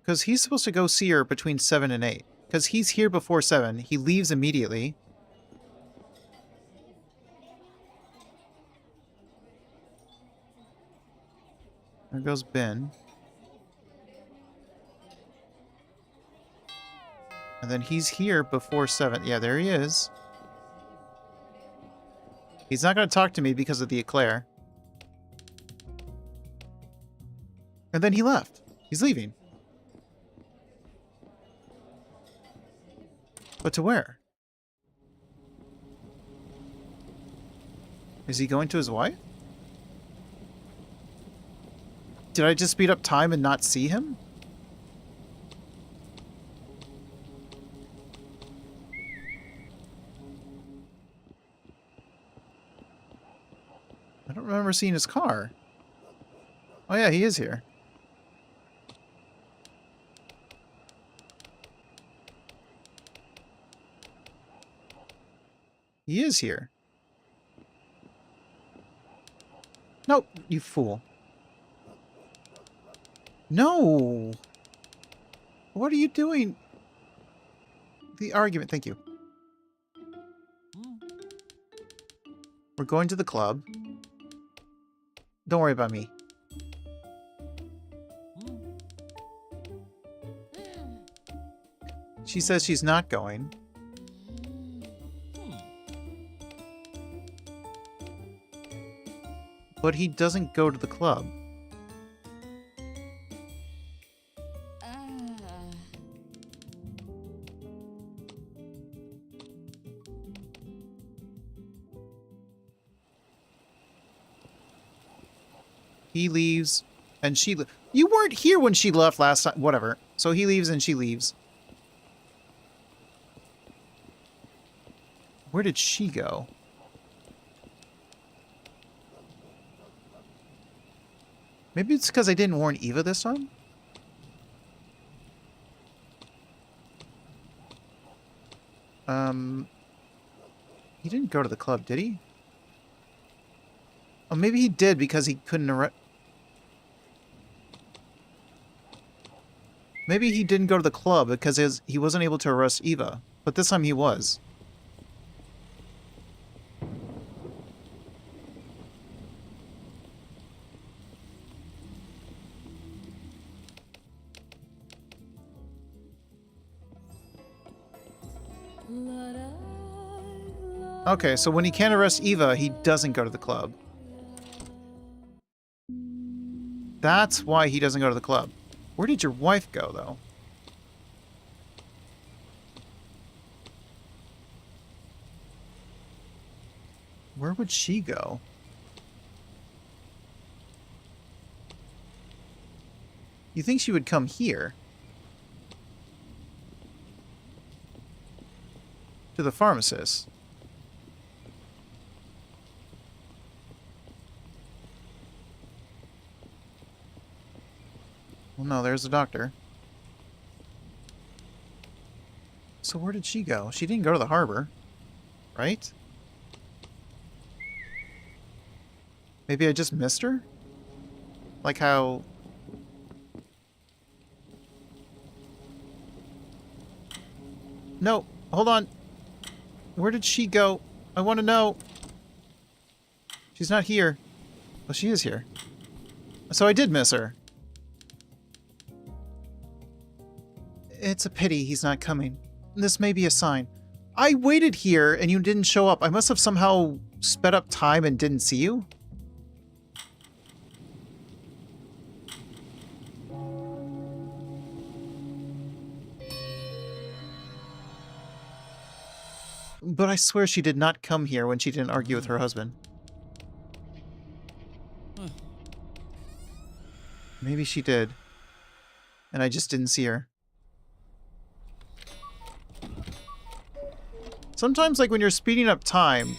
S1: Because he's supposed to go see her between 7 and 8. Because he's here before 7. He leaves immediately. There goes Ben. And then he's here before 7. Yeah, there he is. He's not going to talk to me because of the eclair. And then he left. He's leaving. But to where? Is he going to his wife? Did I just speed up time and not see him? don't remember seeing his car. Oh yeah, he is here. He is here. Nope, you fool. No! What are you doing? The argument, thank you. We're going to the club. Don't worry about me. She says she's not going. But he doesn't go to the club. He leaves, and she... You weren't here when she left last time. Whatever. So he leaves and she leaves. Where did she go? Maybe it's because I didn't warn Eva this time? He didn't go to the club, did he? Oh, maybe he did because he couldn't arrest... Maybe he didn't go to the club because he wasn't able to arrest Eva. But this time he was. Okay, so when he can't arrest Eva, he doesn't go to the club. That's why he doesn't go to the club. Where did your wife go, though? Where would she go? You think she would come here? To the pharmacist. Well, no, there's the doctor. So where did she go? She didn't go to the harbor, right? Maybe I just missed her? Like how... No, hold on. Where did she go? I want to know. She's not here. Well, she is here. So I did miss her. It's a pity he's not coming. This may be a sign. I waited here and you didn't show up. I must have somehow sped up time and didn't see you. But I swear she did not come here when she didn't argue with her husband. Maybe she did. And I just didn't see her. Sometimes, like, when you're speeding up time,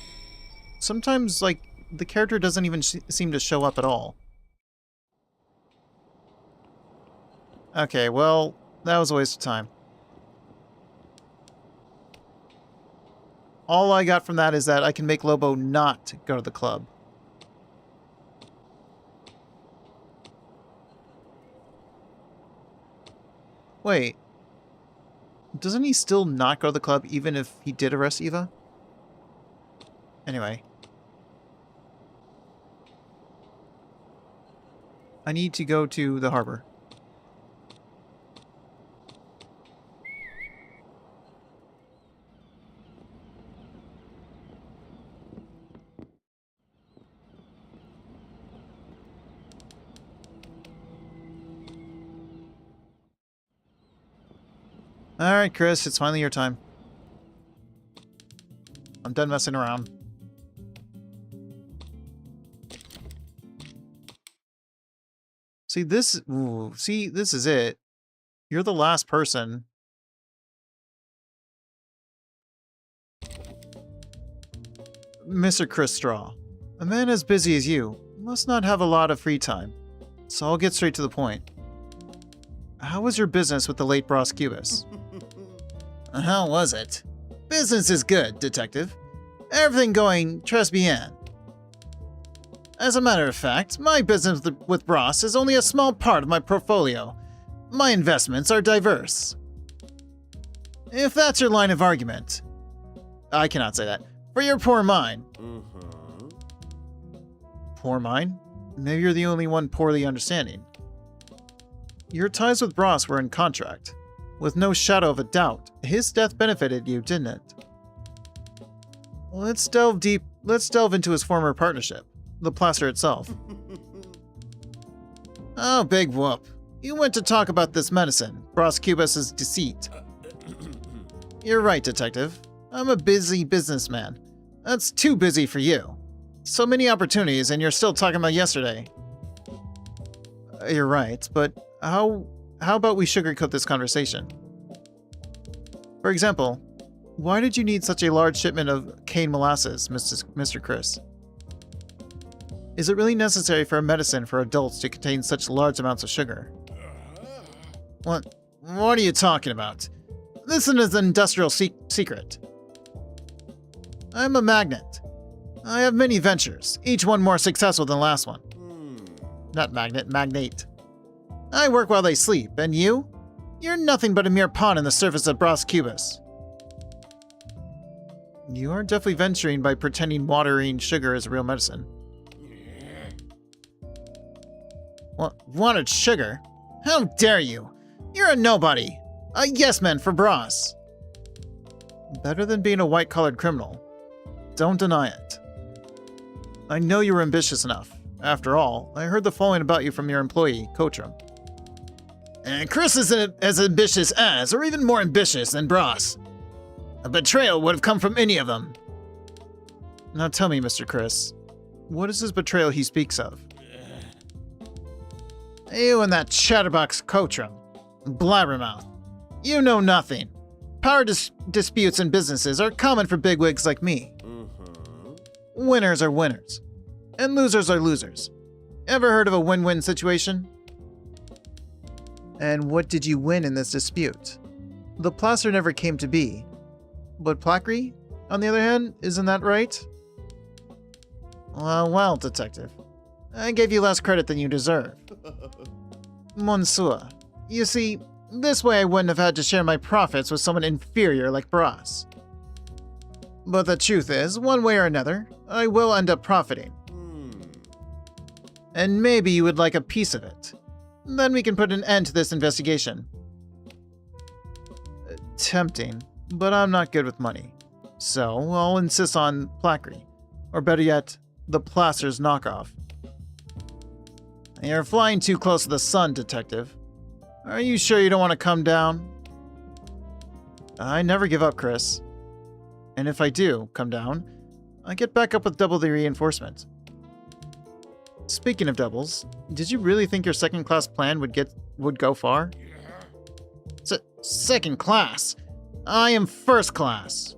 S1: sometimes, like, the character doesn't even seem to show up at all. Okay, well, that was a waste of time. All I got from that is that I can make Lobo not go to the club. Wait. Doesn't he still not go to the club even if he did arrest Eva? Anyway. I need to go to the harbor. Alright, Chris, it's finally your time. I'm done messing around. See, this... Ooh, see, this is it. You're the last person. Mr. Chris Straw. A man as busy as you must not have a lot of free time, so I'll get straight to the point. How was your business with the late Posthumous?
S3: How was it? Business is good, Detective. Everything going très bien. As a matter of fact, my business with Ross is only a small part of my portfolio. My investments are diverse. If that's your line of argument. I cannot say that. For your poor mind.
S1: Poor mind? Maybe you're the only one poorly understanding. Your ties with Ross were in contract. With no shadow of a doubt, his death benefited you, didn't it? Let's delve into his former partnership, the plaster itself.
S3: Oh, big whoop. You went to talk about this medicine, Posthumous' deceit. You're right, Detective. I'm a busy businessman. That's too busy for you. So many opportunities, and you're still talking about yesterday.
S1: You're right, but how about we sugarcoat this conversation? For example, why did you need such a large shipment of cane molasses, Mr. Chris? Is it really necessary for a medicine for adults to contain such large amounts of sugar?
S3: What are you talking about? This is an industrial secret. I'm a magnate. I have many ventures, each one more successful than the last one. Not magnet, magnate. I work while they sleep, and you? You're nothing but a mere pawn in the surface of Posthumous.
S1: You are definitely venturing by pretending watering sugar is real medicine.
S3: Watered sugar? How dare you? You're a nobody. A yes-man for Bros.
S1: Better than being a white-collared criminal. Don't deny it. I know you were ambitious enough. After all, I heard the following about you from your employee, Coachram.
S3: And Chris isn't as ambitious as, or even more ambitious than Bros. A betrayal would have come from any of them.
S1: Now tell me, Mr. Chris, what is this betrayal he speaks of?
S3: You and that chatterbox Coachram. Blabbermouth. You know nothing. Power disputes in businesses are common for bigwigs like me. Winners are winners. And losers are losers. Ever heard of a win-win situation?
S1: And what did you win in this dispute? The plaster never came to be. But Plackery, on the other hand, isn't that right?
S3: Well, Detective. I gave you less credit than you deserve. Monsieur, you see, this way I wouldn't have had to share my profits with someone inferior like Bros. But the truth is, one way or another, I will end up profiting. And maybe you would like a piece of it. Then we can put an end to this investigation.
S1: Tempting, but I'm not good with money. So I'll insist on Plackery. Or better yet, the plaster's knockoff.
S3: You're flying too close to the sun, Detective. Are you sure you don't want to come down?
S1: I never give up, Chris. And if I do come down, I get back up with double the reinforcement. Speaking of doubles, did you really think your second-class plan would go far?
S3: Second class? I am first class.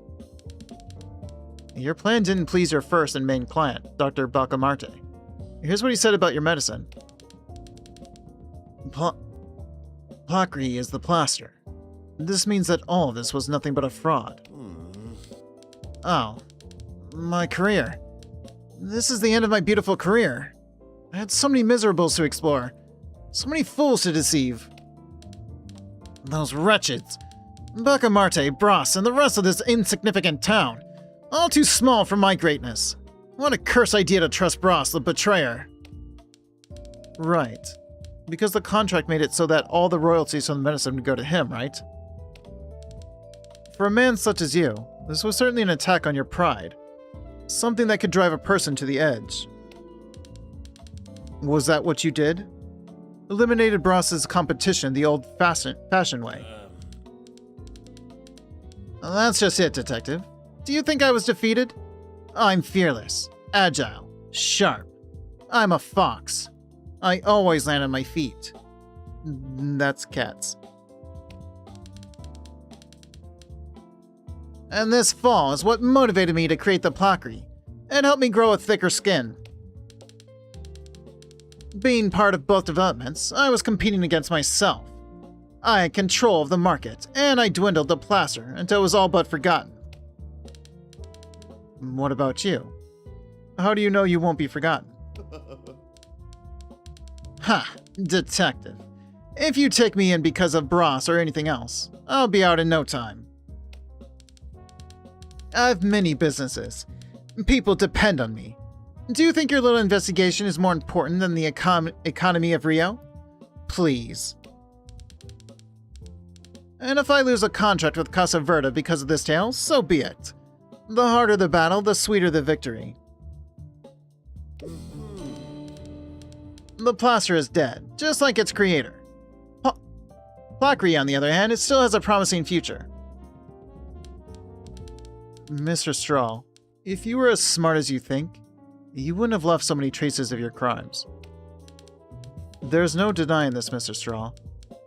S1: Your plan didn't please your first and main client, Dr. Bacamarte. Here's what he said about your medicine.
S3: Plackery is the plaster.
S1: This means that all of this was nothing but a fraud.
S3: Oh, my career. This is the end of my beautiful career. I had so many miserables to explore. So many fools to deceive. Those wretches. Bacamarte, Bros, and the rest of this insignificant town. All too small for my greatness. What a cursed idea to trust Bros, the betrayer.
S1: Right. Because the contract made it so that all the royalties from the medicine would go to him, right? For a man such as you, this was certainly an attack on your pride. Something that could drive a person to the edge. Was that what you did? Eliminated Bros's competition the old-fashioned way.
S3: Well, that's just it, Detective. Do you think I was defeated? I'm fearless, agile, sharp. I'm a fox. I always land on my feet.
S1: That's cats.
S3: And this fall is what motivated me to create the Plackery.
S1: It helped me grow a thicker skin. Being part of both developments, I was competing against myself. I had control of the market, and I dwindled the plaster until it was all but forgotten. What about you? How do you know you won't be forgotten? Ha, detective. If you take me in because of Bros or anything else, I'll be out in no time. I've many businesses. People depend on me. Do you think your little investigation is more important than the economy of Rio? Please. And if I lose a contract with Casa Verde because of this tale, so be it. The harder the battle, the sweeter the victory. The plaster is dead, just like its creator. Plackery, on the other hand, it still has a promising future. Mr. Straw, if you were as smart as you think, you wouldn't have left so many traces of your crimes. There's no denying this, Mr. Straw.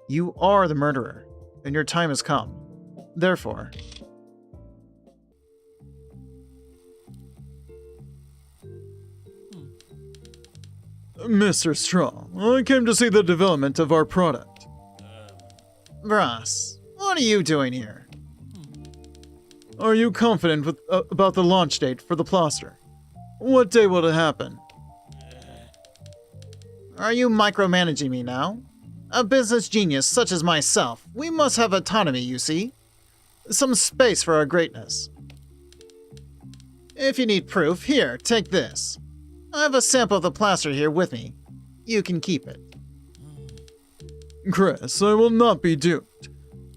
S1: You are the murderer, and your time has come. Therefore...
S2: Mr. Straw, I came to see the development of our product.
S1: Ross, what are you doing here?
S2: Are you confident about the launch date for the plaster? What day will it happen?
S1: Are you micromanaging me now? A business genius such as myself, we must have autonomy, you see. Some space for our greatness. If you need proof, here, take this. I have a sample of the plaster here with me. You can keep it.
S2: Chris, I will not be duped.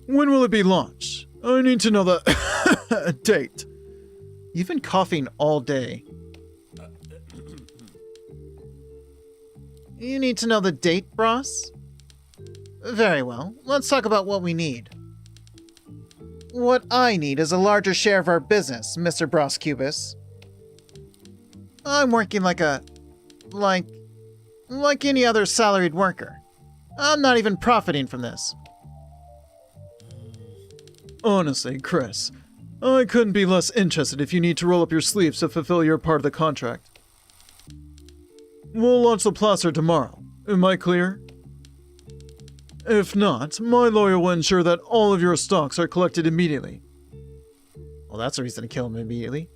S2: When will it be launched? I need to know the date.
S1: You've been coughing all day. You need to know the date, Bros? Very well, let's talk about what we need. What I need is a larger share of our business, Mr. Bros Cubus. I'm working like any other salaried worker. I'm not even profiting from this.
S2: Honestly, Chris, I couldn't be less interested if you need to roll up your sleeves to fulfill your part of the contract. We'll launch the plaster tomorrow. Am I clear? If not, my lawyer will ensure that all of your stocks are collected immediately.
S1: Well, that's a reason to kill him immediately.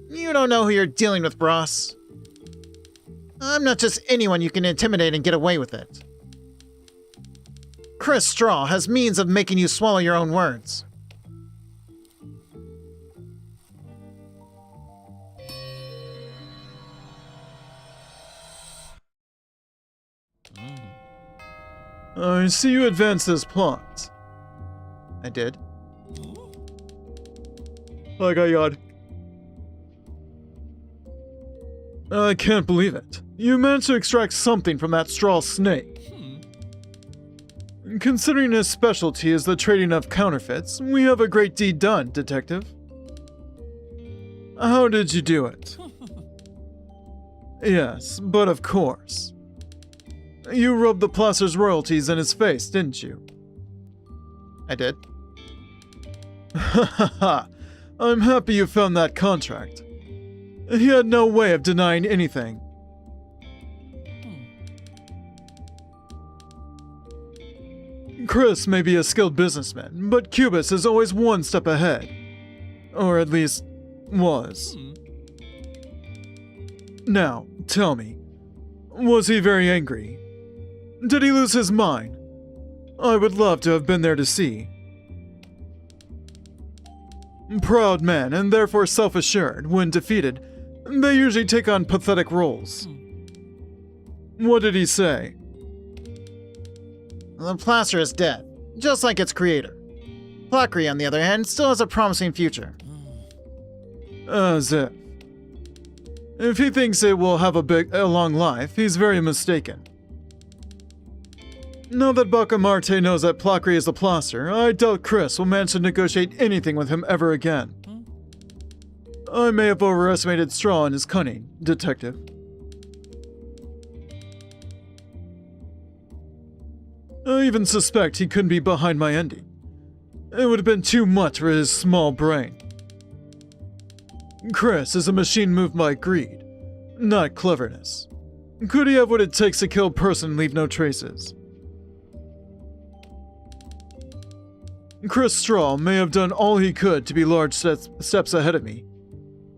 S1: You don't know who you're dealing with, Bros. I'm not just anyone you can intimidate and get away with it. Chris Straw has means of making you swallow your own words.
S2: I see you advance this plot.
S1: I did.
S2: I can't believe it. You managed to extract something from that straw snake. Considering his specialty is the trading of counterfeits, we have a great deed done, Detective. How did you do it? Yes, but of course. You rubbed the plaster's royalties in his face, didn't you?
S1: I did.
S2: Ha ha ha! I'm happy you found that contract. He had no way of denying anything. Chris may be a skilled businessman, but Cubus is always one step ahead. Or at least, was. Now, tell me, was he very angry? Did he lose his mind? I would love to have been there to see. Proud men, and therefore self-assured, when defeated, they usually take on pathetic roles. What did he say?
S1: The plaster is dead, just like its creator. Plackery, on the other hand, still has a promising future.
S2: As if. If he thinks it will have a long life, he's very mistaken. Now that Bacamarte knows that Plackery is the plaster, I doubt Chris will manage to negotiate anything with him ever again. I may have overestimated Straw and his cunning, Detective. I even suspect he couldn't be behind my ending. It would have been too much for his small brain. Chris is a machine moved by greed, not cleverness. Could he have what it takes to kill a person and leave no traces? Chris Straw may have done all he could to be large steps ahead of me,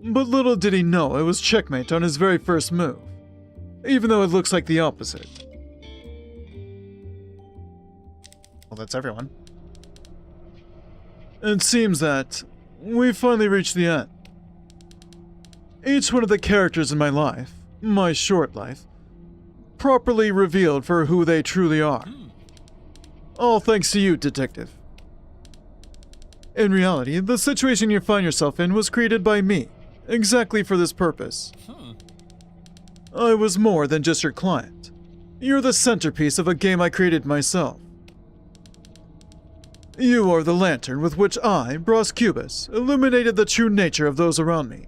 S2: but little did he know it was checkmate on his very first move, even though it looks like the opposite.
S1: Well, that's everyone.
S2: It seems that we finally reached the end. Each one of the characters in my life, my short life, properly revealed for who they truly are. All thanks to you, Detective. In reality, the situation you find yourself in was created by me, exactly for this purpose. I was more than just your client. You're the centerpiece of a game I created myself. You are the lantern with which I, Bros Cubus, illuminated the true nature of those around me.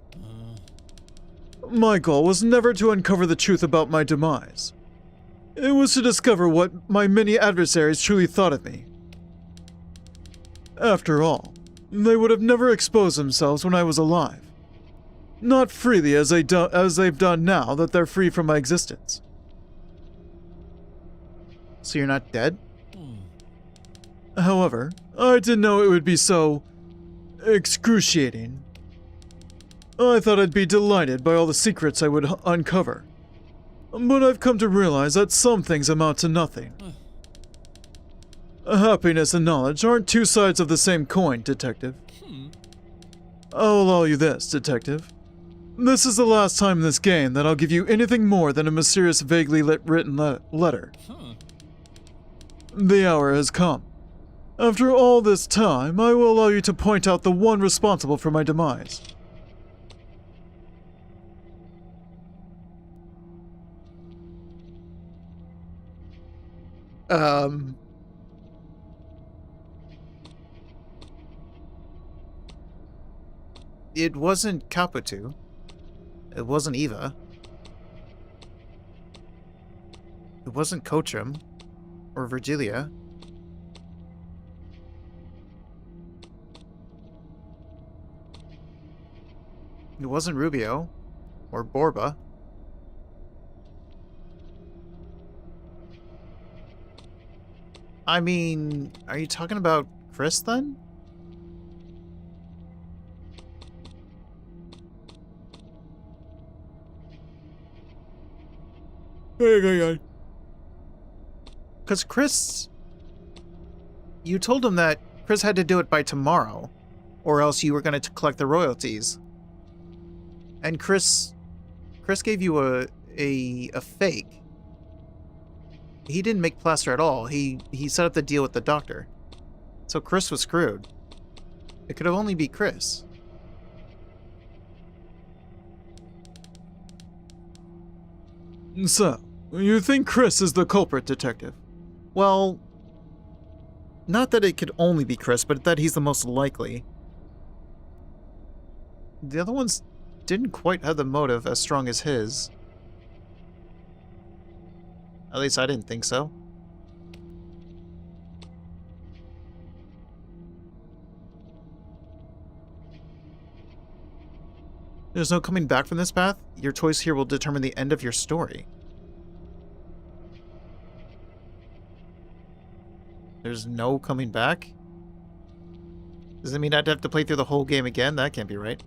S2: My goal was never to uncover the truth about my demise. It was to discover what my many adversaries truly thought of me. After all, they would have never exposed themselves when I was alive. Not freely as they've done now that they're free from my existence.
S1: So you're not dead?
S2: However, I didn't know it would be so excruciating. I thought I'd be delighted by all the secrets I would uncover. But I've come to realize that some things amount to nothing. Happiness and knowledge aren't two sides of the same coin, Detective. I'll allow you this, Detective. This is the last time in this game that I'll give you anything more than a mysterious, vaguely written letter. The hour has come. After all this time, I will allow you to point out the one responsible for my demise.
S1: It wasn't Caputu. It wasn't Eva. It wasn't Coachum. Or Virgilia. It wasn't Rubio. Or Borba. I mean, are you talking about Chris then? Because Chris... You told him that Chris had to do it by tomorrow, or else you were going to collect the royalties. And Chris gave you a fake. He didn't make plaster at all. He set up the deal with the doctor. So Chris was screwed. It could have only be Chris.
S2: So, you think Chris is the culprit, Detective?
S1: Well, not that it could only be Chris, but that he's the most likely. The other ones didn't quite have the motive as strong as his. At least I didn't think so. There's no coming back from this path. Your choice here will determine the end of your story. There's no coming back? Does that mean I'd have to play through the whole game again? That can't be right.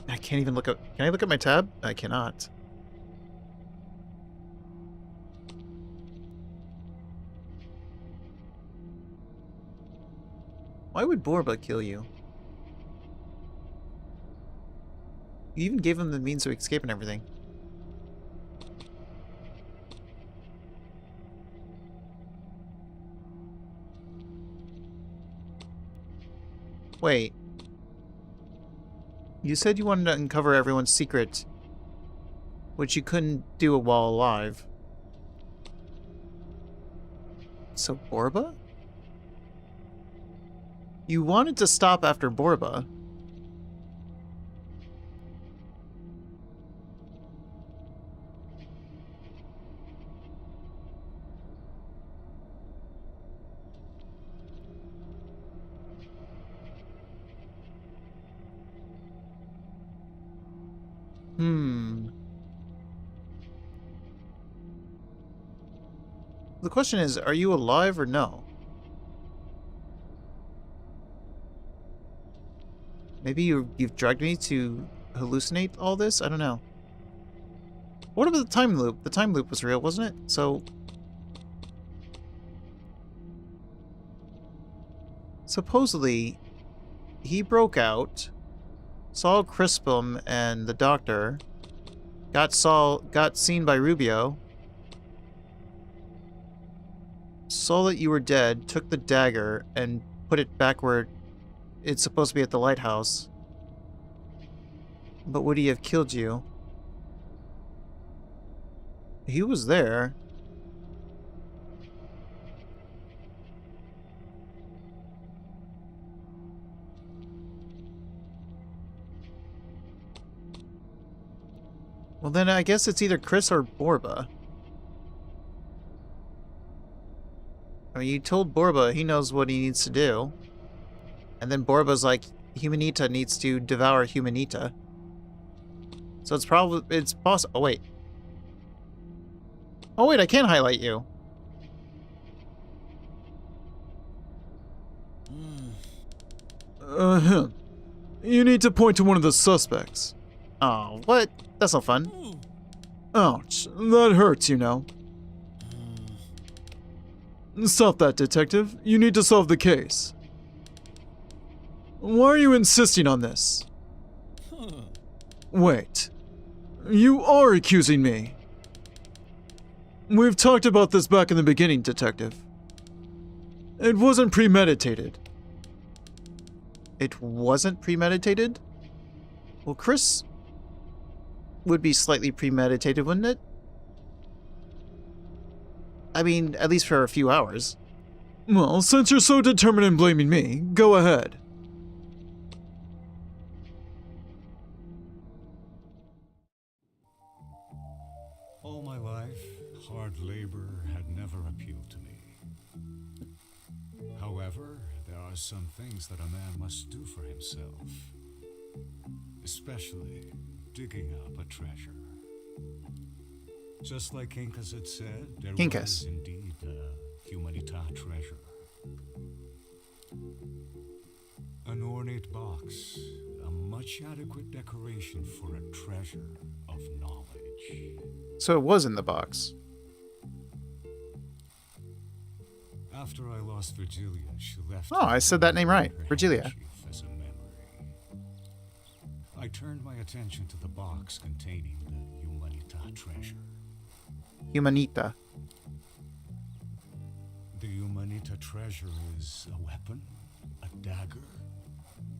S1: I can't even look up. Can I look at my tab? I cannot. Why would Borba kill you? You even gave him the means to escape and everything. Wait. You said you wanted to uncover everyone's secret, which you couldn't do it while alive. So Borba? You wanted to stop after Borba. The question is, are you alive or no? Maybe you've drugged me to hallucinate all this? I don't know. What about the time loop? The time loop was real, wasn't it? So... supposedly, he broke out, saw Crispum and the doctor, got seen by Rubio, saw that you were dead, took the dagger, and put it back where it's supposed to be at the lighthouse. But would he have killed you? He was there. Well, then I guess it's either Chris or Borba. I mean, you told Borba he knows what he needs to do. And then Borba's like, Humanita needs to devour Humanita. So it's probably... it's possible... oh, wait. Oh, wait, I can highlight you.
S2: You need to point to one of the suspects.
S1: Oh, what? That's no fun.
S2: Ouch, that hurts, you know. Stop that, detective. You need to solve the case. Why are you insisting on this? Wait. You are accusing me. We've talked about this back in the beginning, detective. It wasn't premeditated.
S1: It wasn't premeditated? Well, Chris would be slightly premeditated, wouldn't it? I mean, at least for a few hours.
S2: Well, since you're so determined in blaming me, go ahead.
S4: All my life, hard labor had never appealed to me. However, there are some things that a man must do for himself. Especially digging up a treasure. Just like Quincas had said, there was indeed a Humanita treasure. An ornate box, a much adequate decoration for a treasure of knowledge.
S1: So it was in the box.
S4: After I lost Virgilia, she left.
S1: Oh, I said that name right. Virgilia.
S4: As a memory. I turned my attention to the box containing the Humanita treasure.
S1: Humanita.
S4: The Humanita treasure is a weapon? A dagger?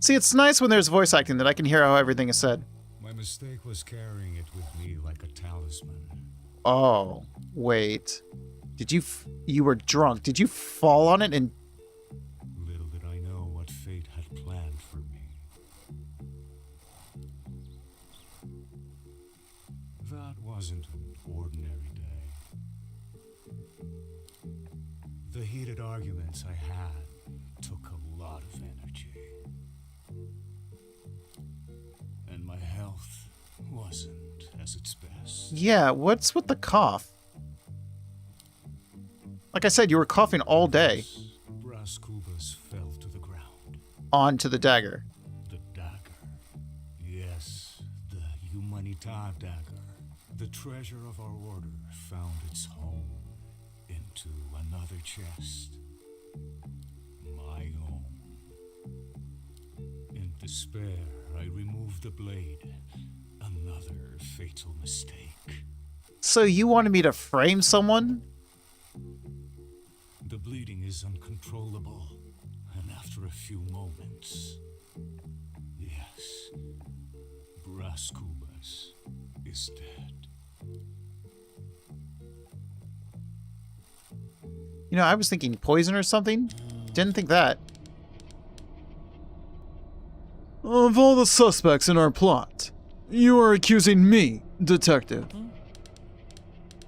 S1: See, it's nice when there's voice acting that I can hear how everything is said.
S4: My mistake was carrying it with me like a talisman.
S1: Oh, wait. Did you were drunk. Did you fall on it and...
S4: Little did I know what fate had planned for me. That wasn't an ordinary day. The heated arguments I had took a lot of energy. And my health wasn't as its best.
S1: Yeah, what's with the cough? Like I said, you were coughing all day.
S4: Brass cubas fell to the ground.
S1: Onto the dagger.
S4: The dagger. Yes, the Humanita dagger. The treasure of our order found its home into another chest. My own. In despair, I removed the blade. Another fatal mistake.
S1: So you wanted me to frame someone?
S4: The bleeding is uncontrollable, and after a few moments, yes, Brass Cubas is dead.
S1: You know, I was thinking poison or something. Didn't think that.
S2: Of all the suspects in our plot, you are accusing me, detective.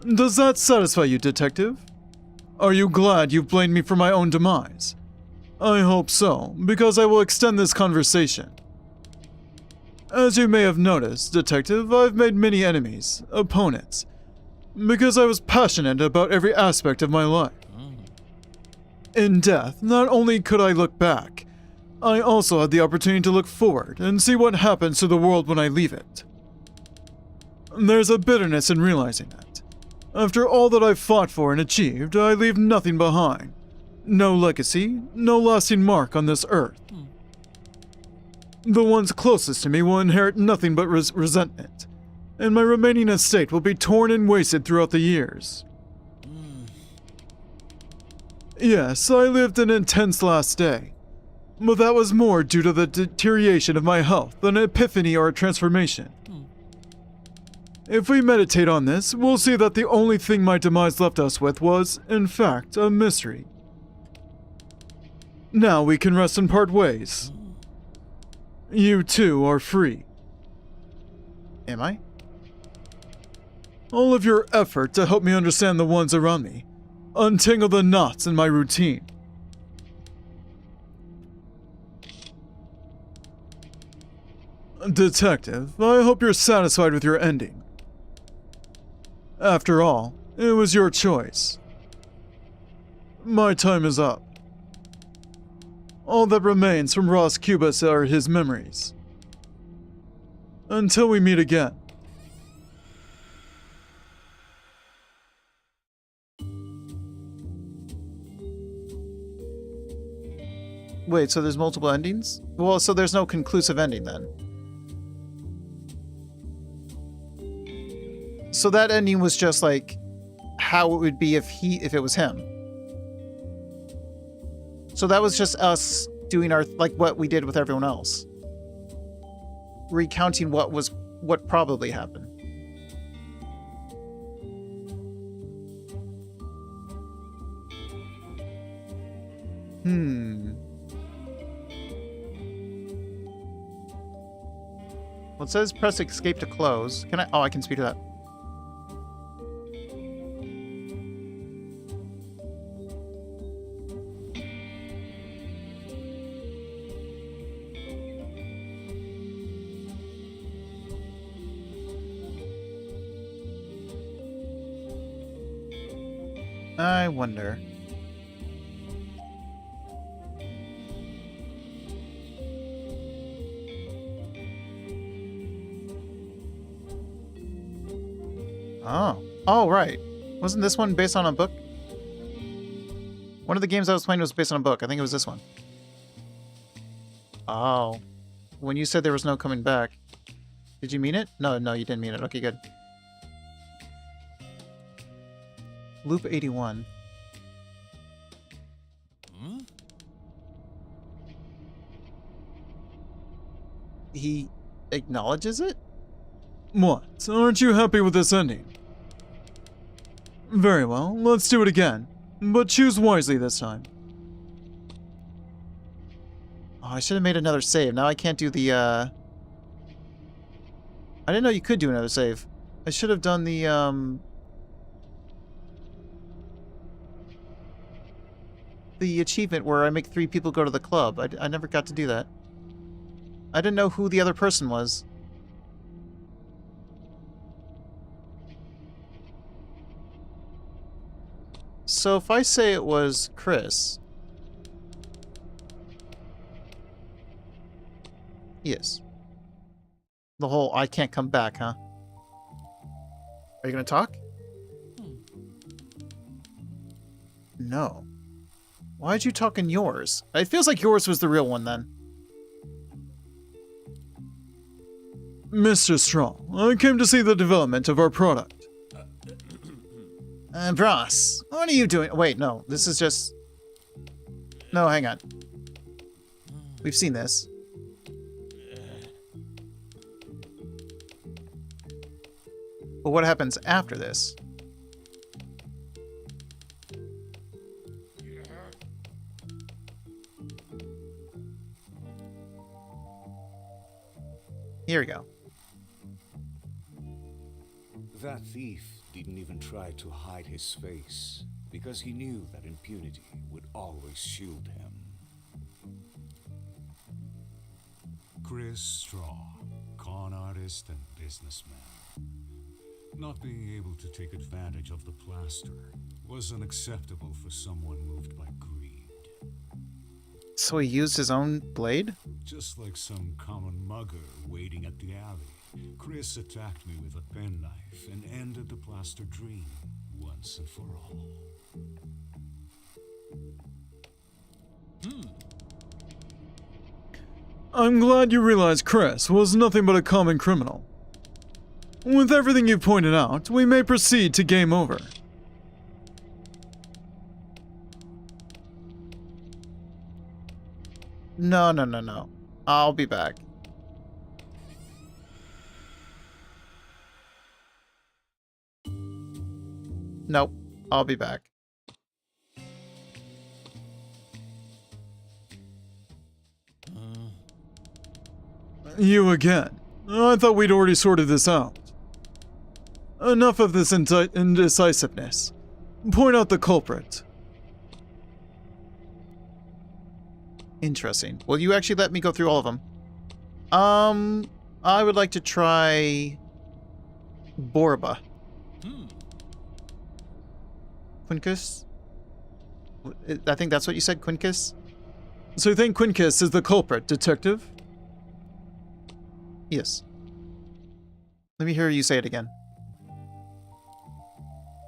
S2: Does that satisfy you, detective? Are you glad you've blamed me for my own demise? I hope so, because I will extend this conversation. As you may have noticed, Detective, I've made many enemies, opponents, because I was passionate about every aspect of my life. In death, not only could I look back, I also had the opportunity to look forward and see what happens to the world when I leave it. There's a bitterness in realizing that. After all that I've fought for and achieved, I leave nothing behind. No legacy, no lasting mark on this earth. The ones closest to me will inherit nothing but resentment, and my remaining estate will be torn and wasted throughout the years. Yes, I lived an intense last day, but that was more due to the deterioration of my health than an epiphany or a transformation. If we meditate on this, we'll see that the only thing my demise left us with was, in fact, a mystery. Now we can rest and part ways. You too are free.
S1: Am I?
S2: All of your effort to help me understand the ones around me, untangle the knots in my routine. Detective, I hope you're satisfied with your ending. After all, it was your choice. My time is up. All that remains from Ross Cubas are his memories. Until we meet again.
S1: Wait, so there's multiple endings? Well, so there's no conclusive ending then. So that ending was just like how it would be if it was him. So that was just us doing our like what we did with everyone else. Recounting what probably happened. Well, it says press escape to close. Can I? Oh, I can speed to that. I wonder. Oh. Oh, right. Wasn't this one based on a book? One of the games I was playing was based on a book. I think it was this one. Oh. When you said there was no coming back, did you mean it? No, you didn't mean it. Okay, good. Loop 81. He acknowledges it?
S2: What? Aren't you happy with this ending? Very well, let's do it again. But choose wisely this time.
S1: Oh, I should have made another save. Now I can't do the, I didn't know you could do another save. I should have done the, the achievement where I make 3 people go to the club. I never got to do that. I didn't know who the other person was. So if I say it was Chris... Yes. The whole I can't come back, huh? Are you gonna talk? No. Why'd you talk in yours? It feels like yours was the real one then.
S2: Mr. Strong, I came to see the development of our product.
S1: Bros, what are you doing? Wait, no, this is just... No, hang on. We've seen this. But what happens after this? Here we go.
S4: That thief didn't even try to hide his face, because he knew that impunity would always shield him. Chris Straw, con artist and businessman. Not being able to take advantage of the plaster was unacceptable for someone moved by greed.
S1: So he used his own blade?
S4: Just like some common mugger waiting at the alley, Chris attacked me with a penknife and ended the plaster dream once and for all.
S2: I'm glad you realized Chris was nothing but a common criminal. With everything you pointed out, we may proceed to game over.
S1: No. I'll be back. Nope. I'll be back.
S2: You again. I thought we'd already sorted this out. Enough of this indecisiveness. Point out the culprit.
S1: Interesting. Will you actually let me go through all of them? I would like to try Borba. Quincus? I think that's what you said, Quincus?
S2: So you think Quincus is the culprit, detective?
S1: Yes. Let me hear you say it again.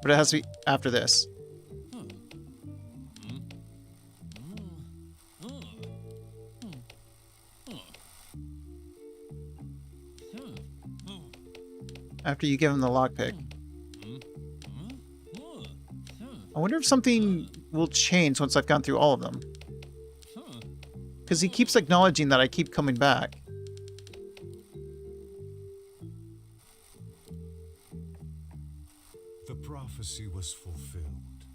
S1: But it has to be after this. After you give him the lockpick. I wonder if something will change once I've gone through all of them. Because he keeps acknowledging that I keep coming back.
S4: The prophecy was fulfilled.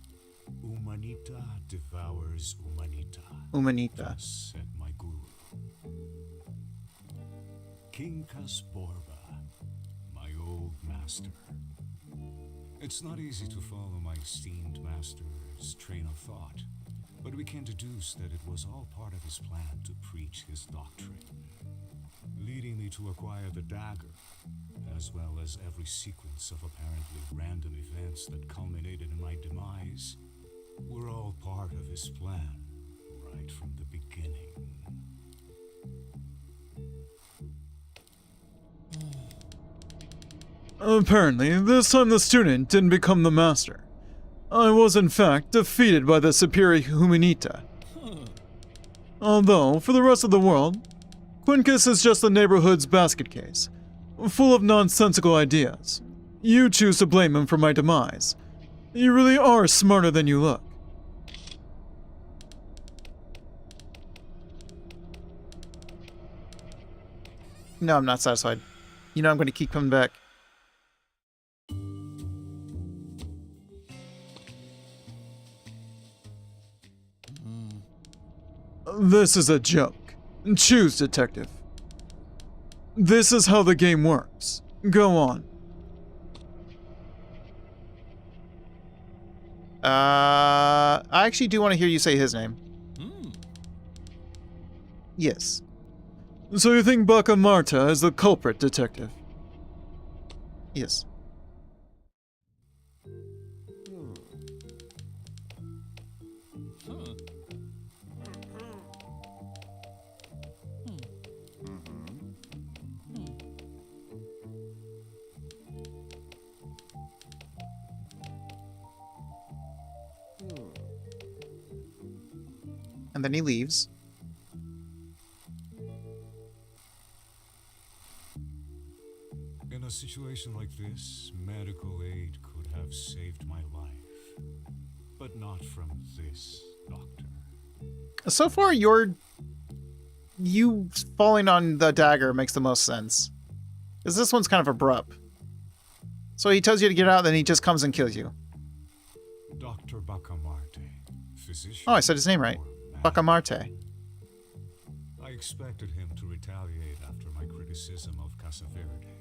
S4: Humanita devours humanita.
S1: Humanita.
S4: Thus said my guru. King Borba, my old master. It's not easy to follow my esteemed master's train of thought, but we can deduce that it was all part of his plan to preach his doctrine, leading me to acquire the dagger, as well as every sequence of apparently random events that culminated in my demise, were all part of his plan, right from the beginning.
S2: Apparently, this time the student didn't become the master. I was in fact defeated by the superior Humanita. Although, for the rest of the world, Quincus is just the neighborhood's basket case, full of nonsensical ideas. You choose to blame him for my demise. You really are smarter than you look.
S1: No, I'm not satisfied. You know I'm going to keep coming back.
S2: This is a joke. Choose, detective. This is how the game works. Go on.
S1: I actually do want to hear you say his name. Yes.
S2: So you think Bacca Marta is the culprit, detective?
S1: Yes. And then he leaves.
S4: In a situation like this, medical aid could have saved my life. But not from this doctor.
S1: So far, you falling on the dagger makes the most sense. Because this one's kind of abrupt. So he tells you to get out, then he just comes and kills you.
S4: Dr. Bacamarte, physician.
S1: Oh, I said his name right. Bacca Marta.
S4: I expected him to retaliate after my criticism of Casa Verde.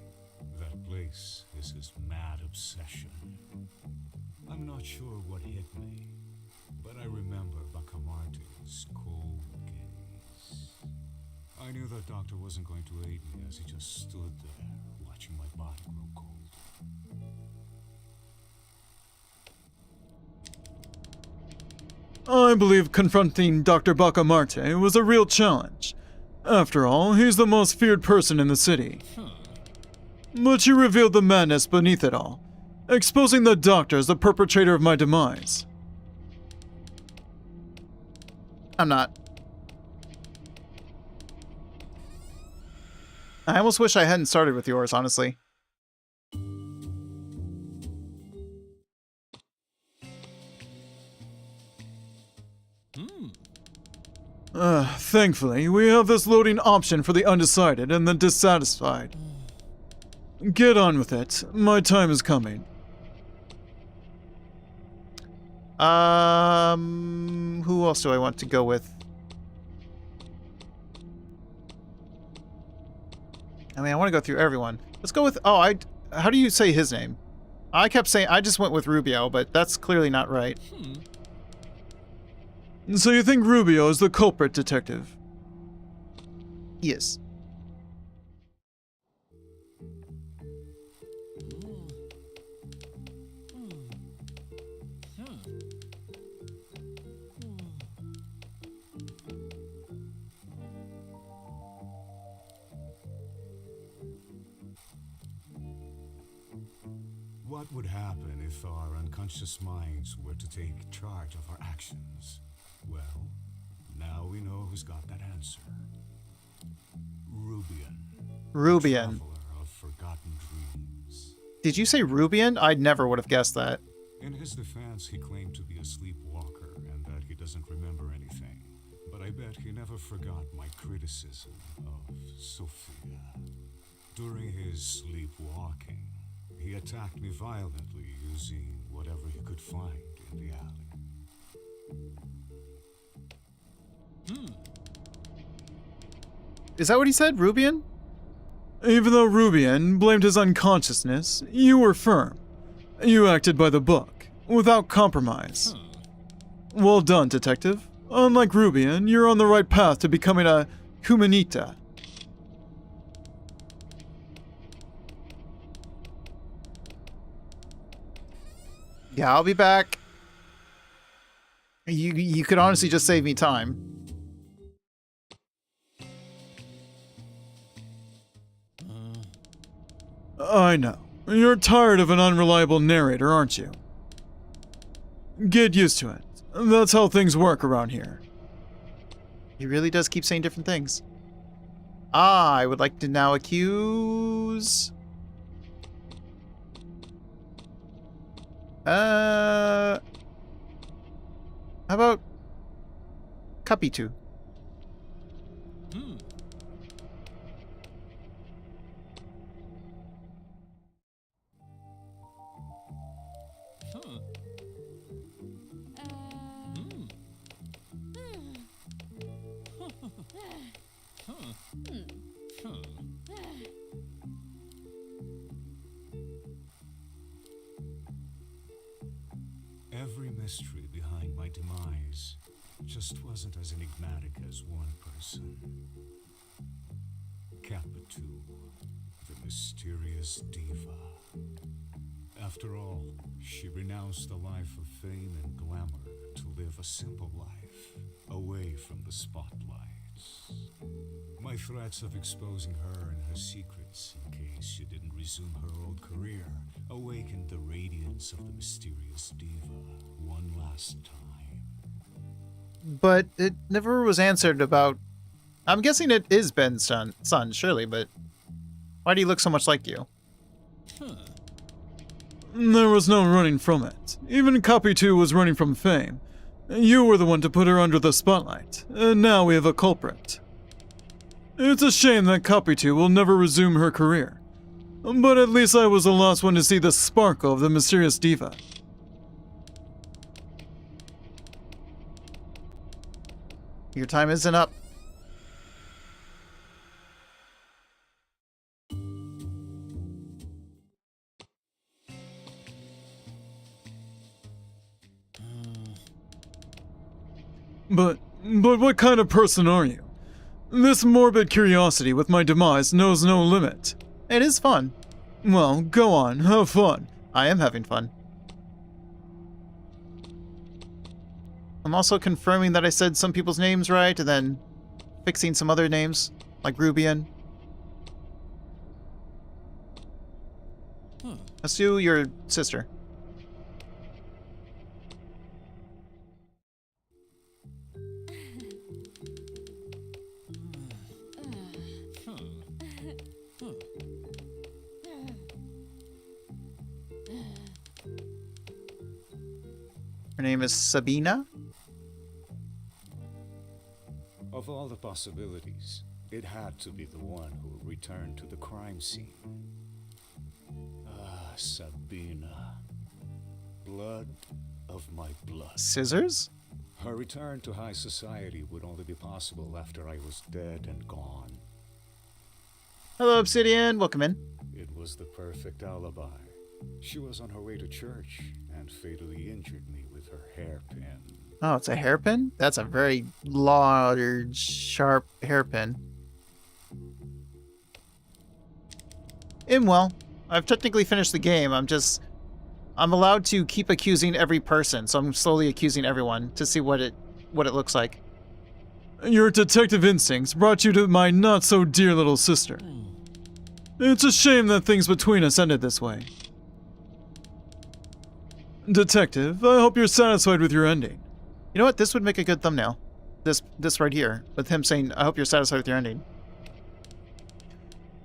S4: That place is his mad obsession. I'm not sure what hit me, but I remember Bacamarte's cold gaze. I knew that doctor wasn't going to aid me as he just stood there, watching my body grow cold.
S2: I believe confronting Dr. Bacamarte was a real challenge. After all, he's the most feared person in the city. But you revealed the madness beneath it all, exposing the doctor as the perpetrator of my demise.
S1: I'm not. I almost wish I hadn't started with yours, honestly.
S2: Thankfully, we have this loading option for the undecided and the dissatisfied. Get on with it. My time is coming.
S1: Who else do I want to go with? I mean, I want to go through everyone. Let's go with, how do you say his name? I kept saying, I just went with Rubio, but that's clearly not right.
S2: So you think Rubio is the culprit, Detective?
S1: Yes.
S4: What would happen if our unconscious minds were to take charge of our actions? Well, now we know who's got that answer. Rubian.
S1: Rubian.
S4: Traveler of forgotten dreams.
S1: Did you say Rubian? I never would have guessed that.
S4: In his defense, he claimed to be a sleepwalker and that he doesn't remember anything. But I bet he never forgot my criticism of Sophia. During his sleepwalking, he attacked me violently using whatever he could find in the alley.
S1: Is that what he said, Rubian?
S2: Even though Rubian blamed his unconsciousness, you were firm. You acted by the book, without compromise. Well done, Detective. Unlike Rubian, you're on the right path to becoming a humanita.
S1: Yeah, I'll be back. You could honestly just save me time.
S2: I know. You're tired of an unreliable narrator, aren't you? Get used to it. That's how things work around here.
S1: He really does keep saying different things. I would like to now accuse... How about Capitu?
S4: Every mystery behind my demise just wasn't as enigmatic as one person. Capitu, the mysterious diva. After all, she renounced a life of fame and glamour to live a simple life, away from the spotlights. My threats of exposing her and her secrets in case she didn't resume her old career awakened the radiance of the mysterious diva one last time.
S1: But it never was answered about... I'm guessing it is Ben's son, surely, but... Why do you look so much like you?
S2: There was no running from it. Even Capitu was running from fame. You were the one to put her under the spotlight, and now we have a culprit. It's a shame that Capitu will never resume her career. But at least I was the last one to see the sparkle of the mysterious diva.
S1: Your time isn't up.
S2: But what kind of person are you? This morbid curiosity with my demise knows no limit.
S1: It is fun.
S2: Well, go on, have fun.
S1: I am having fun. I'm also confirming that I said some people's names right, and then fixing some other names, like Rubian. Let's do your sister. Her name is Sabina.
S4: Of all the possibilities, it had to be the one who returned to the crime scene. Ah, Sabina. Blood of my blood.
S1: Scissors?
S4: Her return to high society would only be possible after I was dead and gone.
S1: Hello, Obsidian. Welcome in.
S4: It was the perfect alibi. She was on her way to church and fatally injured me with her hairpin.
S1: Oh, it's a hairpin? That's a very large, sharp hairpin. Well, I've technically finished the game. I'm allowed to keep accusing every person, so I'm slowly accusing everyone to see what it looks like.
S2: Your detective instincts brought you to my not-so-dear little sister. It's a shame that things between us ended this way. Detective, I hope you're satisfied with your ending.
S1: You know what? This would make a good thumbnail. This right here, with him saying, I hope you're satisfied with your ending.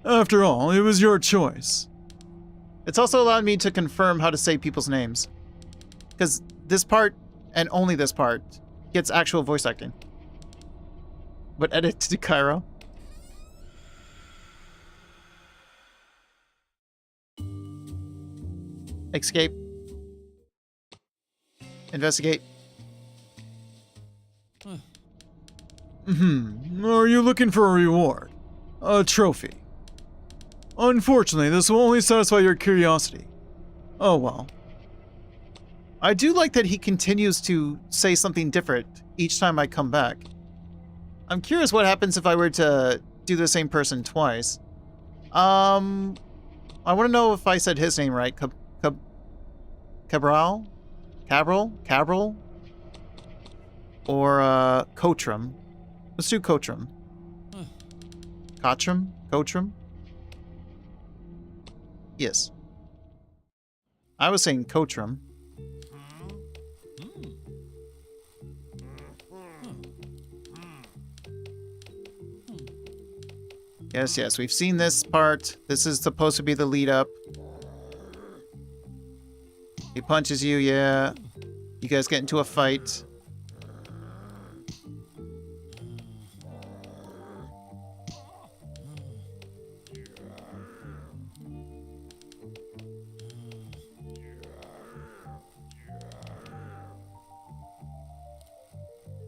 S2: After all, it was your choice.
S1: It's also allowed me to confirm how to say people's names. Because this part, and only this part, gets actual voice acting. But edit to Cairo. Escape. Investigate.
S2: Are you looking for a reward? A trophy? Unfortunately, this will only satisfy your curiosity. Oh well.
S1: I do like that he continues to say something different each time I come back. I'm curious what happens if I were to do the same person twice. I want to know if I said his name right. Cabral? Or, Coatram. Let's do Coatram. Coatram? Yes. I was saying Coatram. Yes, we've seen this part. This is supposed to be the lead up. He punches you, yeah. You guys get into a fight.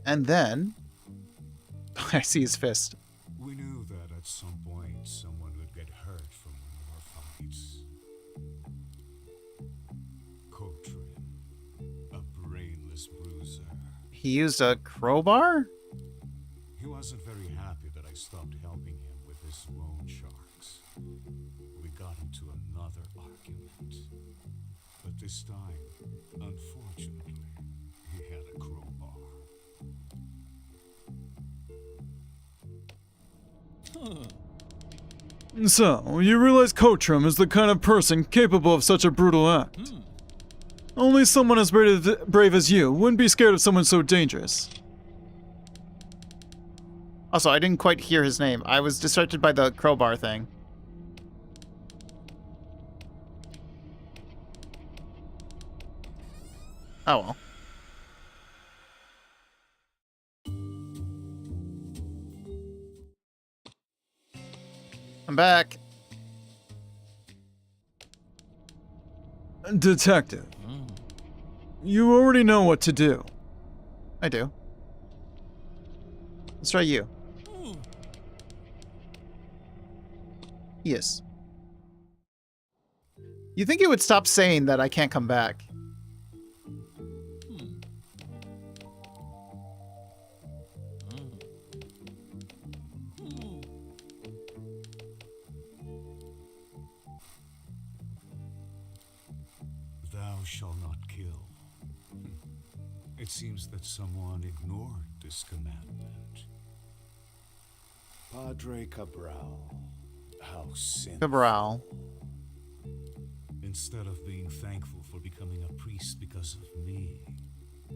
S1: And then I see his fist.
S4: We knew that at some point someone would get hurt from more fights. Coatram, a brainless bruiser.
S1: He used a crowbar?
S4: He wasn't very happy that I stopped helping him with his loan sharks. We got into another argument. But this time, unfortunately, he had a crowbar.
S2: So, you realize Coatram is the kind of person capable of such a brutal act. Only someone as brave as you wouldn't be scared of someone so dangerous.
S1: Also, I didn't quite hear his name. I was distracted by the crowbar thing. Oh well. I'm back.
S2: Detective, you already know what to do.
S1: I do. Let's try you. Yes. You think it would stop saying that I can't come back?
S4: Thou shalt not kill. It seems that someone ignored this commandment. Padre Cabral, how sinful.
S1: Cabral.
S4: Instead of being thankful for becoming a priest because of me,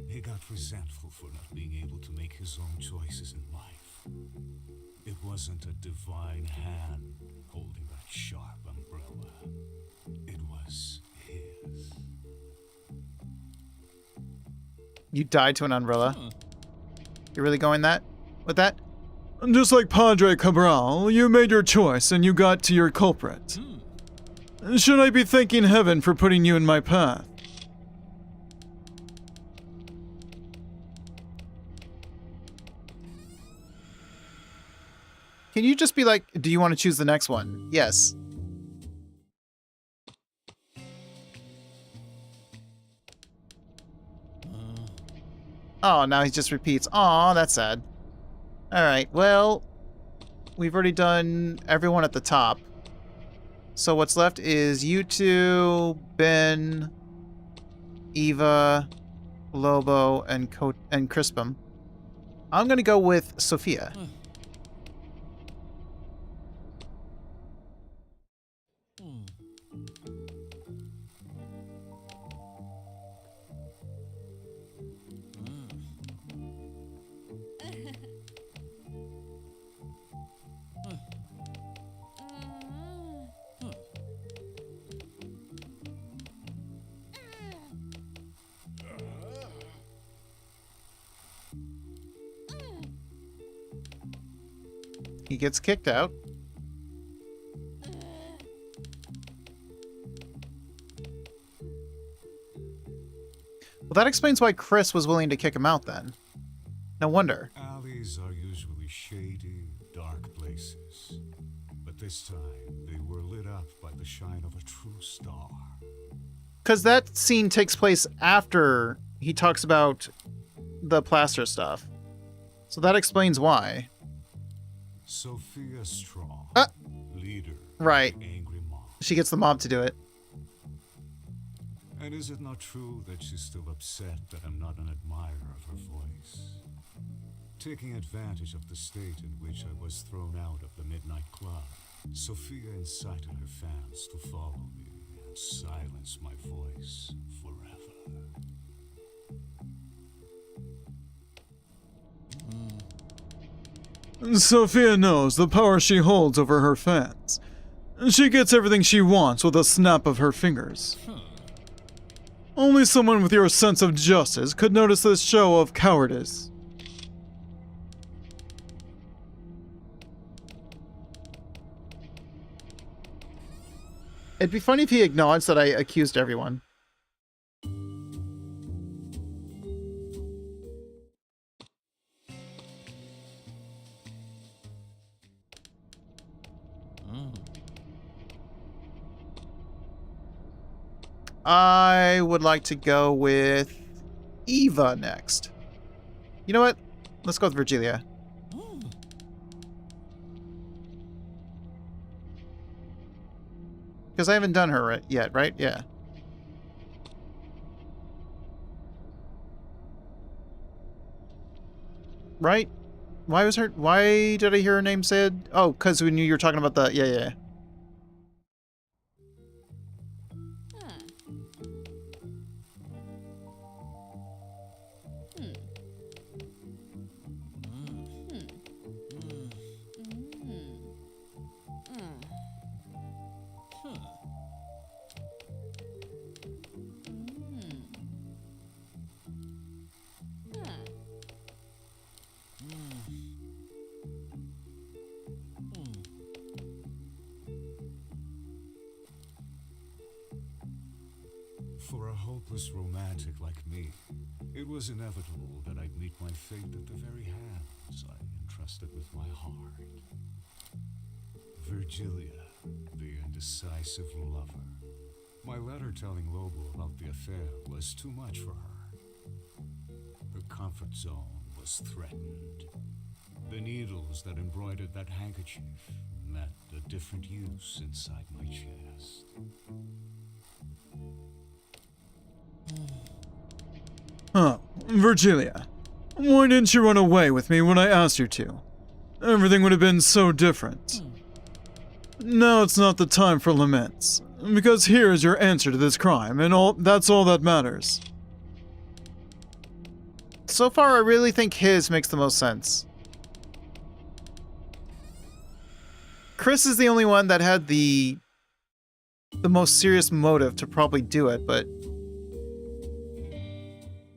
S4: he got resentful for not being able to make his own choices in life. It wasn't a divine hand holding that sharp umbrella. It was his.
S1: You died to an umbrella. You're really going with that?
S2: Just like Padre Cabral, you made your choice and you got to your culprit. Should I be thanking heaven for putting you in my path?
S1: Can you just be like, do you want to choose the next one? Yes. Oh, now he just repeats. Aw, that's sad. Alright, well, we've already done everyone at the top. So what's left is you two, Ben, Eva, Lobo, and Crispum. I'm gonna go with Sophia. He gets kicked out. Well, that explains why Chris was willing to kick him out then. No wonder.
S4: Alleys are usually shady, dark places. But this time, they were lit up by the shine of a true star.
S1: Because that scene takes place after he talks about the plaster stuff. So that explains why.
S4: Sophia Strong, leader
S1: Right.
S4: of the angry mob.
S1: She gets the mob to do it.
S4: And is it not true that she's still upset that I'm not an admirer of her voice? Taking advantage of the state in which I was thrown out of the Midnight Club, Sophia incited her fans to follow me and silence my voice forever.
S2: Sophia knows the power she holds over her fans. She gets everything she wants with a snap of her fingers. Only someone with your sense of justice could notice this show of cowardice.
S1: It'd be funny if he acknowledged that I accused everyone. I would like to go with Eva next. You know what? Let's go with Virgilia. Because I haven't done her yet, right? Yeah. Right? Why did I hear her name said? Oh, because when you were talking about the... Yeah.
S4: For a hopeless romantic like me, it was inevitable that I'd meet my fate at the very hands I entrusted with my heart. Virgilia, the indecisive lover. My letter telling Lobo about the affair was too much for her. Her comfort zone was threatened. The needles that embroidered that handkerchief met a different use inside my chest.
S2: Virgilia, why didn't you run away with me when I asked you to? Everything would have been so different. Now it's not the time for laments, because here is your answer to this crime, and that's all that matters.
S1: So far, I really think his makes the most sense. Chris is the only one that had the most serious motive to probably do it, but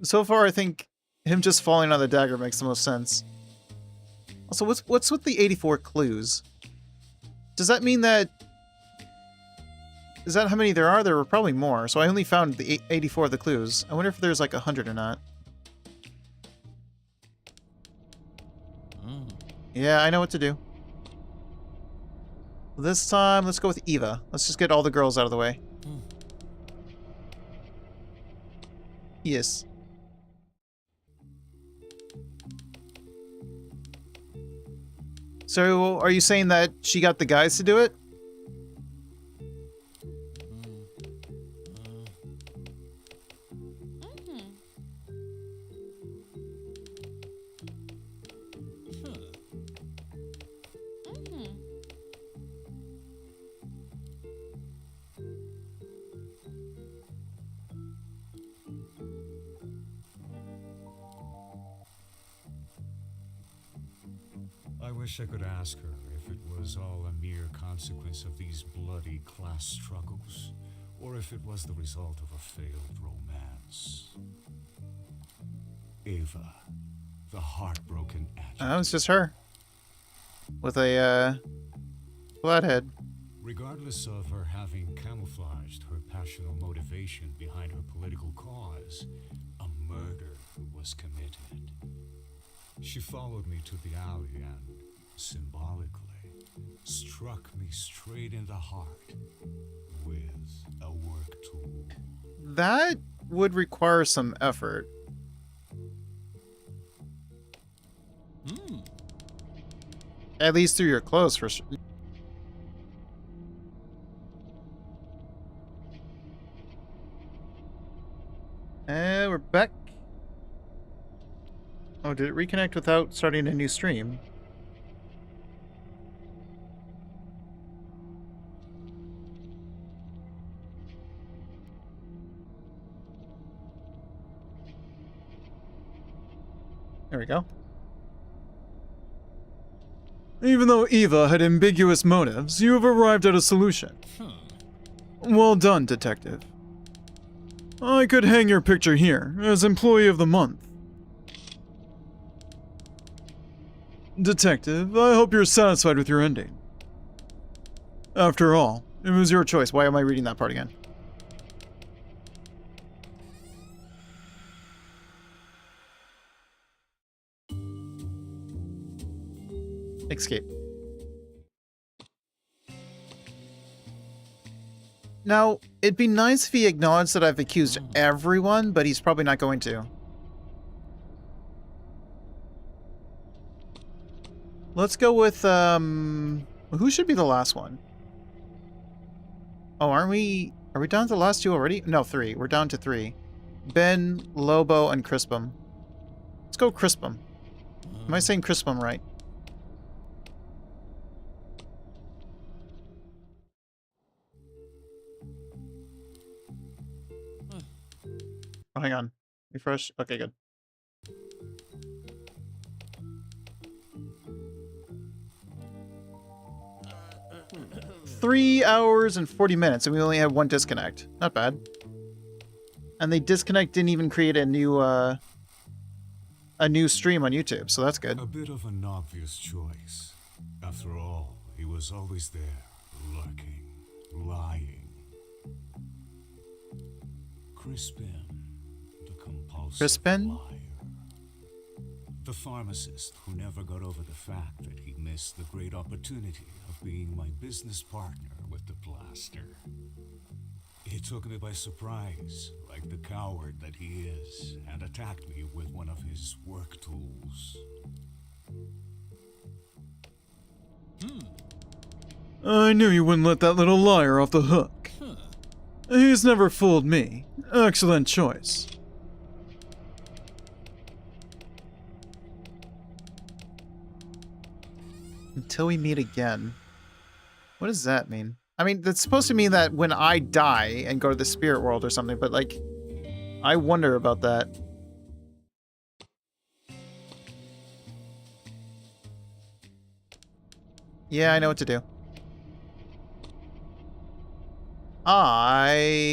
S1: so far I think him just falling on the dagger makes the most sense. Also, what's with the 84 clues? Does that mean that... Is that how many there are? There were probably more, so I only found the 84 of the clues. I wonder if there's like 100 or not. Yeah, I know what to do. This time, let's go with Eva. Let's just get all the girls out of the way. Yes. So, are you saying that she got the guys to do it?
S4: I wish I could ask her if it was all a mere consequence of these bloody class struggles, or if it was the result of a failed romance. Ava, the heartbroken adjective.
S1: It was just her. With a, flathead.
S4: Regardless of her having camouflaged her passional motivation behind her political cause, a murder was committed. She followed me to the alley and, symbolically, struck me straight in the heart with a work tool.
S1: That would require some effort. At least through your clothes, for sure. And we're back. Oh, did it reconnect without starting a new stream? There we go.
S2: Even though Eva had ambiguous motives, you have arrived at a solution. Well done, detective. I could hang your picture here as Employee of the Month. Detective, I hope you're satisfied with your ending. After all,
S1: It was your choice. Why am I reading that part again? Escape. Now, it'd be nice if he acknowledged that I've accused everyone, but he's probably not going to. Let's go with, who should be the last one? Oh, are we down to the last two already? No, 3. We're down to 3. Ben, Lobo, and Crispum. Let's go Crispum. Am I saying Crispum right? Oh, hang on. Refresh. Okay, good. Three hours and 40 minutes, and we only had 1 disconnect. Not bad. And the disconnect didn't even create a new stream on YouTube, so that's good.
S4: A bit of an obvious choice. After all, he was always there, lurking, lying. Crispin, the compulsive
S1: Crispin?
S4: liar. The pharmacist who never got over the fact that he missed the great opportunity of being my business partner with the plaster. He took me by surprise, like the coward that he is, and attacked me with one of his work tools.
S2: I knew you wouldn't let that little liar off the hook. He's never fooled me. Excellent choice.
S1: Until we meet again. What does that mean? I mean, that's supposed to mean that when I die and go to the spirit world or something, but like, I wonder about that. Yeah, I know what to do. I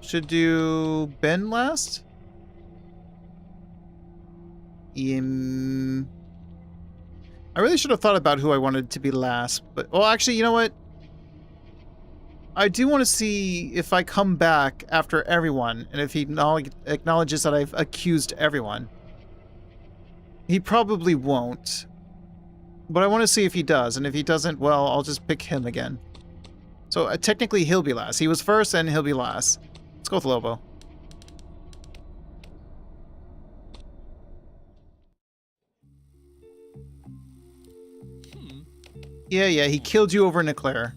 S1: should do Ben last? I really should have thought about who I wanted to be last, but... Well, actually, you know what? I do want to see if I come back after everyone, and if he acknowledges that I've accused everyone. He probably won't. But I want to see if he does, and if he doesn't, well, I'll just pick him again. So technically, he'll be last. He was first, and he'll be last. Let's go with Lobo. Yeah, he killed you over an eclair.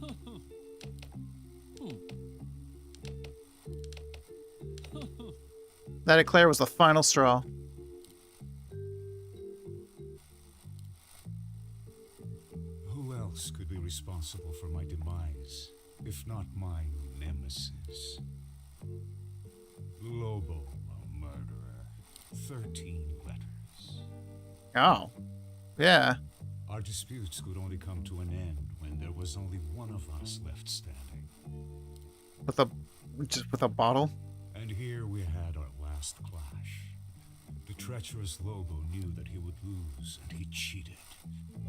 S1: That eclair was the final straw.
S4: Who else could be responsible for my demise, if not my nemesis? Lobo, a murderer. 13 letters.
S1: Oh. Yeah.
S4: Our disputes could only come to an end when there was only one of us left standing.
S1: Just with a bottle?
S4: And here we had our last clash. The treacherous Lobo knew that he would lose, and he cheated,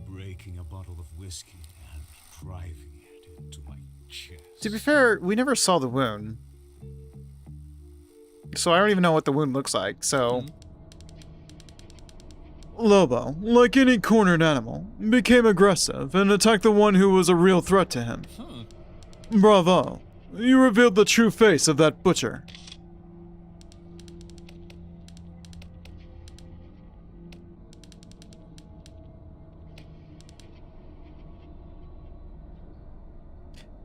S4: breaking a bottle of whiskey and driving it into my chest.
S1: To be fair, we never saw the wound. So I don't even know what the wound looks like, so...
S2: Lobo, like any cornered animal, became aggressive and attacked the one who was a real threat to him. Bravo. You revealed the true face of that butcher.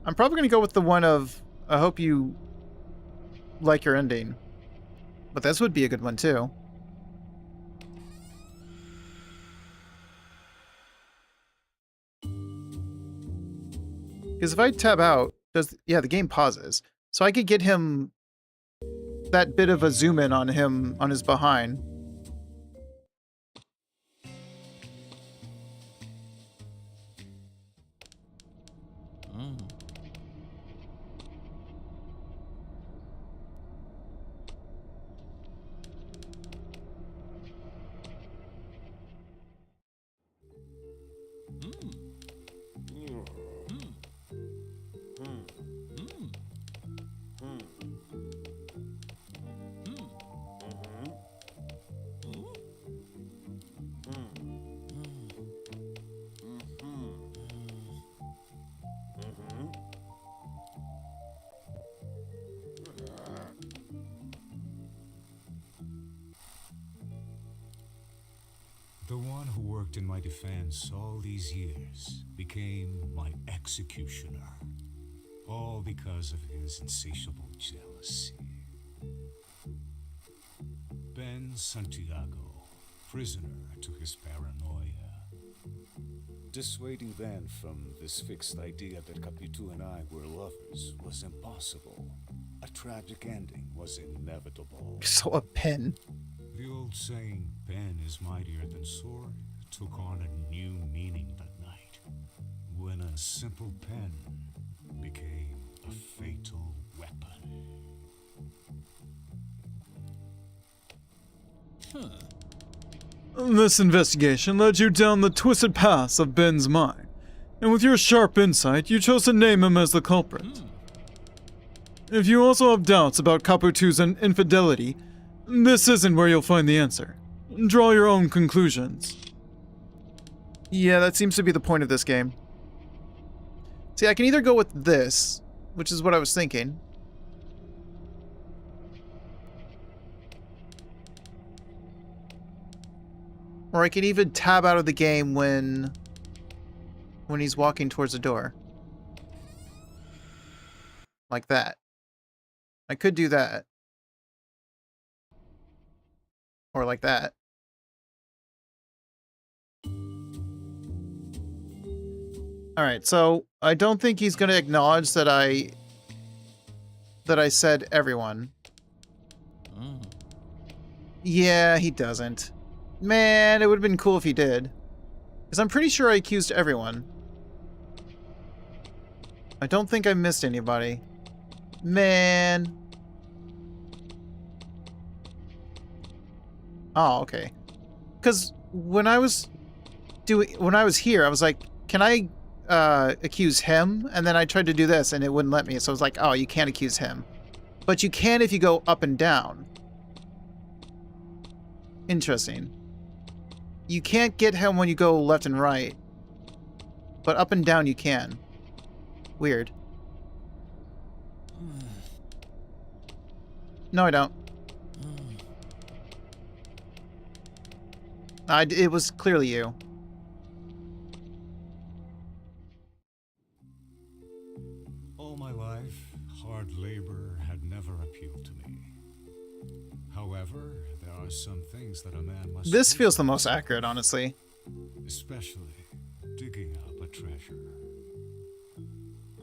S1: I'm probably going to go with the one of, I hope you like your ending. But this would be a good one, too. Because if I tab out, yeah, the game pauses. So I could get him that bit of a zoom in on him, on his behind.
S4: The one who worked in my defense all these years became my executioner. All because of his insatiable jealousy. Ben Santiago, prisoner to his paranoia. Dissuading Ben from this fixed idea that Capitu and I were lovers was impossible. A tragic ending was inevitable.
S1: So a pen.
S4: The old saying, pen is mightier than sword, took on a new meaning that night, when a simple pen became a fatal weapon.
S2: This investigation led you down the twisted paths of Ben's mind, and with your sharp insight, you chose to name him as the culprit. If you also have doubts about Caputu's infidelity, this isn't where you'll find the answer. Draw your own conclusions.
S1: Yeah, that seems to be the point of this game. See, I can either go with this, which is what I was thinking. Or I could even tab out of the game when he's walking towards the door. Like that. I could do that. Or like that. Alright, so I don't think he's gonna acknowledge that I said everyone. Yeah, he doesn't. Man, it would have been cool if he did. Because I'm pretty sure I accused everyone. I don't think I missed anybody. Man. Oh, okay. Because when I was here, I was like, can I accuse him? And then I tried to do this and it wouldn't let me. So I was like, oh, you can't accuse him. But you can if you go up and down. Interesting. You can't get him when you go left and right. But up and down you can. Weird. No, I don't. It was clearly you.
S4: All my life, hard labor had never appealed to me. However, there are some things that a man must
S1: This
S4: do,
S1: feels the most accurate, honestly.
S4: especially digging up a treasure.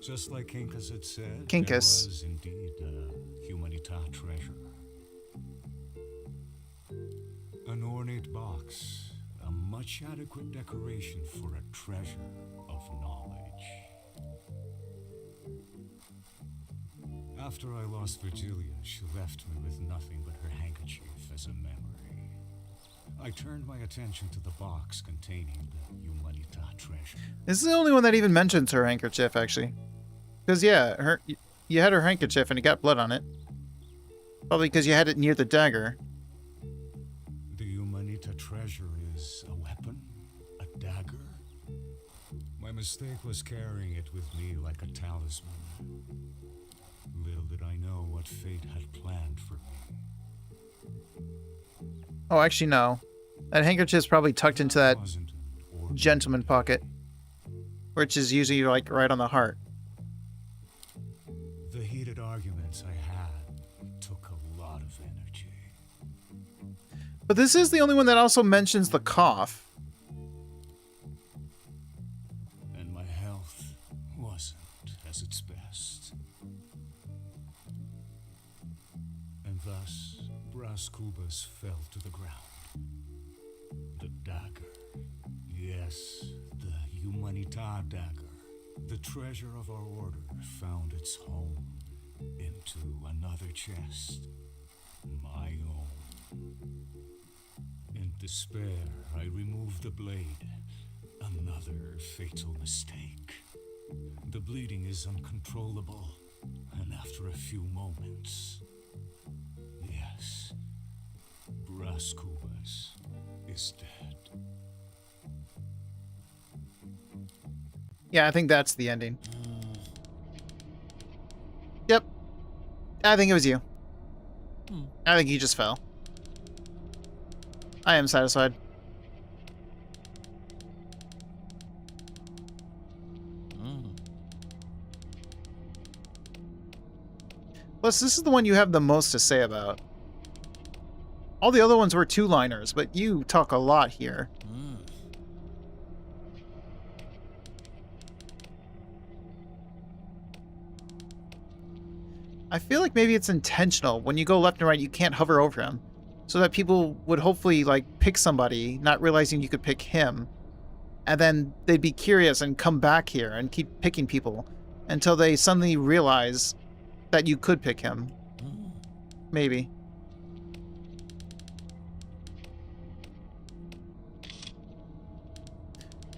S4: Just like Kinkus had said, there
S1: Kinkus.
S4: was indeed a Humanita treasure. An ornate box, a much adequate decoration for a treasure of knowledge. After I lost Virgilia, she left me with nothing but her handkerchief as a memory. I turned my attention to the box containing the Humanita treasure.
S1: This is the only one that even mentions her handkerchief, actually. Because, yeah, you had her handkerchief and it got blood on it. Probably because you had it near the dagger.
S4: The Humanita treasure is a weapon? A dagger? My mistake was carrying it with me like a talisman. Little did I know what fate had planned for me.
S1: Oh, actually, no. That handkerchief's probably tucked into that
S4: Wasn't an ordinary
S1: gentleman pocket. Which is usually, like, right on the heart.
S4: The heated arguments I had took a lot of energy.
S1: But this is the only one that also mentions the cough.
S4: And my health wasn't as its best. And thus, Brass Kubas fell to the ground. The dagger. Yes, the Humanita dagger. The treasure of our order found its home into another chest. My own. In despair, I removed the blade. Another fatal mistake. The bleeding is uncontrollable, and after a few moments... Yes, Brass Kubas is dead.
S1: Yeah, I think that's the ending. Yep. I think it was you. I think you just fell. I am satisfied. Plus, this is the one you have the most to say about. All the other ones were two-liners, but you talk a lot here. I feel like maybe it's intentional. When you go left and right, you can't hover over him. So that people would hopefully, like, pick somebody, not realizing you could pick him. And then they'd be curious and come back here and keep picking people until they suddenly realize that you could pick him. Maybe.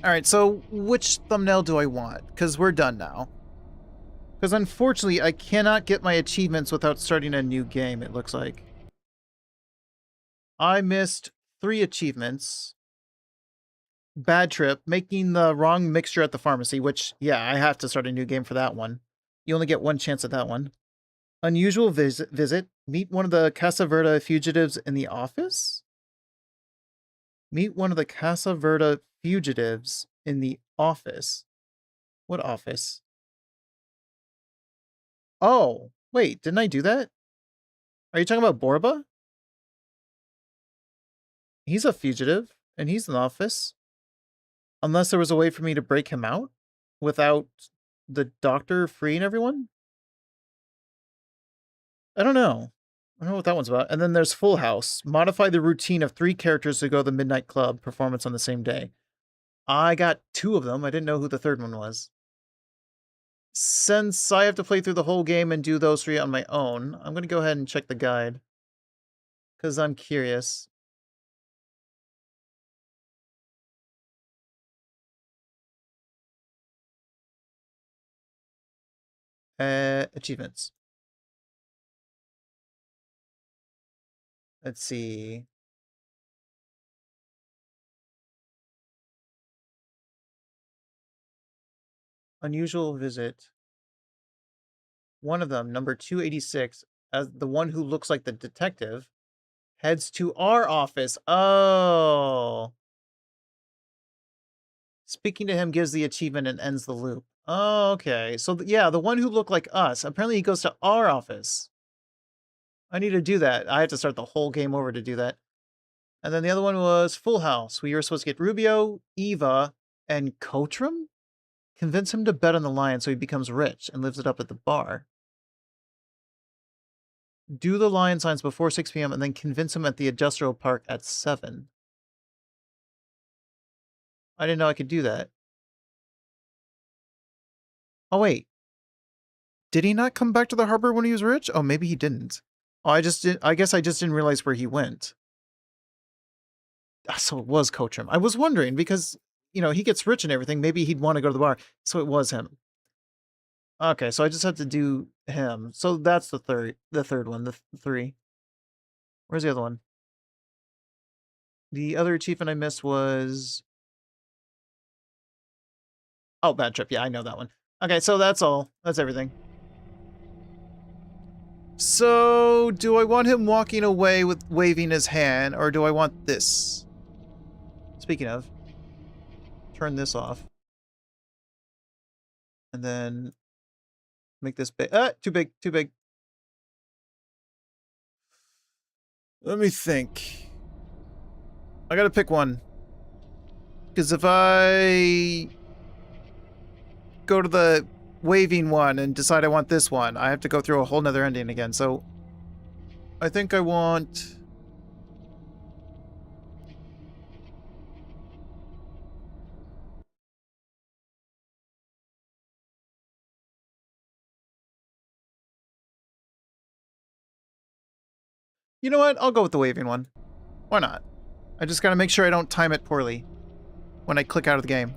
S1: Alright, so which thumbnail do I want? Because we're done now. Because unfortunately, I cannot get my achievements without starting a new game, it looks like. I missed 3 achievements. Bad trip, making the wrong mixture at the pharmacy, which, yeah, I have to start a new game for that one. You only get 1 chance at that one. Unusual visit, meet one of the Casa Verde fugitives in the office? Meet one of the Casa Verde fugitives in the office. What office? Oh, wait, didn't I do that? Are you talking about Borba? He's a fugitive, and he's in the office. Unless there was a way for me to break him out? without the doctor freeing everyone? I don't know. I don't know what that one's about. And then there's Full House. Modify the routine of 3 characters to go to the Midnight Club performance on the same day. I got 2 of them. I didn't know who the third one was. Since I have to play through the whole game and do those 3 on my own, I'm going to go ahead and check the guide. Because I'm curious. Achievements. Let's see. Unusual visit. One of them, number 286, as the one who looks like the detective, heads to our office. Oh. Speaking to him gives the achievement and ends the loop. Oh, okay. So, yeah, the one who looked like us, apparently he goes to our office. I need to do that. I have to start the whole game over to do that. And then the other one was Full House. We were supposed to get Rubio, Eva, and Coachram? Convince him to bet on the lion so he becomes rich and lives it up at the bar. Do the lion signs before 6 p.m. and then convince him at the industrial park at 7. I didn't know I could do that. Oh, wait. Did he not come back to the harbor when he was rich? Oh, maybe he didn't. Oh, I guess I just didn't realize where he went. So it was Coachram. I was wondering because, he gets rich and everything. Maybe he'd want to go to the bar. So it was him. Okay, so I just have to do him. So that's the third one, the 3. Where's the other one? The other achievement I missed was... Oh, Bad Trip. Yeah, I know that one. Okay, so that's all. That's everything. So, do I want him walking away with waving his hand, or do I want this? Speaking of, turn this off. And then make this big. Too big, too big. Let me think. I gotta pick one. Because if I go to the waving one and decide I want this one, I have to go through a whole nother ending again. So I think I want... You know what? I'll go with the waving one. Why not? I just gotta make sure I don't time it poorly when I click out of the game.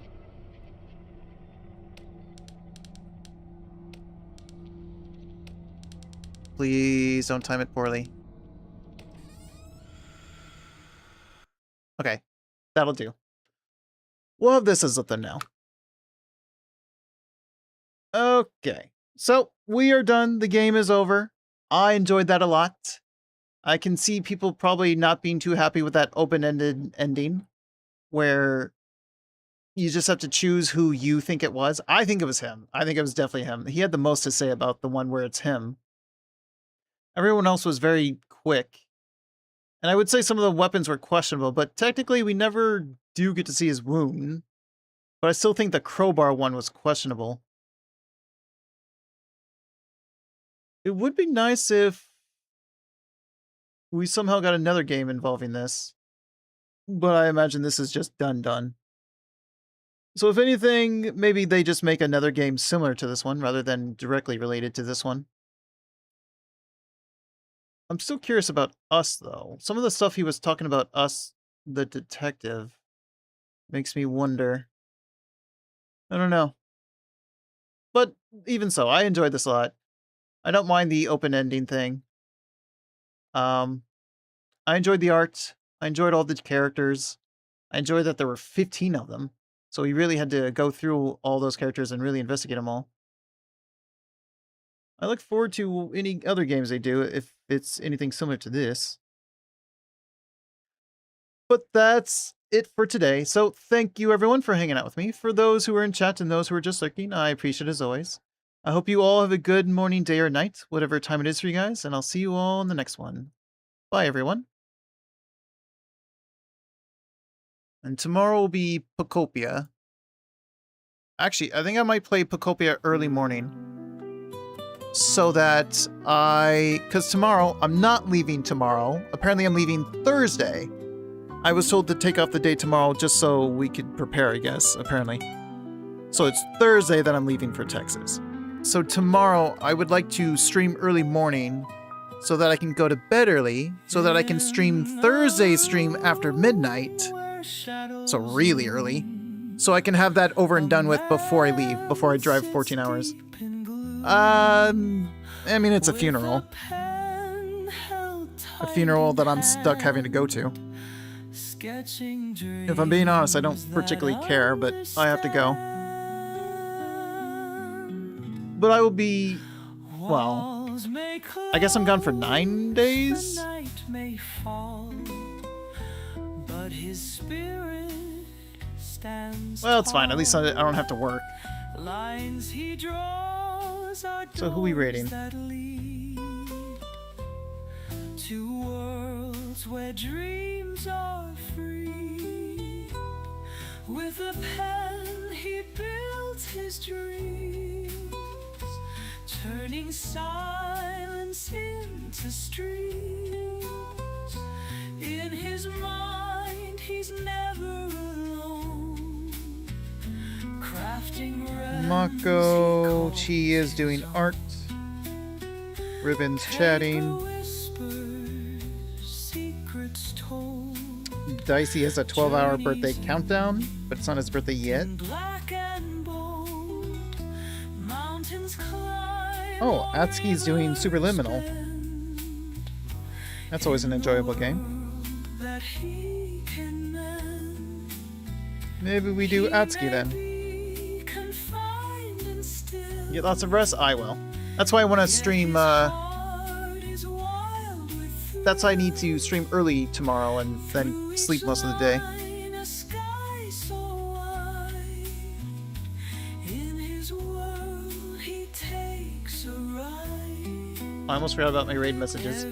S1: Please don't time it poorly. Okay, that'll do. We'll have this as a thumbnail. Okay, so we are done. The game is over. I enjoyed that a lot. I can see people probably not being too happy with that open-ended ending, where you just have to choose who you think it was. I think it was him. I think it was definitely him. He had the most to say about the one where it's him. Everyone else was very quick. And I would say some of the weapons were questionable, but technically we never do get to see his wound. But I still think the crowbar one was questionable. It would be nice if we somehow got another game involving this. But I imagine this is just done. So if anything, maybe they just make another game similar to this one rather than directly related to this one. I'm still curious about Us, though. Some of the stuff he was talking about Us, the detective, makes me wonder. I don't know. But even so, I enjoyed this a lot. I don't mind the open ending thing. I enjoyed the art. I enjoyed all the characters. I enjoyed that there were 15 of them. So we really had to go through all those characters and really investigate them all. I look forward to any other games they do if it's anything similar to this. But that's it for today. So thank you everyone for hanging out with me. For those who are in chat and those who are just lurking, I appreciate it as always. I hope you all have a good morning, day, or night, whatever time it is for you guys, and I'll see you all in the next one. Bye, everyone. And tomorrow will be Pocopia. Actually, I think I might play Pocopia early morning. So that because tomorrow, I'm not leaving tomorrow. Apparently I'm leaving Thursday. I was told to take off the day tomorrow just so we could prepare, I guess, apparently. So it's Thursday that I'm leaving for Texas. So tomorrow, I would like to stream early morning so that I can go to bed early, so that I can stream Thursday's stream after midnight. So really early. So I can have that over and done with before I leave, before I drive 14 hours. I mean, it's a funeral. A funeral that I'm stuck having to go to. If I'm being honest, I don't particularly care, but I have to go. But I will be, well, I guess I'm gone for 9 days? Well, it's fine. At least I don't have to work. So who are we rating? To worlds where dreams are free. With a pen he built his dreams, turning silence into streams. In his mind he's never alone, crafting Mako, Chi is doing art. Ribbon's chatting. Dicey has a 12-hour birthday countdown, but it's not his birthday yet. Oh, Atsuki's doing Superliminal. That's always an enjoyable game. Maybe we do Atsuki then. Get lots of rest? I will. That's why I want to stream, that's why I need to stream early tomorrow and then sleep most of the day. I almost forgot about my raid messages.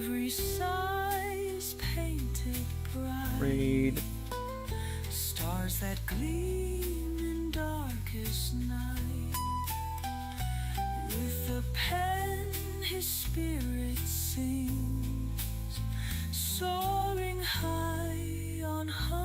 S1: Raid. Stars that gleam in darkest night. With a pen his spirit sings, soaring high on high.